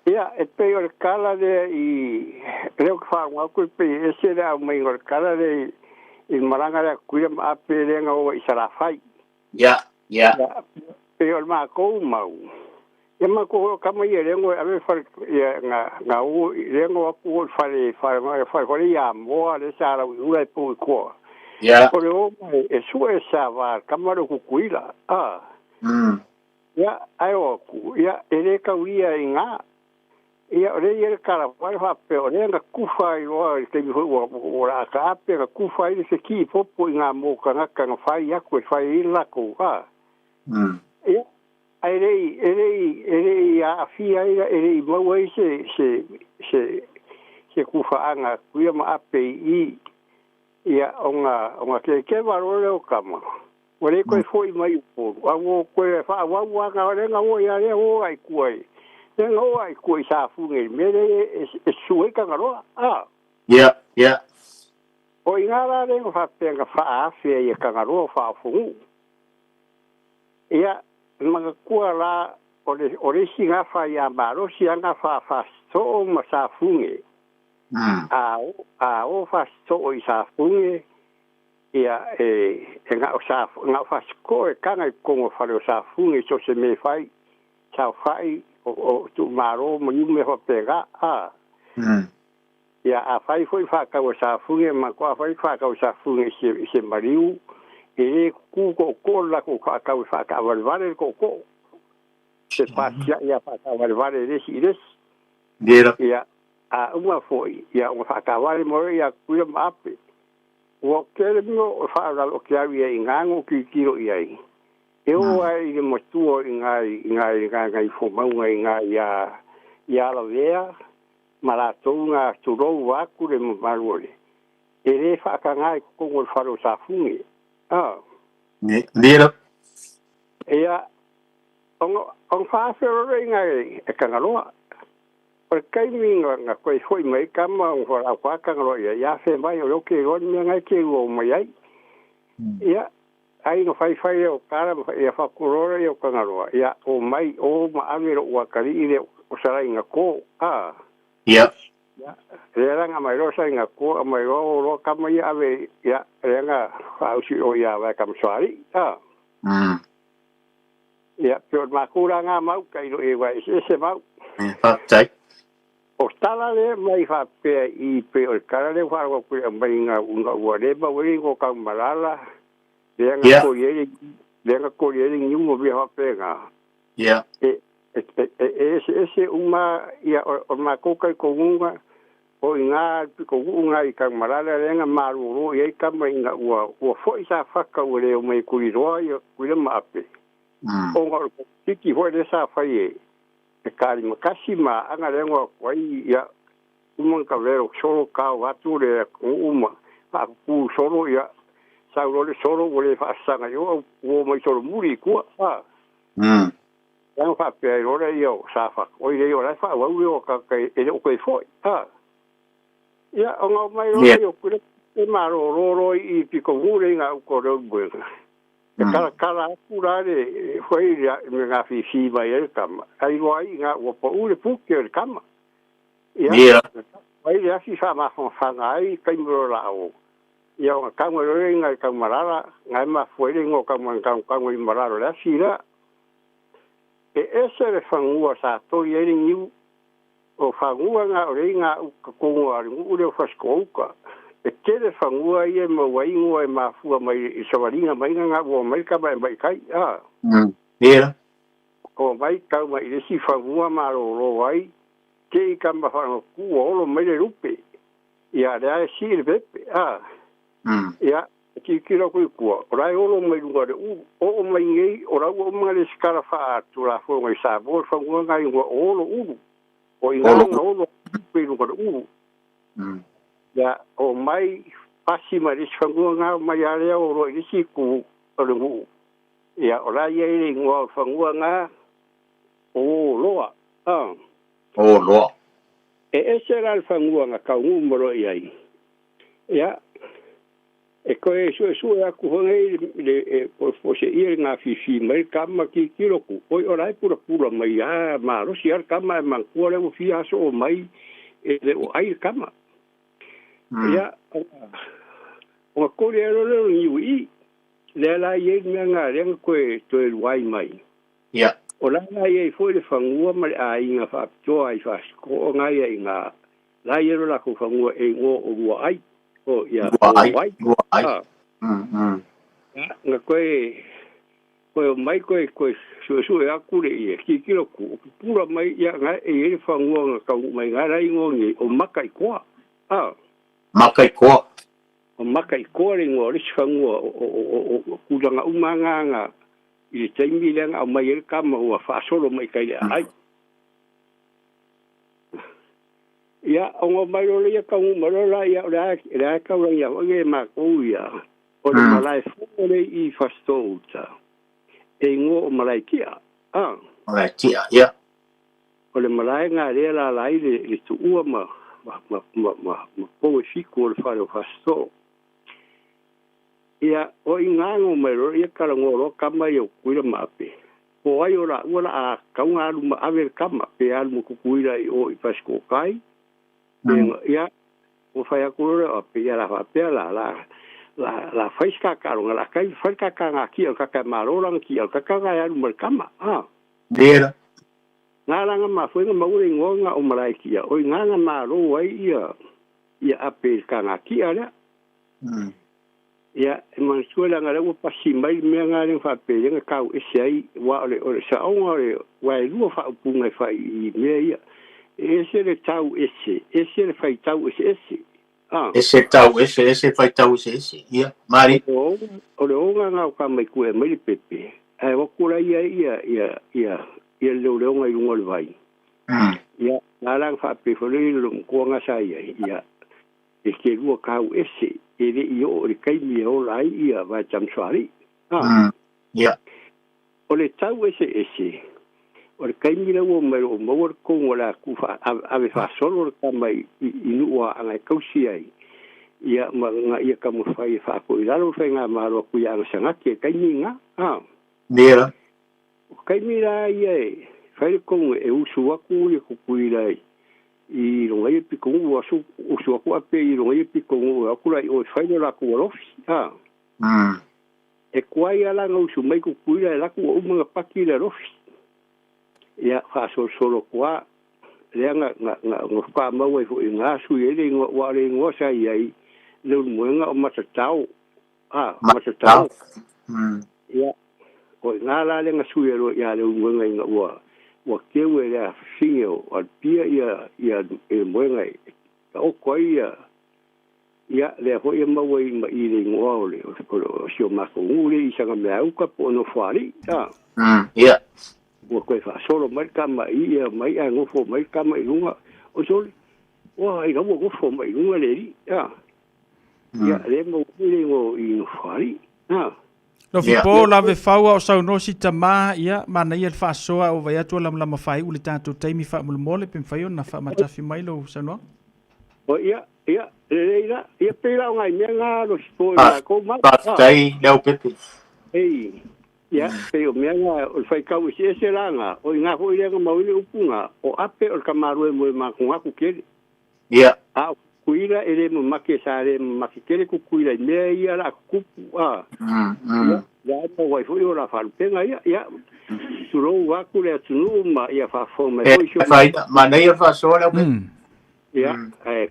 Ia, e pe o kala de I leo fa wa ku pe ese da mai o kala de I maranga da kuia ma pe lenga o I sara fai. Ia. Pe o ma ko mau. Ia ma ko kama ia lengo ave fa ia nga o lengo ku fa fa ia mo le sara u le pu ko. Ia. Ko o e su e sa va kama ro ku kuila. Ia, ai o ku ia ele ka uia inga. Ia ore ia kara wai fa pe ore nga kufa I o te mi o ra ka pe nga kufa I se ki popo nga mo ka nga fai ya ko fai la ko ha. Ia ele ia fia ele mo ai se kufa anga kuia ma ape I ia onga ke varole o kama. Ore ko foi mai po. Amo ko fa wa nga ore nga o ia le o ai kuai. Tengo ai ko sa fu ngai mere e sue ka ngaro ia o ingara le fa penga fa afia ia ka ngaro fa fu ia manga kua la ore singa fa ia maro si anga fa so ma sa fu ngai o fa so o sa fu ngai ia nga fa sko e kanga ko fa le sa fu ngai so se me fai sa fai o tu maro mo me ho pega ya a fai foi fa ka o sa funge ma ko fai fa ka o sa funge se mariu e ku ko la ko ka fa ka valvare ko se pa ya fa ka valvare des ya a uma foi ya o fa ka vale mo ya ku ma ape o ke mo fa la lo que había ingango ki kiro ia eu ai mo tuo ngai fo mau ngai ia la vea maratonga turo wa ku le malole ele fa ka ngai ko ngol faro sa fungi Nira. Ia on fa fero ngai e ka ngaloa por kai minga nga ko foi mai kama on fa kwa ka ngaloa ia fe mai o ke gon ngai ke o mai ai ia ai no fai o cara ia fa kurora ia kangaroa ia o mai o ma avero o kari ile o sara inga ko ia era nga mai rosa inga ko mai ro kama ia ave ia nga fa usi o ia va kam swari ia pero ma kura nga mau kai ro e vai se mau tai o stala le mai fa pe I pe o cara le fa ko mai nga unga o le ba wi ko kam malala Lenga ko ye ni mo bi ha pega. Ia. Ese uma ia o ma ko kai ko unga o inga ko unga I ka marala lenga maru ye ka mai nga o fo isa fa ka o le o mai ku ro ia ku le ma pe. O nga tiki ho le sa fa ye. E kari makasima anga lenga ko ia uma ka vero solo ka wa tu le uma pa ku solo ia Sauro le solo o le whaasanga yo o mai solo muri kua Yang fa pe ro le yo sa fa o le yo la fa wa o ka e o ko foi ya o nga mai ro yo ku le maro ro I piko ngure nga ko ro bu kala kura le foi ya me nga fi vai el kama ai roi nga o po u le pu ke el kama ya vai ya si fa ma fa ngai kai mo la o ia o ka mo re ngai ka marara ngai ma foi le ngo ka mo marara la sira ese le fangua sa to ye ni o fangua nga o ringa ko ngo ari ngu le fasko ka ke le fangua ye mo wai ngo e ma fu mai so varinga mai nga o mai ka mai kai ia o mai ka mai le si fangua ma ro wai ke ka ma fa ku o lo mai le rupe ia le si le pepe ia Kikira koe kua. O rai olo mai lunga de o mai ngei, o rau o mga le skara wha atu la fo ngai sa bo, whanua ngai ngua olo ulu. O inganga olo koe lunga de ulu. Ya, o mai pasi ma risi whanua ngā mai area o roi risi ku o le ngu. Ya, o rai eire ngua whanua ngā o loa. O loa. E se ral whanua ngā kau ngu moro iai. Ya, e koe su aku hongei le po se ia ngā fifi mai kama ki kiroku. Oi orai pura mai marosi ar kama e mankua le fi aso o mai e le o ai kama. Ia o kore ero le niui le la ye ngā renga koe to e wai mai. Ia. O la ye foi le fangua ma a inga fa to ai fa ko ngai ai ngā la ye ro la ko fangua e ngo o ai. Oh ya, wai. Nga koe mai koe su e aku le ia ki kilo ku pura mai ia nga e whangua nga kau mai ngā rai ngongi o makai koa. Makai koa. O makai koa le ngō risi whangua o kuranga umanga nga i taimi lenga o mai e kama ua whaasoro mai kai le ai. Ia, o ngō mai role ia kau marora ia rea kau rangi au age mā kou ia. O le malai fōre i whastouta. E ngō o malai kia. Malai kia, ia. O le malai ngā rea la lai le tu ua ma kou e fiku o le whare o whastou. Ia, o i ngā ngō mai role ia kara ngō ro kama i o kuira maape. O ai ora ua la a kau ngā alu ma awe kama pe alu mo kukuira i o i pasko kai. Ia, o whai akurore o pe ia la whapea la whaiska karonga la kai whaika ngā ki au kaka marorang ki au kaka ngai alu markama. Dera. Ngā ranga ma whainga maure ngonga o marai kia. Oi ngā maro ai ia ape ka ngā ki a rea. Ia, e man suela ngā rewa pasi mai mea ngā rea whapea ngā kau ese ai wa ole sa onga ole wai lua whaupunga whai i mea ia. Ese le tau ese le fai tau ese. Ese tau ese fai tau ese, ia. Mari. O le onga ngā ka mai kue mai pepe. Ai wakura ia leo ngai lunga le vai. Ia, ngā rang whape whalei lo mkua ngā sai ia. E ke rua kau ese, e re i o le kaimi o lai ia vai tamsuari. Ia. O le tau ese. O le kaimi la ua mai o mawar kongo la kufa ave whasolo le kamai inua angai kausi ai. Ia ia kamu whai whako i lalo whai ngā maro kui anga sangaki e kaimi ngā. Nera. O kaimi la ia e whai kongo e usu waku le kukui lai. I ronga ia pikongo usu waku ape i ronga ia pikongo akura i o whai no la kua rofi. E kuai ala ngā usu mai kukui lai laku o umanga paki le rofi. Ia whaasolo kua, rea ngā whamau e fo i ngā sui e le wale ngō sa iai, leu muenga o matatau. Matatau. Ia, o ngā la le ngā sui e roa ia leu muenga i ngā ua keu e rea singe o alpia ia e muenga i. Ka o koi ia lea ho ia maua i ma i le ngō au le, o sio mako ngūre i sanga mea uka po no whari. Ia. Ua koe whaasolo mai kama i ia mai a ngofo mai kama i runga o soli. Ua i rawa ngofo mai runga le ri. Ia le mo ure ngō i ngofari. No fipo la ve faua o sau nosi tamā ia mana ia le whaasoa o vai atua lama whai ule tātou taimi whaamulmole pim whai ona whaamatafi mai lo sanua. O ia leira ia pera o ngai mea ngā lo sipo i ngā kou mai. Pātai leo pepe. Ei. Ia, pe o mea ngā, o whai kau isi ese ranga, o i ngā hoi renga mawile upunga, o ape o kamaru e moe mā kunga kukere. Ia. A, kuira e re mo make sa re mo make kere kukuira, mea ia la kupu, Ia, o wai hoi o la wharupenga, ia, surou waku le atunu, ma ia whafoma. Ma nei a whasoa leo pepe. Ia,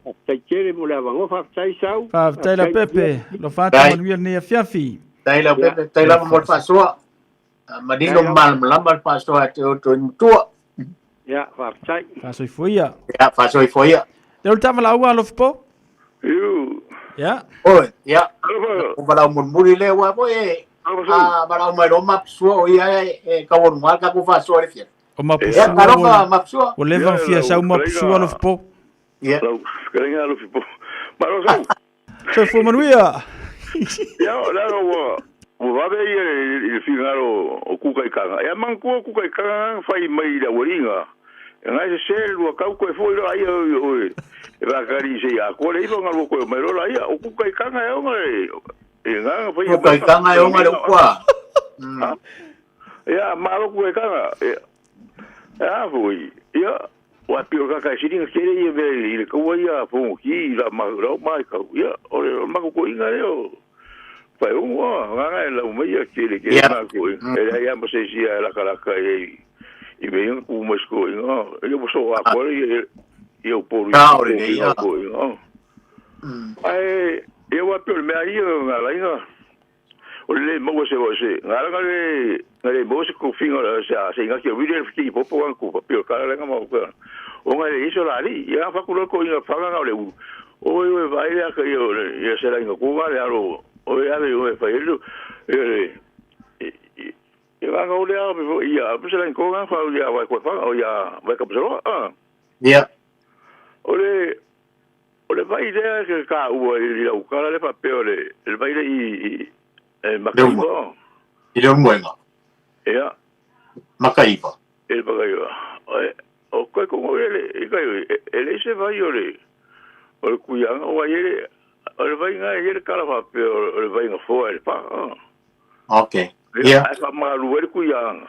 whaftai kere mo le awango, whaftai sau. Whaftai la pepe, lo whata manuia ni a fiafi. Tai la pepe, tai la mo whasoa. Madino malamba pastor te o tua. Ya, whaftai. Whasoi fuia. Ya, whasoi fuia. Te o tawala ua alof po? Iu. Ya. Oi, ya. O para mun muri le wa po para mai ro map suo ia ka won mal ka ku fa so refia. O mapusua. Ya, para map suo. O leva fia sa mapusua lo po. Ya. Karenga lo fipo. Maro sa. So fo manuia. Ya, la o va ver il fingaro o kuka ikanga. Ya man ku kuka ikanga fai mai da woringa. Nga se sel o kau ko foi lo ai o va kari se ya ko le iba ngalo ko mai lo ai o kuka ikanga e ngai. Nga fai kuka ikanga e ngai kwa. Ya, malo kuka ikanga. Ya foi. Ya, o apio ka siringa kere ye ve ile ko ia fo ki la ma ro mai ka. Ya, o le ma ko inga yo. Pai un nga la umia kere kere ma ko. Ele ya mo se sia la kala ka e veio com umas coisas, eu sou a cor e eu por isso. Aí eu apelo me aí lá olhe você ngale você com fim se nga que vídeo que popo com papel cara lá mal o ngale isso lá ali ia faculo com ia falar ngale o vai lá que eu será ngo com ngale o ia eu vai ele eu vou olhar ia você lá com ngale fa ia vai com fa ia vai com pessoa ya ole vai ideia que cá o cara le papel ele vai e Macaiba. Ele é um bueno. É. Macaiba. Ele Macaiba. O que como ele se vai ele. O cuiang o ele vai ele cara papel ele vai fora ele pá. Ok. Yeah. Essa malu ele cuiang.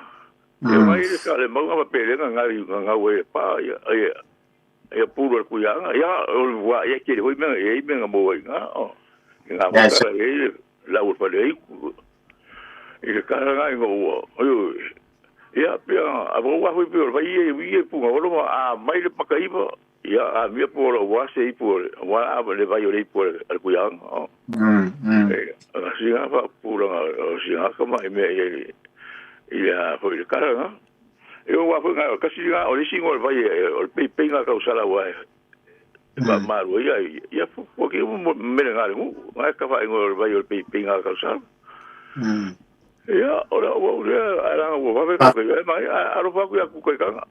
Ele vai ele cara manga papel nga we pá e puro cuiang. Ya o vai que ele vai menga mo nga. Nga ele la o pale e cara ngai go eu ia pia a boa foi pior vai ia pu ngolo a mai le Macaiba ia a mia por o sei por wa le vai o por al cuyang assim a pura assim a como me ia foi cara eu wa foi casi o le singo vai o pe nga causala wa maru ia porque me ngale vai ka vai ngol vai o pe nga causala ya ora era o va ver que mai a ro fa ku ko kanga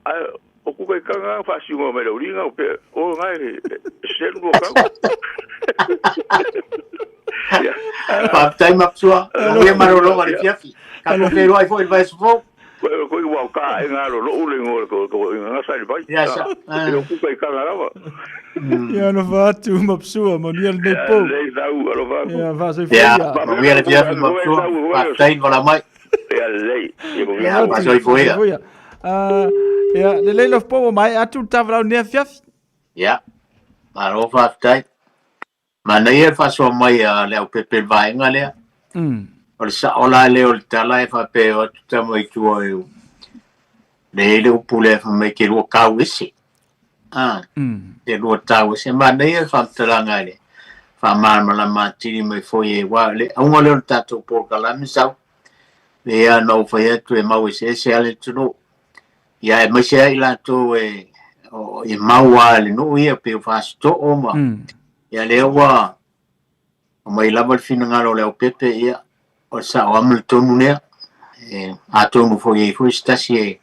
o ku ko kanga fa si mo me lo ringa o ngai ser lo ka pa tai mapsua ia maro lo mari fiafi ka ko pero ai foi vai sfo ko igual ka nga lo le ngol ko nga sai vai ya sa o ku ko kanga ra Ja, no vatu mapsua, ma ni al nei po. Ja, va so ja, ma vi al fiafi mapsua, pa tai vala mai. Ja, ma so foi. Ja, le le lof po mai atu tavla ne fiafi. Ja. Ma ro fa tai. Ma nei e fa so mai le o pepe vai ngale. O sa ola le o tala e fa pe o ta mai tu o. Le le o pule fa mai ke ro ka wisi. E lua tau se mana ia whamtaranga le whamana matiri mai foi e wa le aunga leo tatou porkalami sau le ia nau whai atu e mau se ale tunu ia e mai se ai lato e mau ale no ia pe whasto o ma ia leo wa o mai lava le fina ngaro leo pepe ia o sa o amal tonu nea a tonu foi e foi stasi e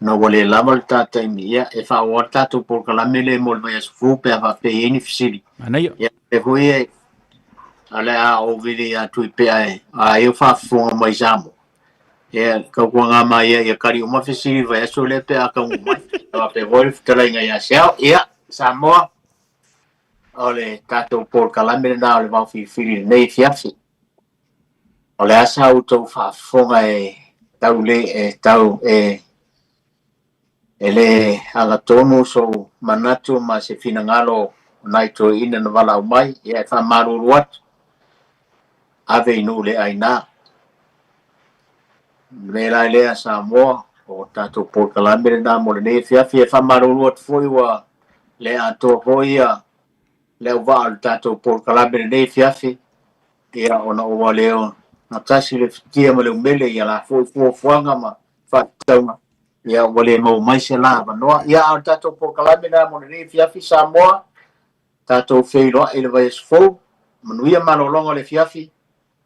no wale lava tata ia e fa o tato por kala mele mol vai fu pe va pe ini fisili anayo e foi ale a o vidi a tu pe a eu fa fu mai jamo e ka kuanga mai e kari uma fisili vai so le pe a ka mai va pe wolf tala ia sel ia Samoa ole tato por kala mele na le va fili nei fiafi ole asa auto fa fonga e tau le tau ele ala tonu so manatu ma se finangalo nai to ina na wala mai e fa maru wat ave no le aina le la le Samoa o tato por kalambe na mo le fia fa maru wat foi wa le ato hoia le va tato por kalambe ne fia ia ona o leo na tasi le tia mo le mele ia la foi fuanga ma fa tama ia wale mo mai se lava no ia tato por kalamina mo ni fiafi Samoa tato feiro ele vai esfo manuia malolongo le fiafi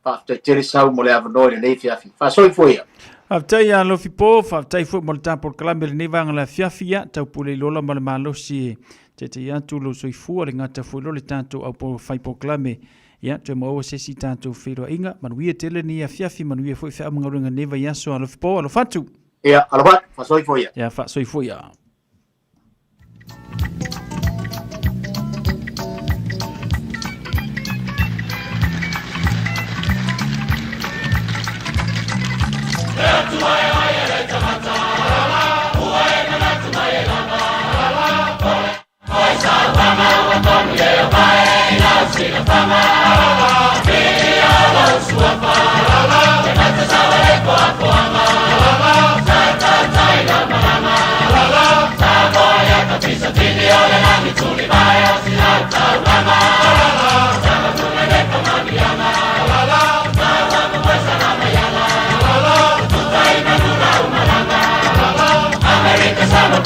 fa te tere sau mo le avano le nei fiafi fa soi foi Aftai a lofi po, aftai fu mo tapo kalame le nevanga la fiafia, tau pule lola ma le malosi te ia tu lo soi fu le ngata fu lo le tanto au po fai po kalame ia te mo se si tanto fero inga manuia tele ni a fiafi manuia fu fa mangaringa neva ia so a lofi po a lo fatu. Ia a lo fa soi foi ia fa soi foi ia.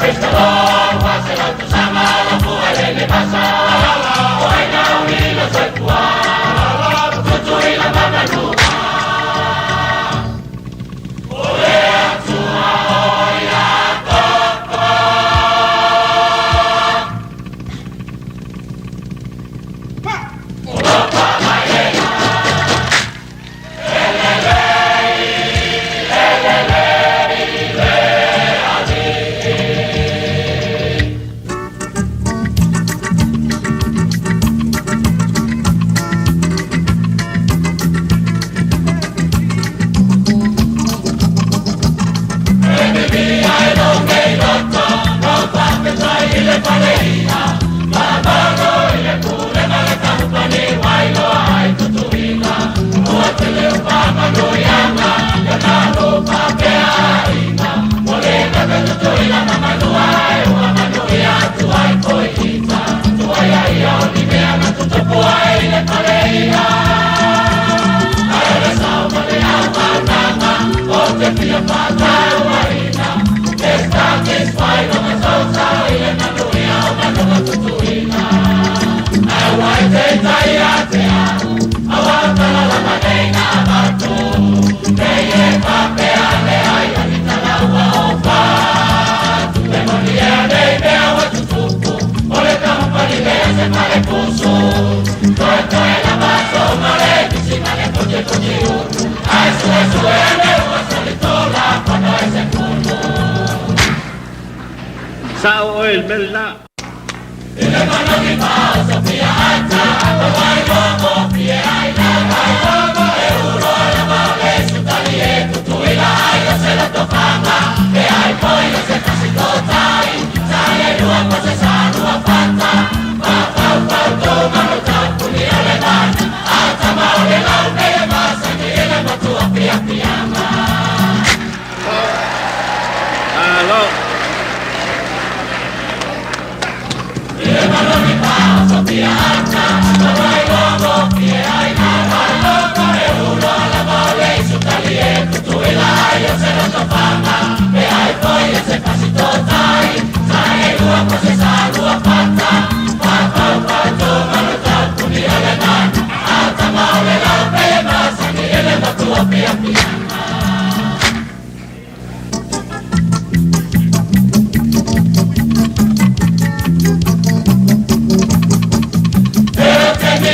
Praise the Lord, wasela tusama la fuele pasa. Hoy na unilo soy kwa. Tutui la mamanuka. Oya tua oya koko. Opa maena. Sao oil melna. Hello. Pero que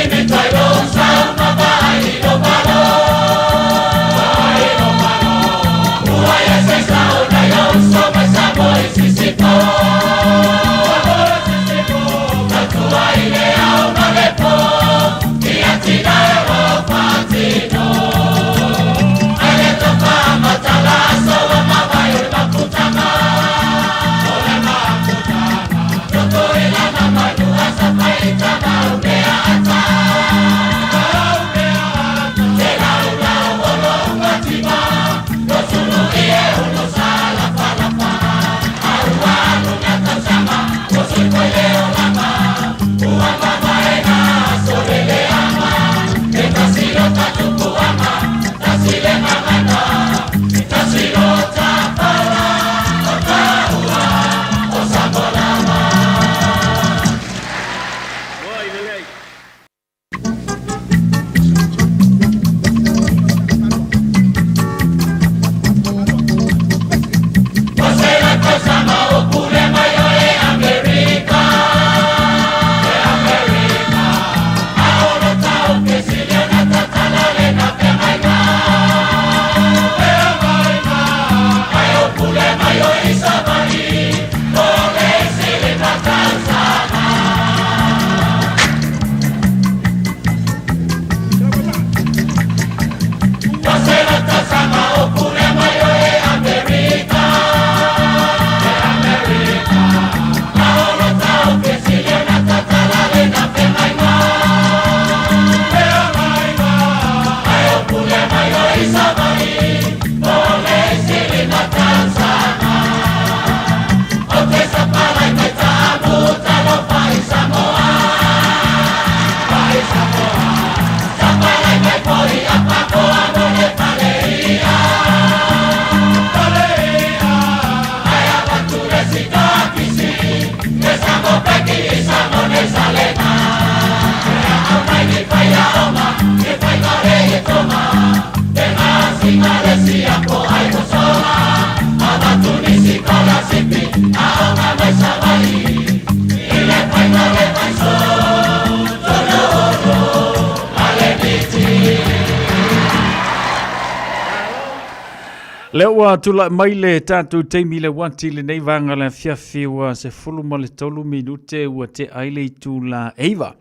Leo wa tula maile tatu teimi le wanti le nei vanga la fiafi wa se fulu ma le tolu minute wa te aile tu la eiva.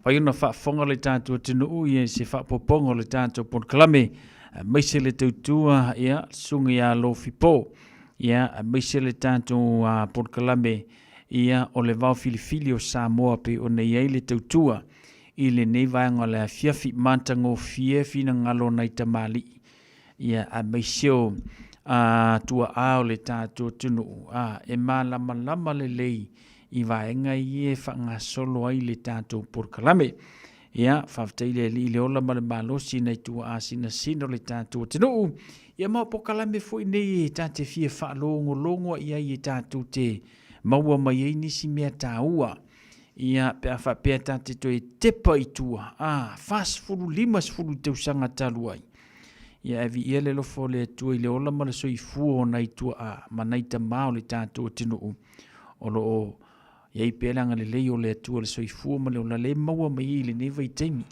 Waiona wha fonga le tatu tinu uye se wha popongo le tatu pon kalame. Meise le tautua ia sunga ia lo fipo. Ia meise le tatu pon kalame ia o le vau filifili o Samoa pe o nei aile tautua. I le nei vanga la fiafi mantango fie fina ngalo nai tamali. Ia a meisio tua ao le tātua tunu e malama le lei i vaenga i e whanga solo ai le tātua porkalame. Ia whafteile li le ola male malosi nei tua a sina le tātua tunu. Ia mau porkalame fui nei e tāte fie whaalongo ia i e tātua te maua mai e nisi mea tāua. Ia pea whapea tāte to e tepa i tua. Fas fulu limas fulu teusanga taluai. Ia evi ia le lofo le tua i le ola ma le soi fuo nei tua a manaita mao le tātua tinu u. Olo o iei pelanga le leo le tua le soi fuo ma le ola le maua mai i le neva i teimi.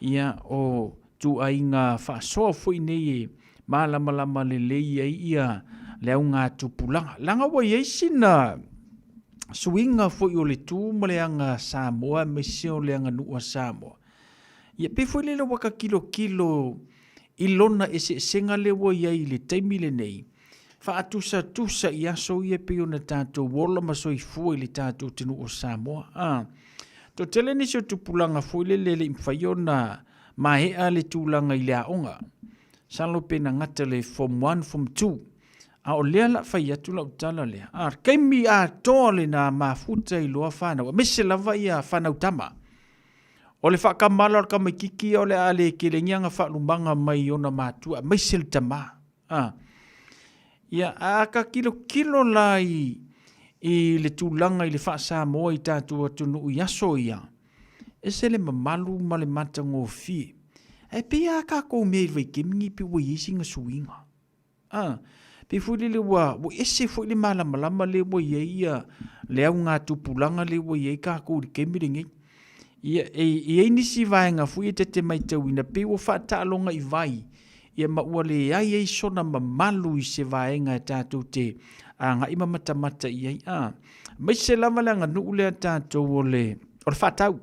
Ia o tu a inga whaasoa fui nei e malama le lei ai ia le au ngā tupulanga. Langa wa iei sina suinga fui o le tu ma le anga Samoa me seo le anga nua Samoa. Ia pe fui le waka kilo ilona e se senga le wo iai le taimi le nei. Wha atusa i aso ia pe ona tātou wola masoi fua i le tātou tinu o Samoa. To tele nisi o tupulanga fui le lele imwhaiona mahea le tūlanga i le aonga. Salo pe na ngata le form 1, form 2. A o lea la whai atu lau tala lea. Kaimi a toa le na mafuta i loa whanau. Mese lava i a whanau tama. O le whakamala o ka mai kiki o le ale ke le ngianga whaalumanga mai ona mātua. Mai sel tama. Ia a ka kilo lai i le tūlanga i le Samoa i tātua tunu i aso ia. E se le mamalu ma le matango fie. E pia ka kou mei vai kemingi pi wa isinga suinga. Pe fuli le wa ese fuli malama le wa ia le au ngā tupulanga le wa ia ka kou di kemiringi. Ia e nisi vaenga fui te mai tauina pe o whaatalonga i vai. Ia maua le ai ei sona mamalu i se vaenga e tātou te nga ima matamata i ai. Mai se lama le anga nuu le tātou o le whaatau.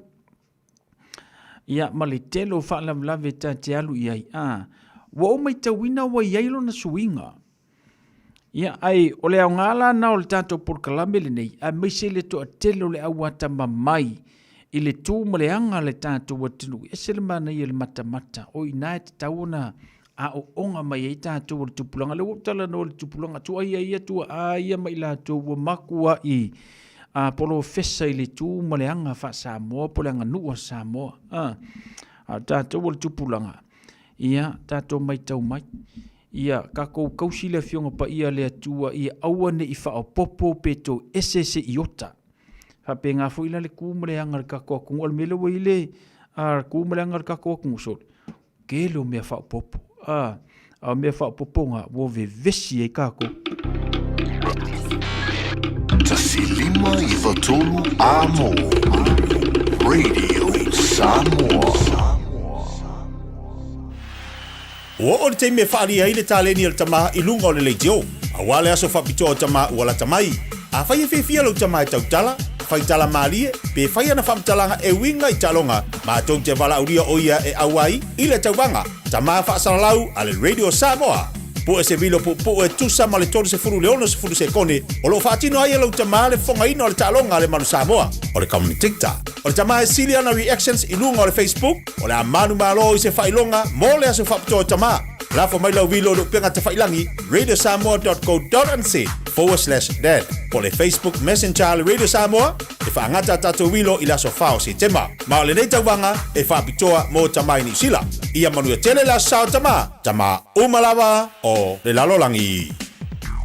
Ia ma le telo whaalamlave tāte alu i ai. Wa o mai tauina wa iai lo na suinga. Ia ai o le au ngala na o le tātou porkalame le nei. A mai se le to a telo le au ata mamai. I le tū maleanga le tātou watinu. E se le mana i le matamata. O i nai te tauona a o onga mai e tātou le tupulanga. Le wotala no le tupulanga. Tu ai ia tua aia mai la tō wa makua i polo fesa i le tū maleanga wha Samoa. Poleanga nua Samoa. Tātou le tupulanga. Ia tātou mai tau mai. Ia kako kausi le fionga pa ia le atua. Ia awane i wha o popo peto esese iota. Hape ngā fuila le kūmare anga le kako akungu. Al mele wa ile kūmare anga le kako akungu sol. Kelo mea whao popo. A mea whao popo ngā wo ve vesi e kako. Tasi lima i watolu amo. Radio Samoa. O te me whaari ai le tāleni al tamaha i lunga o le leitio. A wale aso whapito o tamaha ua la tamai. A whai e whiwhia lau tamaha e tautala. Whai tala maalie, pe whai ana whamtalanga e winga i talonga. Ma tau te wala uria o ia e awai, i le tauwanga. Tamaha whaasaralau a le Radio Samoa. Po e se vilo po e tusa ma le tolu se furu leono se furu se kone. O lo whaatino ai e lau tamaha le whonga ino le talonga le manu Samoa. O le kamuni TikTok. O le tamaha e sili ana reactions i lunga o le Facebook. O le amanu malo i se whailonga, mo le aso whapito o tamaha. Lafo mai lau vilo lo penga te whailangi, radiosamoa.co.nz/dad. Po le Facebook Messenger le Radio Samoa, e whaangata tato vilo i laso whao si tema. Ma o le nei tauwanga, e whaapitoa mo tamai ni sila. Ia manu e tele la sao tama umalawa o le lalolangi.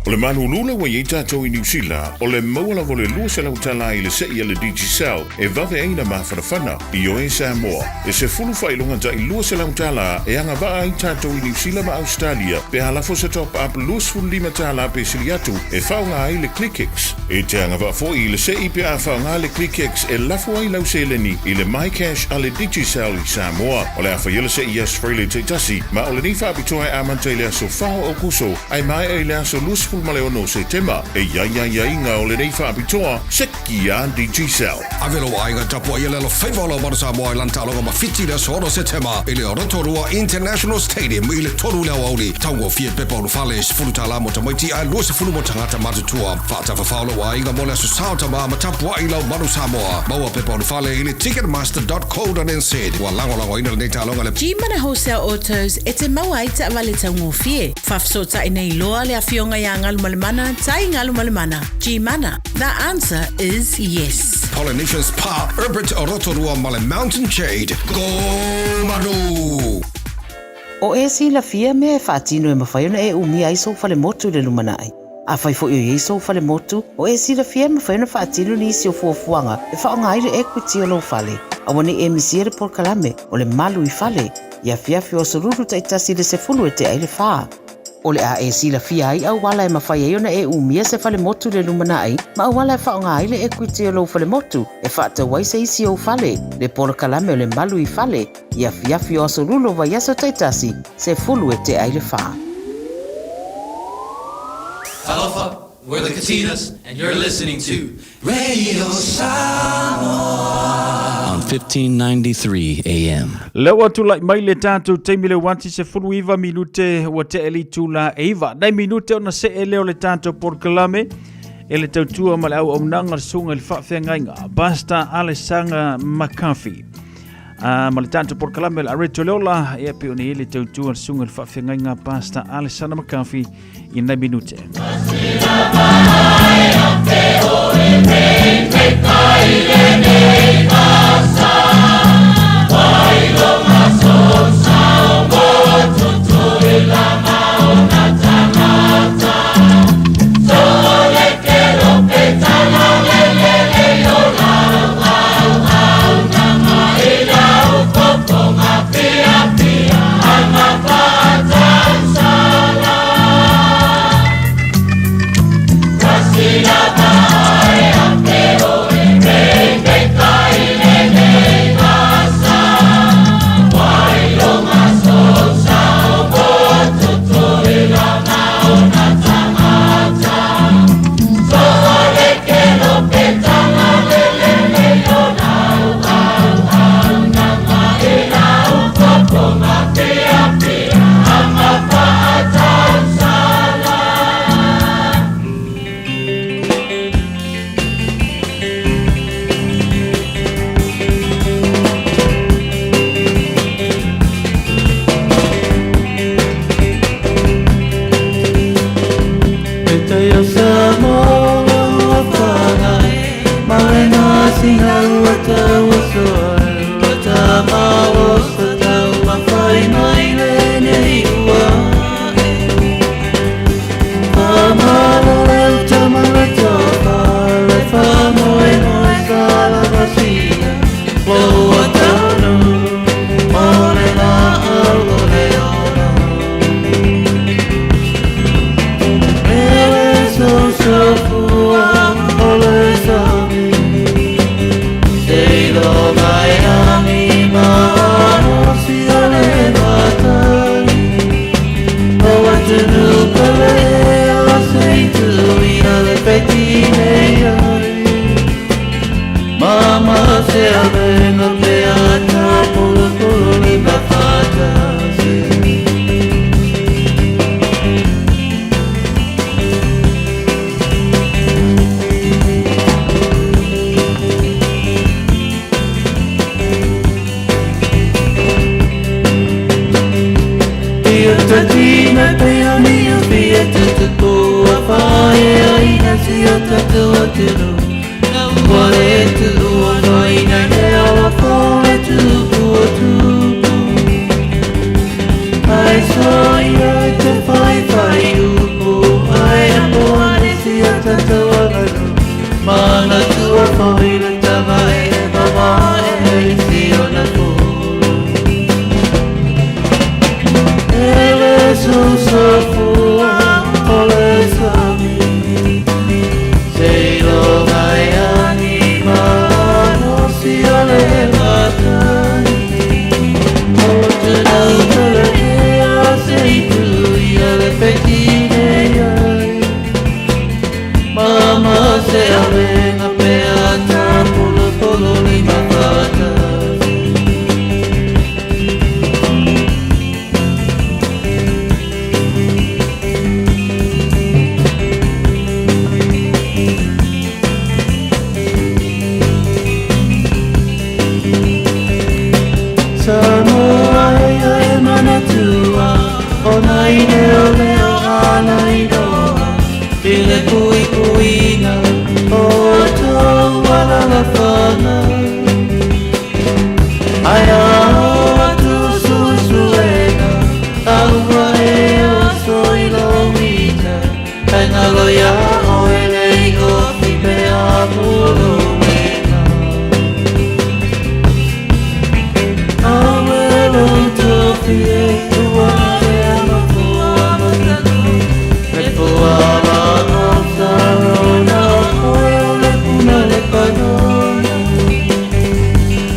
O le manulula wa i tātou i New Zealand, o le maua lava le lua se lau tala i le sei a le Digicel, e vave aina mawhanawhana i o e Samoa. E se fulu whailonga ta i lua se lau tala e anga waa i tātou i New Zealand ma Australia, pe halafo se top up luas fulu lima tala pe siliatu, e whaunga ai le ClickX. E te anga waa fo i le sei pe a whaunga le ClickX e lafo ai lau seleni i le MyCash a le Digicel i Samoa. O le a whaiela se i asfraile te tasi, ma o le ni whabitoa e amante le aso whao o kuso, ai mai e le aso luas fulu male ono se tema, e ia inga o le nei whabitoa, seki a Digicel. Avelo ainga tapua i lelo whaiwalo mara Samoa i lantalonga ma whiti le soro se tema, i le Rotorua International Stadium i le toru leo auli, taungo fie pepa olu whale se fulu tala mo tamaiti ai lua se fulu mo tangata matutua, whaata whawhalo wa inga mole aso sauta ma tapua i lau maru Samoa, maua pepa olu whale i le ticketmaster.co.nz, wa lango ina le nei talonga le G-Mana Wholesale Autos e te maua i ta wale taungo fie, whafsota i nei loa le awhionga ia ngalu malemana, tai ngalu malemana. G-Mana, the answer is yes. Polynesian Spa, Herbert Rotorua Male Mountain Shade. Go Maru! O e si la fia me e whaatino e mawhaiona e umi ai so fale motu le lumanai. A whai fo i so fale motu, o e si la fia me whaiona whaatino ni isi o fuafuanga e whaonga aire equity o lo fale. A wane e misiere por kalame o le malu I fale. Ia fiafi o soruru ta itasi le se fulu e te aile whaa. O le a e si la fia ai au wala e mawhai aiona e umia se fale motu le lumanai, ma au wala e whaonga aile equity o lo fale motu, e whaata wai se isi o fale, le por kalame o le malu I fale, ia fiafi o soruru vai aso ta itasi, se fulu e te aile whaa. Aloha, we're the Katinas, and you're listening to Radio Samoa on 1593 AM. Lewa tula mai le tātou teimi le wanti se fulu iwa minute wa te eli tula eiva. Dai minute ona se ele o le tātou porkalame, ele tautua ma le au nanga sunga le whawhengainga, Basta Alessanga McCarthy. Ma le tātou porkalame le areto leola, e pe oni ele tautua sunga le whawhengainga, Basta Alessanga McCarthy, in dai minute. leo leo ala iloha I le pui puinga o tau wala la whana Ai a atu susuena Aua e o soi lo mita Ai ngalo ia o ele I o fipe a mulu mena Awe lo tofi e tua e ama fua matanu E fua ma o sarona Oe o le puna le panona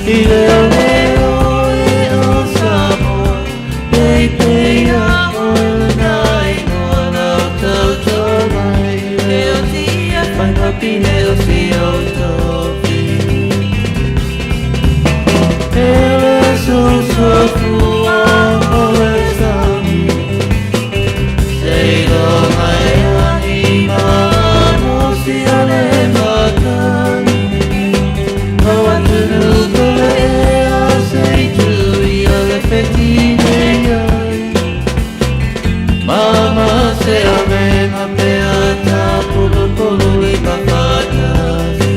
I leo leo e o Samoa Pei pei a o le nai noa lau tau tonai E o tia whai mapine o si o tofi E le so so fua o le sami Sei lo mai ani ma no si o le matani O atu nuku le e a sei tu I o le petine ai Mama se a venga pe a ta pulu pulu I mawhatasi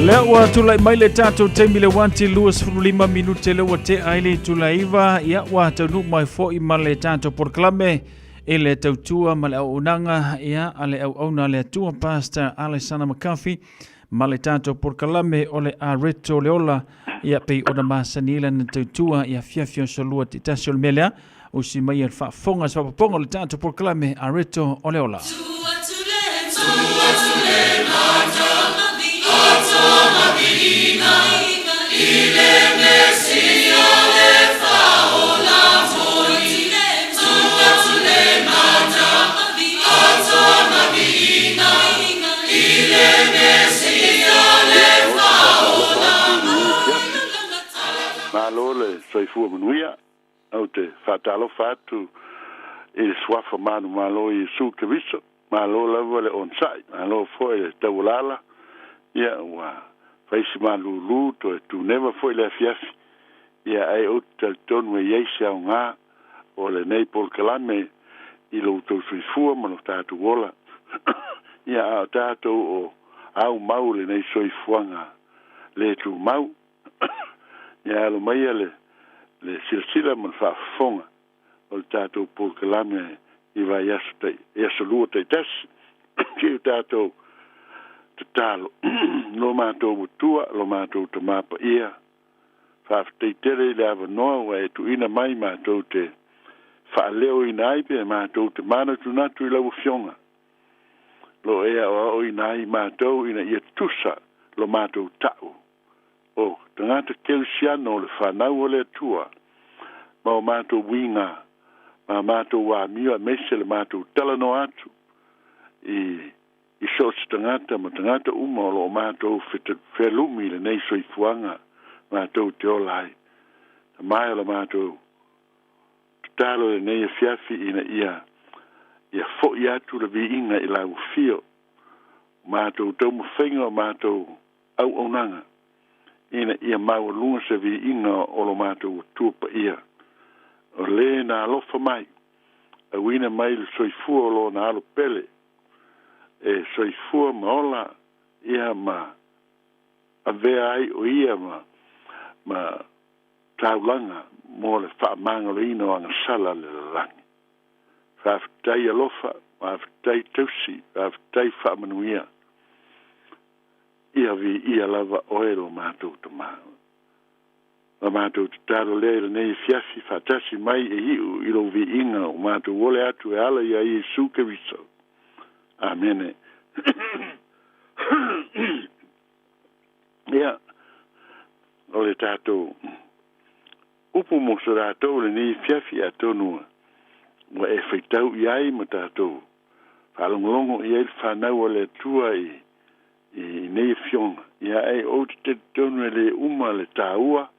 Lea ua tulai mai le tātou teimi le wanti luas furulima minute le ua te aile tulaiva ia ua taunu mai fo I ma le tātou porklame e le tautua ma le au unanga ia a le au auna le atua Pastor Alessandra McCarthy ma le tātou porklame o le Areto Leola ia pei ona masanila na tautua ia fiafio solua te tasio le melea o si mai al whaafonga sa paponga le tātou porklame Areto o Leola. Malo le soifua manuia au te whatalo whatu e swafa manu malo I su ke viso malo lava le onsai malo foi le tawalala ia wa faisi malu lu to tu never foi le fiafi ia ai o ton we yeisa nga o le nei pol kalame I lo to soifua manu tatu wola ia a tatu o au mau le nei soifuanga le tu mau ia lo mai le silsila man fa fonga o tato por kalame I va yaste yasulua te tas ki tato talo lo mato butua lo mato te mapa ia fa te tere le ava noa e tu ina mai mato te fa leo ina ipe mato te mana tu natu I lau fionga lo ea o ina I mato ina ia tusa lo mato tau o tangata kelsiano le whanau o le atua ma o mātou winga ma mātou wā miwa mese le mātou talano atu I sos tangata ma tangata uma o lo mātou whelumi le nei soifuanga mātou te olai mai o le mātou talo le nei fiafi ina ia fo I atu le vi inga I lau fio mātou tau mawhenga o mātou au onanga ina ia mau lunga se vi inga o lo mātou tuapa ia. O le na alofa mai, a wina mai le soifua o lo na alo pele, e soifua maola ia ma a vea ai o ia ma taulanga mo le whaamanga le ino anga sala le langi. Whaafitai alofa, whaafitai tausi, whaafitai whaamanuia. Ia vi ia lava oelo mātou te maa. La mātou te tāro leila nei fiafi whatasi mai e hiu I lo vi inga o mātou wole atu e ala ia I suke viso. Amene. Ia, o le tātou upu mo sa tātou le nei fiafi a tonua. Wa e whaitau I ai ma tātou. Whalongolongo I ai whanau o le tua I nei fionga. Ia ai o te tonu le uma le tāua.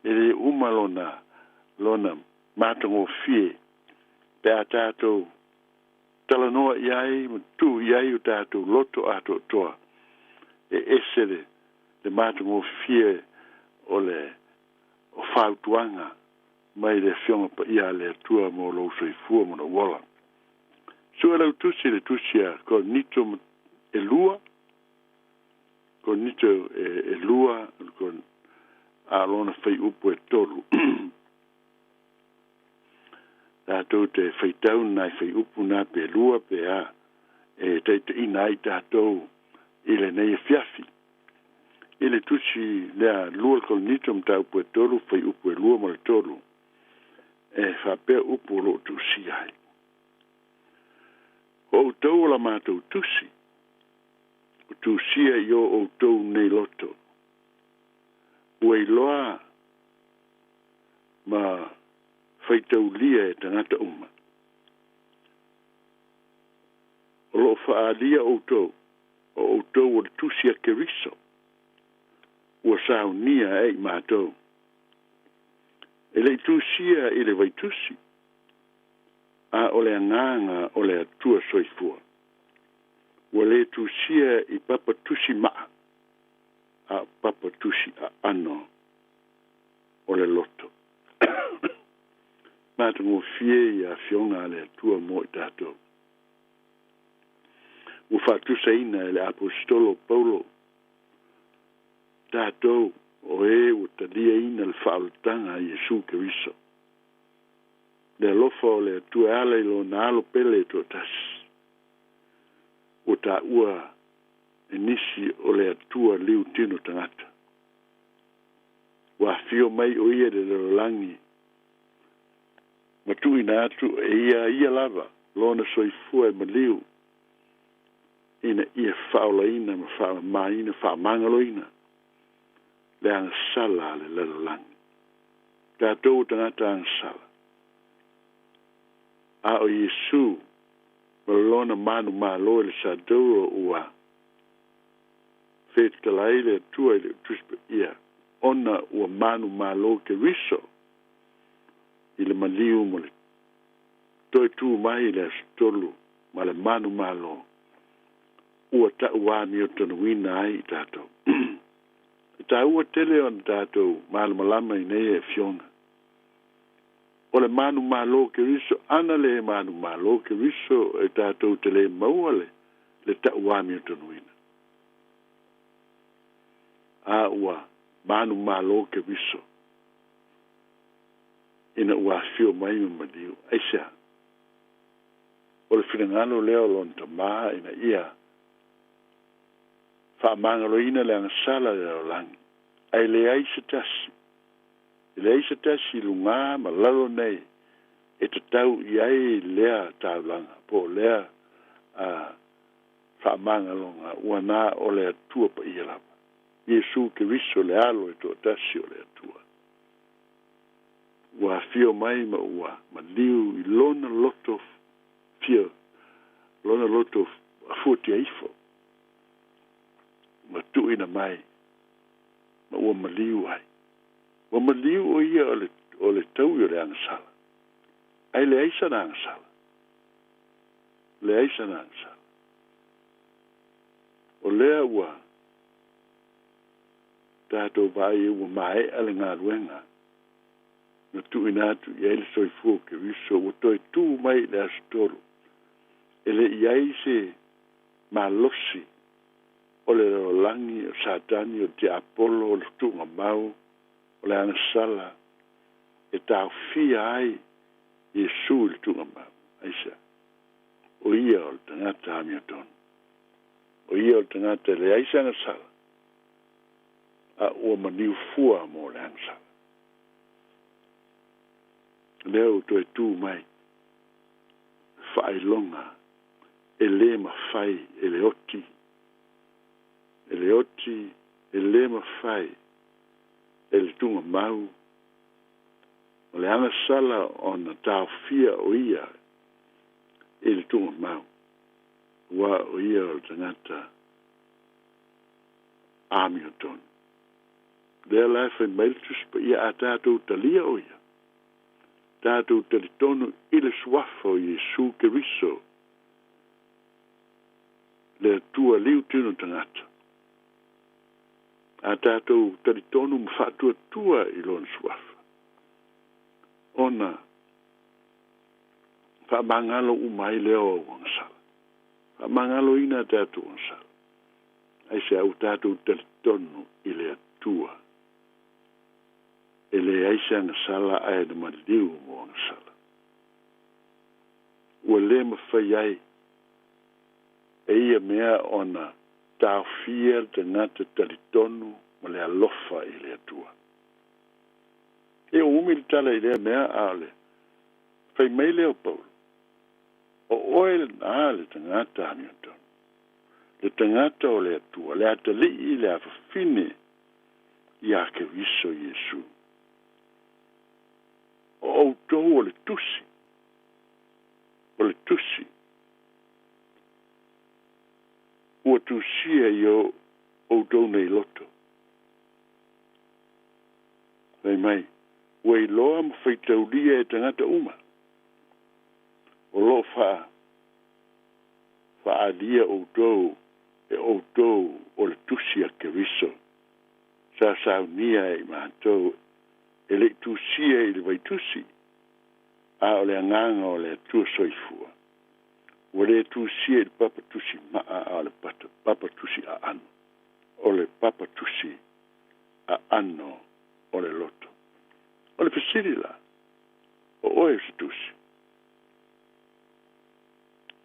E le uma lona mātango fie. Pe a tātou talanoa I ai, tu I ai o tātou loto ato toa. ese le matungo fie o le o fautuanga mai le fionga pa ia le tua mo lo soifua mo na wala. So la tusi le tusia ko nito e lua ko nito e lua ko alona fai upu e tolu. Tātou te fai tau nai fai upu nā pe lua pe a e te inai tātou ile nei e fiafi. Ile tusi lea lua ko nito mta upu e tolu fai upu e lua mo le tolu. E fa pe upu lo tusi ai. O tau la mātou tusi. O tusia yo o tau nei loto. Ua iloa ma faitau lia e tangata uma. O lo faalia o tau o le tusia keriso. Ua saunia e mātou. E le tusia i le vai tusi. A o le anganga o le atua soifua. Ua le tusia i papa tusi maa. A papa tusi a ano o le loto. Mātango fie ia fionga le atua mo i tātou. Ua whātusa ina le apostolo Paulo. Tātou o e o talia ina le whaalutanga a Jesu Keriso. Le alofa o le atua ale lo na alo pele to tas. O ta ua enisi o le atua liu tino tangata. Wa fio mai o ia de langi. Matui na atu e ia lava. Lona soifua e maliu. Ina ia faula ina ma faula maina fa mangalo ina. Le ang sala le langi. Tātou tangata ang sala. A o Yesu malona manu malo le sadoro ua fet kalaile tua le tuspe ia ona ua manu malo ke riso ile maliu mole toi tu mai le stolu male manu malo ua ta ua mi otonuina ai tato ta ua tele on tato mal malama nei e fiona. O le manu malo ke riso, ana le manu malo ke riso e tātou te le mauale le tauami o tonuina. A ua manu malo ke riso. Ina ua fio mai madiu. Aisea. O le finangano leo lonta maa ina ia. Whaamangalo ina le angasala leo langi. Ai le aise tasi. Le isa tasi lunga ma lalo nei e te tau iai lea taulanga po lea whaamanga longa ua o le atua pa ia lapa. Yesu Keriso le alo e toa tasi o le atua. Ua fio mai ma ua ma liu i lona loto fio lona loto a fuati aifo. Ma tuina mai ma ua ma liu ai. Wa maliu o ia o le tau i o le angasala. Ai le aisa na angasala. Le aisa na angasala. O lea ua tātou vai ua mae ale ngā ruenga. Na tu inatu i aile soifua ke riso ua toi tū mai le asitoro. Ele i aise malosi o le rolangi o satani o te apolo o le tunga mau o le angasala e tau fia ai Yesu le tunga mau. Aisa. O ia o le tangata Hamilton. O ia o le tangata le aisa angasala. A ua maniu fua mo le angasala. Leo toi tū mai. Whaelonga. E le mawhai e le oti. E le oti e le mawhai. E le tunga mau. O le angasala o na tau fia o ia. E le tunga mau. Wa o ia o tangata Hamilton. Lea laifa i mailtus pa ia a tātou talia o ia. Tātou talitonu i le suafa o Yesu Keriso. Le tua liu tino tangata. a tātou taritonu mwhātua I lon suafa. Ona, whamangalo umai leo wangsala. Whamangalo ina tātou wangsala. Ai se au tātou taritonu I le atua. Ele aisa na sala ai na maliu mo na sala. Ua le mawhai ai, e ia mea ona tāwhia te ngata taritonu ma le alofa I le atua. E o umi le tala I le mea ale, whai mai leo Paulo. O oe na le te ngata Hamilton. Le te ngata o le atua, le atali I le awhawhine I ake viso Yesu. O tau o le tusi. O le tusi. Ua tusia I o tau nei loto. Nei mai, ua I loa ma whaitaulia e tangata uma. O lo whaalia o tau o le tusi a keviso. Sa saunia I mātou e le tusia I le vaitusi, a o le anganga o le atua soifua. O le tusia I le papa tusi maa a o le papa tusi a ano. O le papa tusi a ano o le loto. O le fesiri la, o oe se tusi.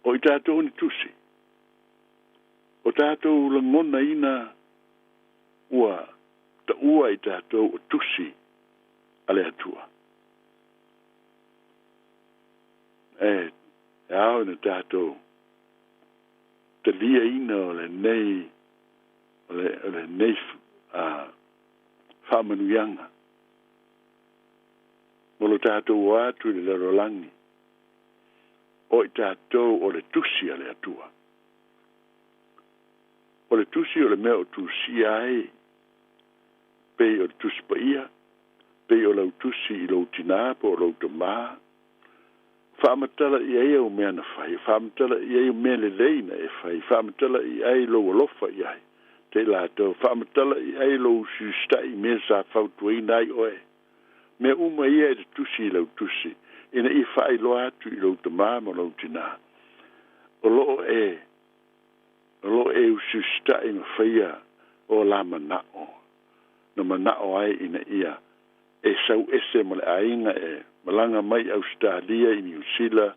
O I tātou ni tusi. O tātou la ngona ina ua ta ua I tātou o tusi ale atua. E au na tātou te lia ina o le nei whamanuianga. Molo tātou o atu le larolangi. O I tātou o le tusi ale atua. O le tusi o le mea o tusi ai. Pei o le tusi pa ia. Pei o lau tusi I lau tina po o lau tamā. Whaamatala I ai au mea na whai. Whaamatala I ai au mea le leina e whai. Whaamatala I ai lau alofa I ai. Te lātou. Whaamatala I ai lau sustai mea sa whautua I nai oe. Mea uma ia e tusi I lau tusi. Ina I whai lo atu I lau tamā mo lau tina. O loo e usustai ma whaia o la manao. Na manao ai ina ia. E sau ese ma le ainga e malanga mai Australia I New Zealand,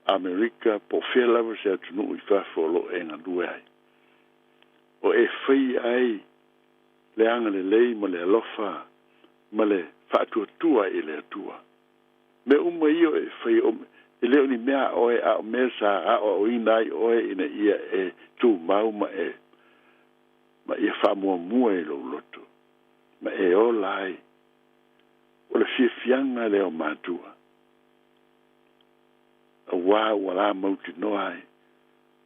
Amerika, po whelawa se atunu I whawholo e ngā lue ai. O e whai ai le anga le lei ma le alofa ma le whaatua I le atua. Me uma I o e whai o e leo ni mea oe a o mea sa a o inai oe ina ia e tu mau ma ia whamua mua I lo loto. Ma e o lai, o le whiawhianga leo mātua. A wā wala mauti noai,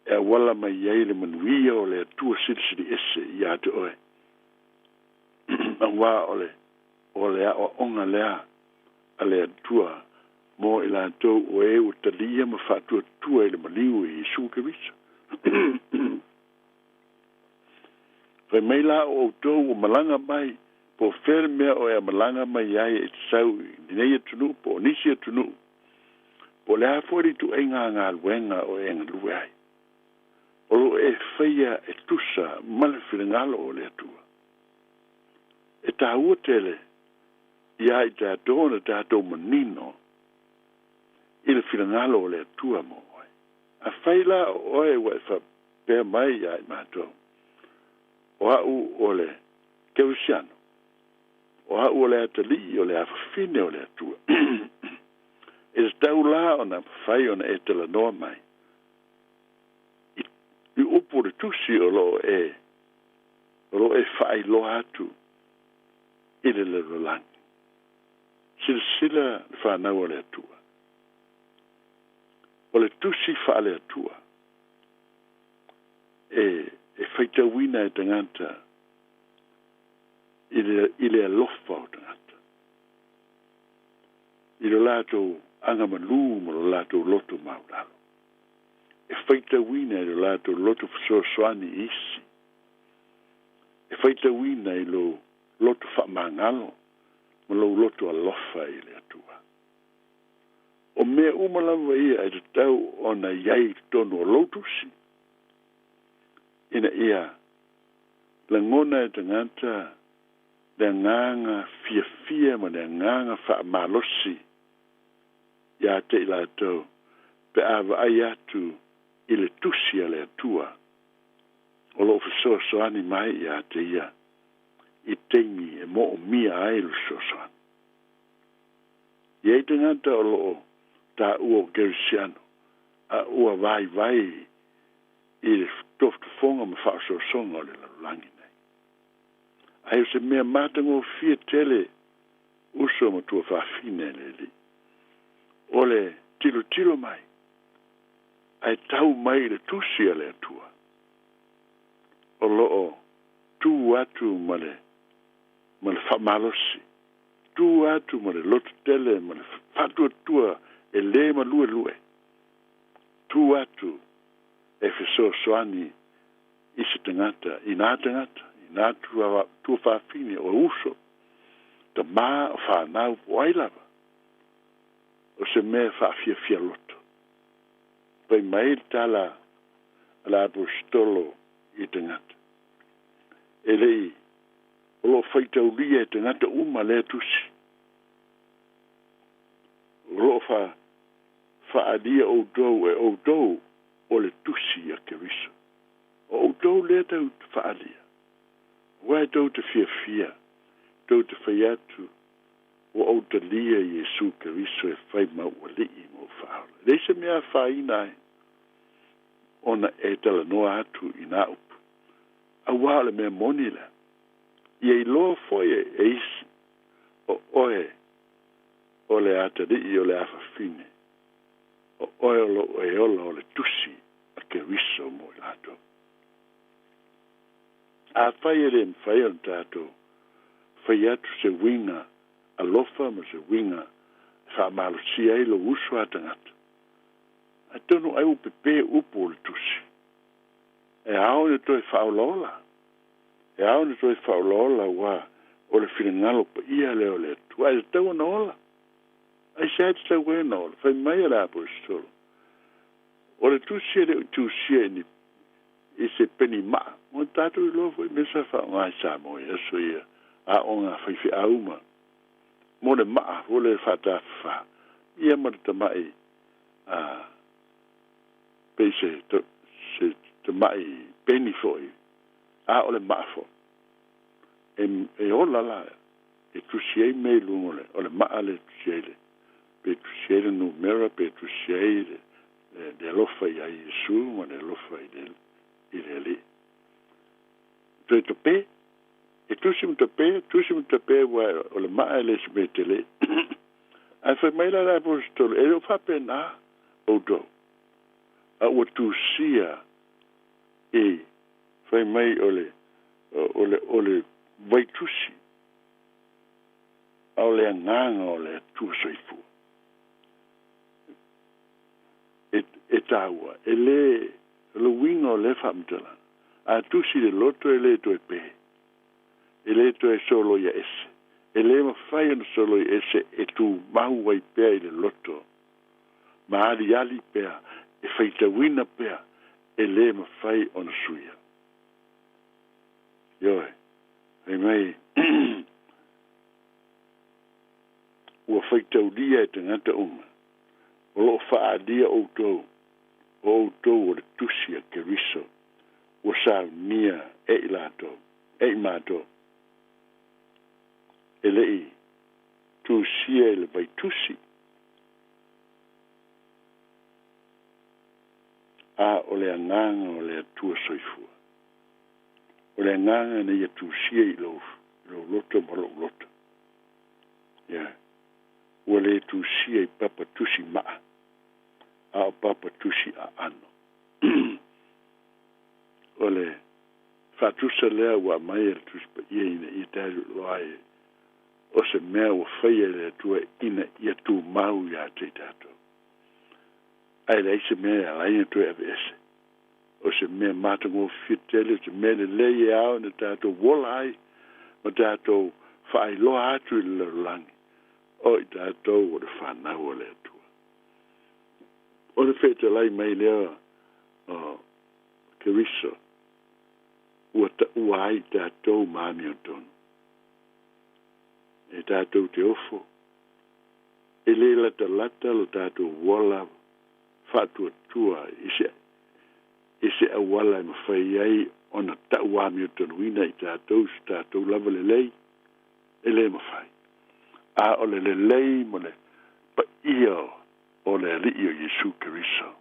e a wala mai iei le manuia o le atua sirisiri ese I atu oe. A wā o le a o onga lea, a le atua, mo I la tau o e o talia ma whātua tua I le maliu I suke visa. Whai mai la o tau o malanga mai, po fer mea o e malanga mai ai e tsau nei atunu po nisi atunu po le afori tu e ngā luenga o e ngalue ai o lo e whaia e tusa male whiringalo o le atua e tā ua tele I ai tātou na tātou manino I le whiringalo o le atua mo oi a whaila o e wa e wha mai ai mātou o au o le keusiano o hau o le atali o le awhawhine o le atua. E stau la o na whai o na e tala noa mai. I upo le tusi o lo e whai lo atu I le rolangi. Sila le whanau o le atua. O le tusi wha le atua. E whaitawina e tangata I le alofa o tangata. I le lato anga malu mo le lato loto maulalo. E whaitawina I le lato loto fso swani isi. E faitauina I lo loto whaamangalo, ma lo loto alofa I le atua. O mea umalawa ia I te tau o na iai tonu o lotusi. Ina ia, la ngona e tangata, le nganga fia ma le nganga whaamalosi, ia te ila tau, pe awa ai atu I le tusi a le atua, o lo fisoa soani mai ia te ia, I teimi e mo o mia ai lo sosoani. Ia I tangata o lo ta ua gerisiano, a ua vai I le toftu fonga ma whaasosonga o le lalangi nei. Ai o se mea matango fia tele uso ma tua whaafine le li. O le tilo mai, ai tau mai le tusi a le atua. O loo tu atu ma le whamalosi, tu atu ma le lotu tele ma le whatua tua e le ma lue. Tu atu e fiso soani I se tangata, I nā tu whaafine o uso, ta mā o whanau o ailava, o se mea whaafia loto. Pai mai tala ala apostolo I tangata. E lei, o lo whaitaulia E tangata uma le tusi. O lo whaadia o dou o le tusi a Keriso. O dou le tau whaadia. Wai dou te fia, dou te whaiatu, o te lia Jesu Keriso e whai mau a lii mo whaala. Leise mea whainai, ona e tala noa atu I nā upu. A wale mea monila. Ia I loa foie e isi, o oe, o le atari o le awhawhine. O oe o e ola o le tusi a Keriso mo I lato. A whai ere mwhai on tātou, whai atu se winga, a lofa ma se winga, whaamalo si ai lo usu atangata. A tono ai upepe upo o le tusi. E hao ne toi whaolola. E hao ne toi whaolola wa o le whiringalo pa ia leo le atu. Ai tau na ola. Ai se ati tau e na ola. Whai mai ara apostolo. O le tusi e le tusi e ni I se peni maa. Mo tātou I lofo I mesa whaongai sa mo e aso ia. A onga whaifi auma. Mo le maa, o le whatafa. Ia marita mai pe se te mai peni foi. A o le maa fo. E ola la. E tusiei me lungole. O le maa le tusiei le. Pe tusiei le numera, pe tusiei le lofa I a Jesu, ma le lofa I le li. Toi to pe. E tusim te pe wa o le maa le se metele. Ai fai mai la apostolo. E o fa pena o do. A ua tusia e fai mai o le vaitusi. A o le anganga o le tusoifu. E taua. E le winga o le famtala. A tusi le loto e le to e pe. E le to e solo ia ese. E le mawhai ana solo ia ese e tu mahu wai pea I le loto. Ma ali pea e whaitawina pea e le mawhai ona suia. Ioe. E mai ua whaitaulia e tangata uma. O loo whaadia o tou. O tou o le tusi a Keriso. O sa mia e I lato. E I mato. E lei tu sia le vai tusi. A o le anganga o le atua soifua. O le anganga ne ia tu sia I lo loto ma lo loto. Ia. O le tu sia I papa tusi maa. A o papa tusi a ano. O le fatusa lea wa mai e tusi pa ia ina I tari loae. O se mea o whaia le atua ina ia tu mau ia te tato. Ai rei se mea alaina tu e ese. o se mea mātango whitele, se mea le lei e au na tātou wola ai, ma tātou whaailoa atu i le langi. O i tātou o le whanau o le atua. O le wheta lai mai lea Kerisa, ua ai tātou māmi o tonu. E tātou te ofo. E le lata lo tātou wola whātua tua ise awala i mawhai ai o na tau āmi o tonu ina i tātou lava le lei e le mawhai. A o le lei mo le pa ia o le ali o Yesu Kerisa.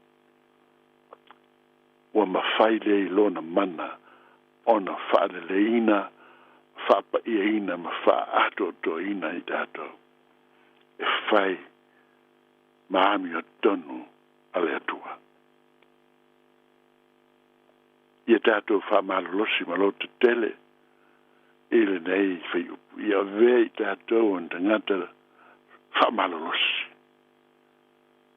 Wa mawhai le lona mana o na whaare le ina whaapa ia ina ma wha ato to ina i tātou. E whai maami o tonu ale atua. Ia tātou wha malolosi malo te tele ele nei whai upu. Ia vei tātou on tangata wha malolosi.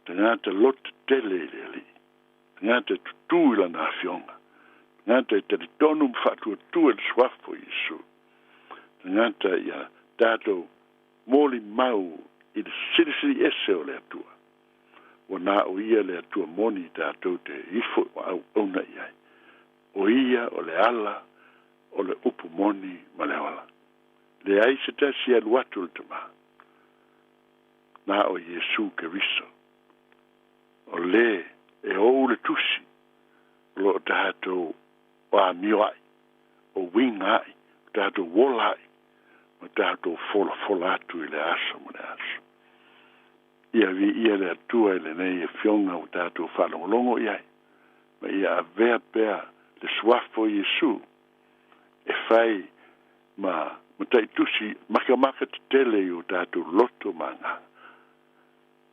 Tangata lote tele ele ali. Tangata tutuila na fionga. Tangata i tari tonu mwhatua tua le swafo Yesu. Tangata ia tātou moli mau i le sirisiri ese o le atua. Wana o ia le atua moni tātou te ifo au ona iai. O ia o le ala o le upu moni ma le ola. Le ai se tasi alu atu le tama. Na o Yesu Kerisa. O le e o le tusi lo tātou o a mio ai. O winga ai. Tātou wola ai. Ma tātou fola atu i le asa mo le asa. Ia vi ia le atua i le nei e fionga o tātou whalongolongo iai. Ma ia a vea pea le swafo Yesu e whai ma tai tusi maka te tele o tātou loto manga.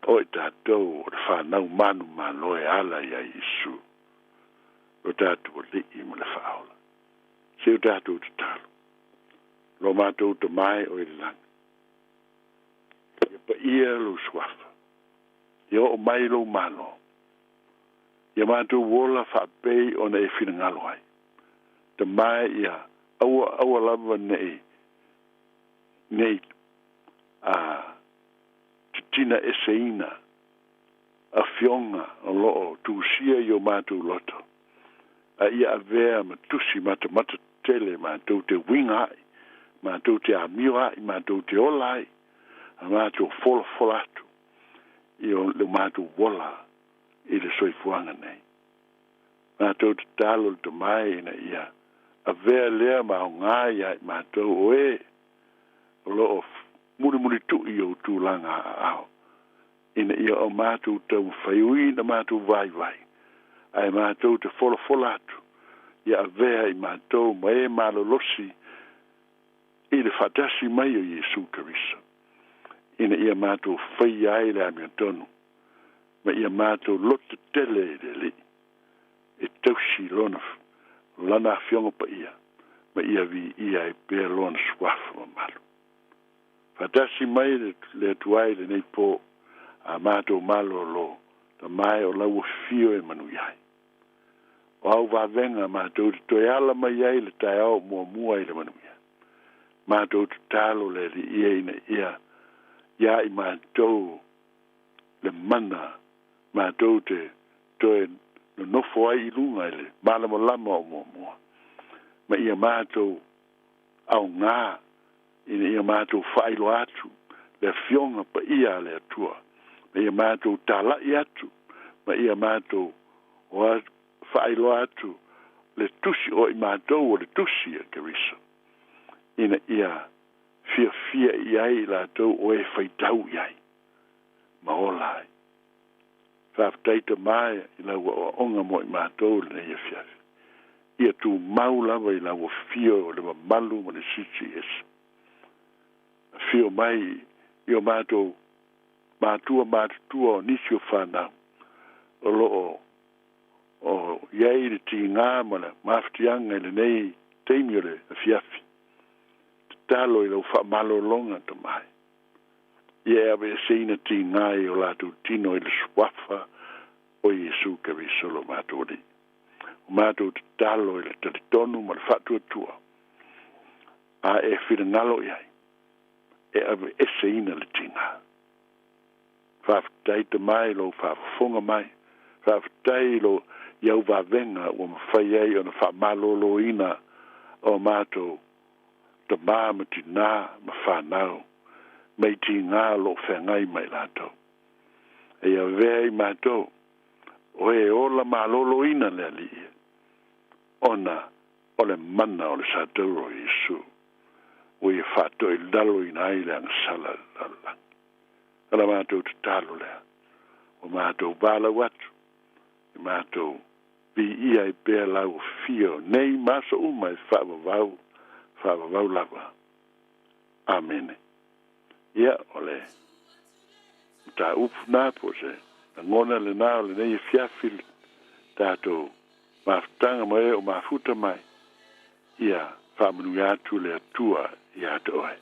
O i tātou o le whanau manu manoe ala ia Yesu. O tātou o li i mo le whaola. Se o tātou te talo. Lo mātou te mai o i lang. Ia pa ia lo swafa. Ia o mai lo mano. Ia mātou wola whapei o na e whina ngalo ai. Te mai ia aua lava nei tina e seina a fionga o loo tuusia i o mātou loto. A ia a vea ma tusi mata tele mātou te winga ai. Mātou te amio ai, mātou te ola ai, a mātou fola atu, i o le mātou wola i le soifuanga nei. Mātou te talo te mai ina ia, a vea lea ma o ngai ai mātou oe, o lo o muri tu i o tūlanga ao. Ina ia o mātou tau whaiui na mātou vai. Ai mātou te fola atu, ia a vea i mātou ma e malolosi, i le whatasi mai o Yesu Kerisa. Ina ia mātou whai ai le ami tonu. Ma ia mātou lote tele le li. E tausi lana fionga pa ia. Ma ia vi ia e pēr lona swafa ma malu. Whatasi mai le tuai le nei po a mātou malo lo. Ta mai o lau fio e manu iai. O au wavenga mātou te toi ala mai ai le tai au mua i le manu iai. Mātou te talo le li ia ina ia i mātou le mana, mātou te toe no nofo ai i lunga ele, malamo lama o mua. Ma ia mātou au ngā, ina ia mātou whailo atu, le fionga pa ia le atua. Ma ia mātou tālai atu, ma ia mātou whailo atu, le tusi o i mātou o le tusi a Kerisa. Ina ia fia iai la tau o e whaitau iai. Maolai. Whaftaita mai i la wa onga mo i mātou le ia fiafi. Ia tu mau lava i la wa fio o le malu mo le sisi esa. Fio mai i o mātou mātua o nisi o whanau. O lo o iai le ti ngā mo le maftianga i le nei teimi o le fiafi. Talo i lau wha malolonga ta mai. Ia ave seina ti ngai o latu tino i le swafa o Yesu Kerisa lo mātori. mātou te talo i le talitonu ma le whatuatua. A e whirangalo iai. E ave ese ina le tinga. Whawhitai te mai lo whawhafonga mai. Whawhitai lo iau wawenga o mawhai ai o na whamalolo ina o mātou te māmati nā ma whanau. Mei ti ngā lo whengai mai lātou. E a vea i mātou. O e ola malolo ina le ali. Ona o le mana o le sātauro Iesu. O e whato i lalo ina aile ang sala lala. Ala mātou te talo lea. O mātou bala watu. E mātou vi ia i bea lau fio. Nei maso umai whaavavau. Whaavavau lava. Amen. Ia ole. Ta upu nā po se. Na ngona le nā o le nei fiafil. Tātou maftanga mai o mafuta mai. Ia whaamanu atu le atua i ata oe.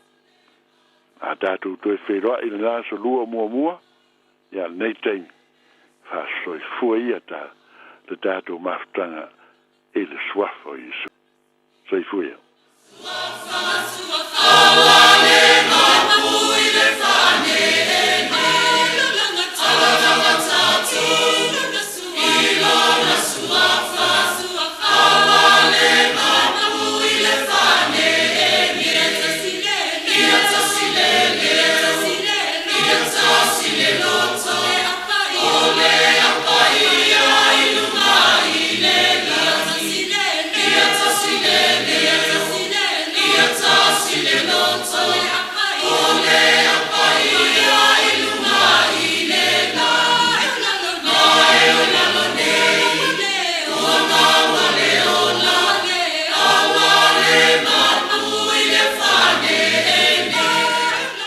A tātou toi wheroa i le nā so lua mua mua. Ia nei teimi. Whaasoi fua ia tā. Le tātou maftanga e le swafo i su. Soi fua ia.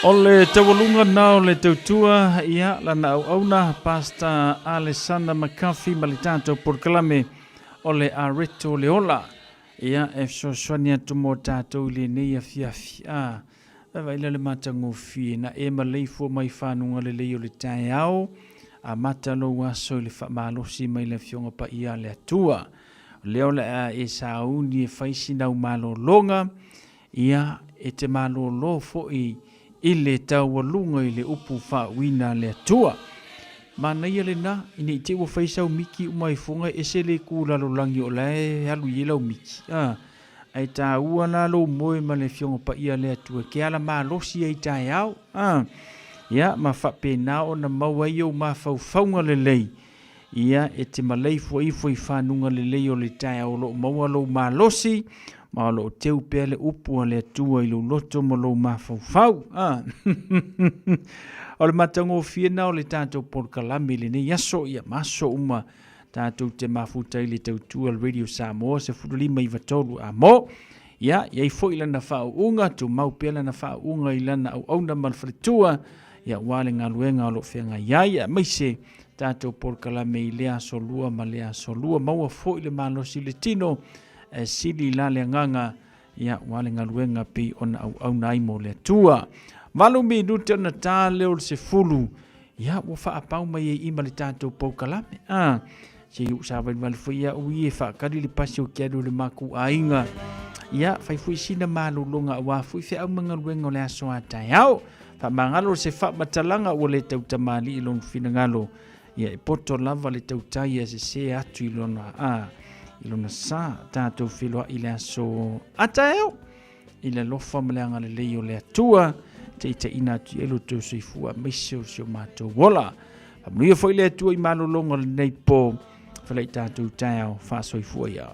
O le tawalunga nao le tautua ia lana au auna Pastor Alessandra McCarthy ma le tātou porkalame o le areto le ola ia e fsoswania tumo tātou le nei a fiafi a vaila le matango fi na e maleifu mai whanunga le leo le tae au a matalo waso le whamalosi mai le fionga pa ia le atua leo le a e sauni e whaisi nau malo longa ia e te malo lo fo i le taualunga i le upu whawina le atua. Mana ia le na, ina i te ua whaisau miki umai funga e se le kūralo langi o lae halu i lau miki. Ai tā ua na lo moe ma le fionga pa ia le atua ke ala maa losi ai tae au. Ia, ma whape na o na maua i au ma whauwhaunga le lei. Ia, e te malei fua i fua i whanunga le lei o le tae au lo maua lo ma losi. Ma lo teu pele upu le atua i lo loto ma lo mawhauwhau. O le matango whiena o le tātou porkalame le ne yaso ia maso uma tātou te mafuta i le tautua le Radio Samoa se furulima i vatolu a mo. Ia, iai fo i lana whao unga, tu mau pela na whao unga i lana au auna malwharitua. Ia wale ngā luenga o lo whenga iai, a maise tātou porkalame i lea solua ma lea solua. Maua fo i le malosi le tino. Sili la le nganga ia wale ngaluenga pi ona au naimo le tua. Walu mi nute na tā leo se fulu ia ua wha apau mai e ima le tātou poukalame. Se iu sa wai wale fo ia ui e wha kari le pasi o kiaru le maku a inga. Ia fai fui sina malu longa wa fui fe au mangaluenga le aso a tai au. Wha mangalo se wha matalanga ua le tau tamali i lon fina ngalo. Ia e poto lava le tau tai se se atu i lona ilona sa tātou whiloa i le aso ataeo i le lofa maleanga le leo le atua te ita ina atu elu tau soifua meiseo sio mātou wola Amnuia foi le atua i malolonga le nei po whalai tātou taeo wha soifua ia.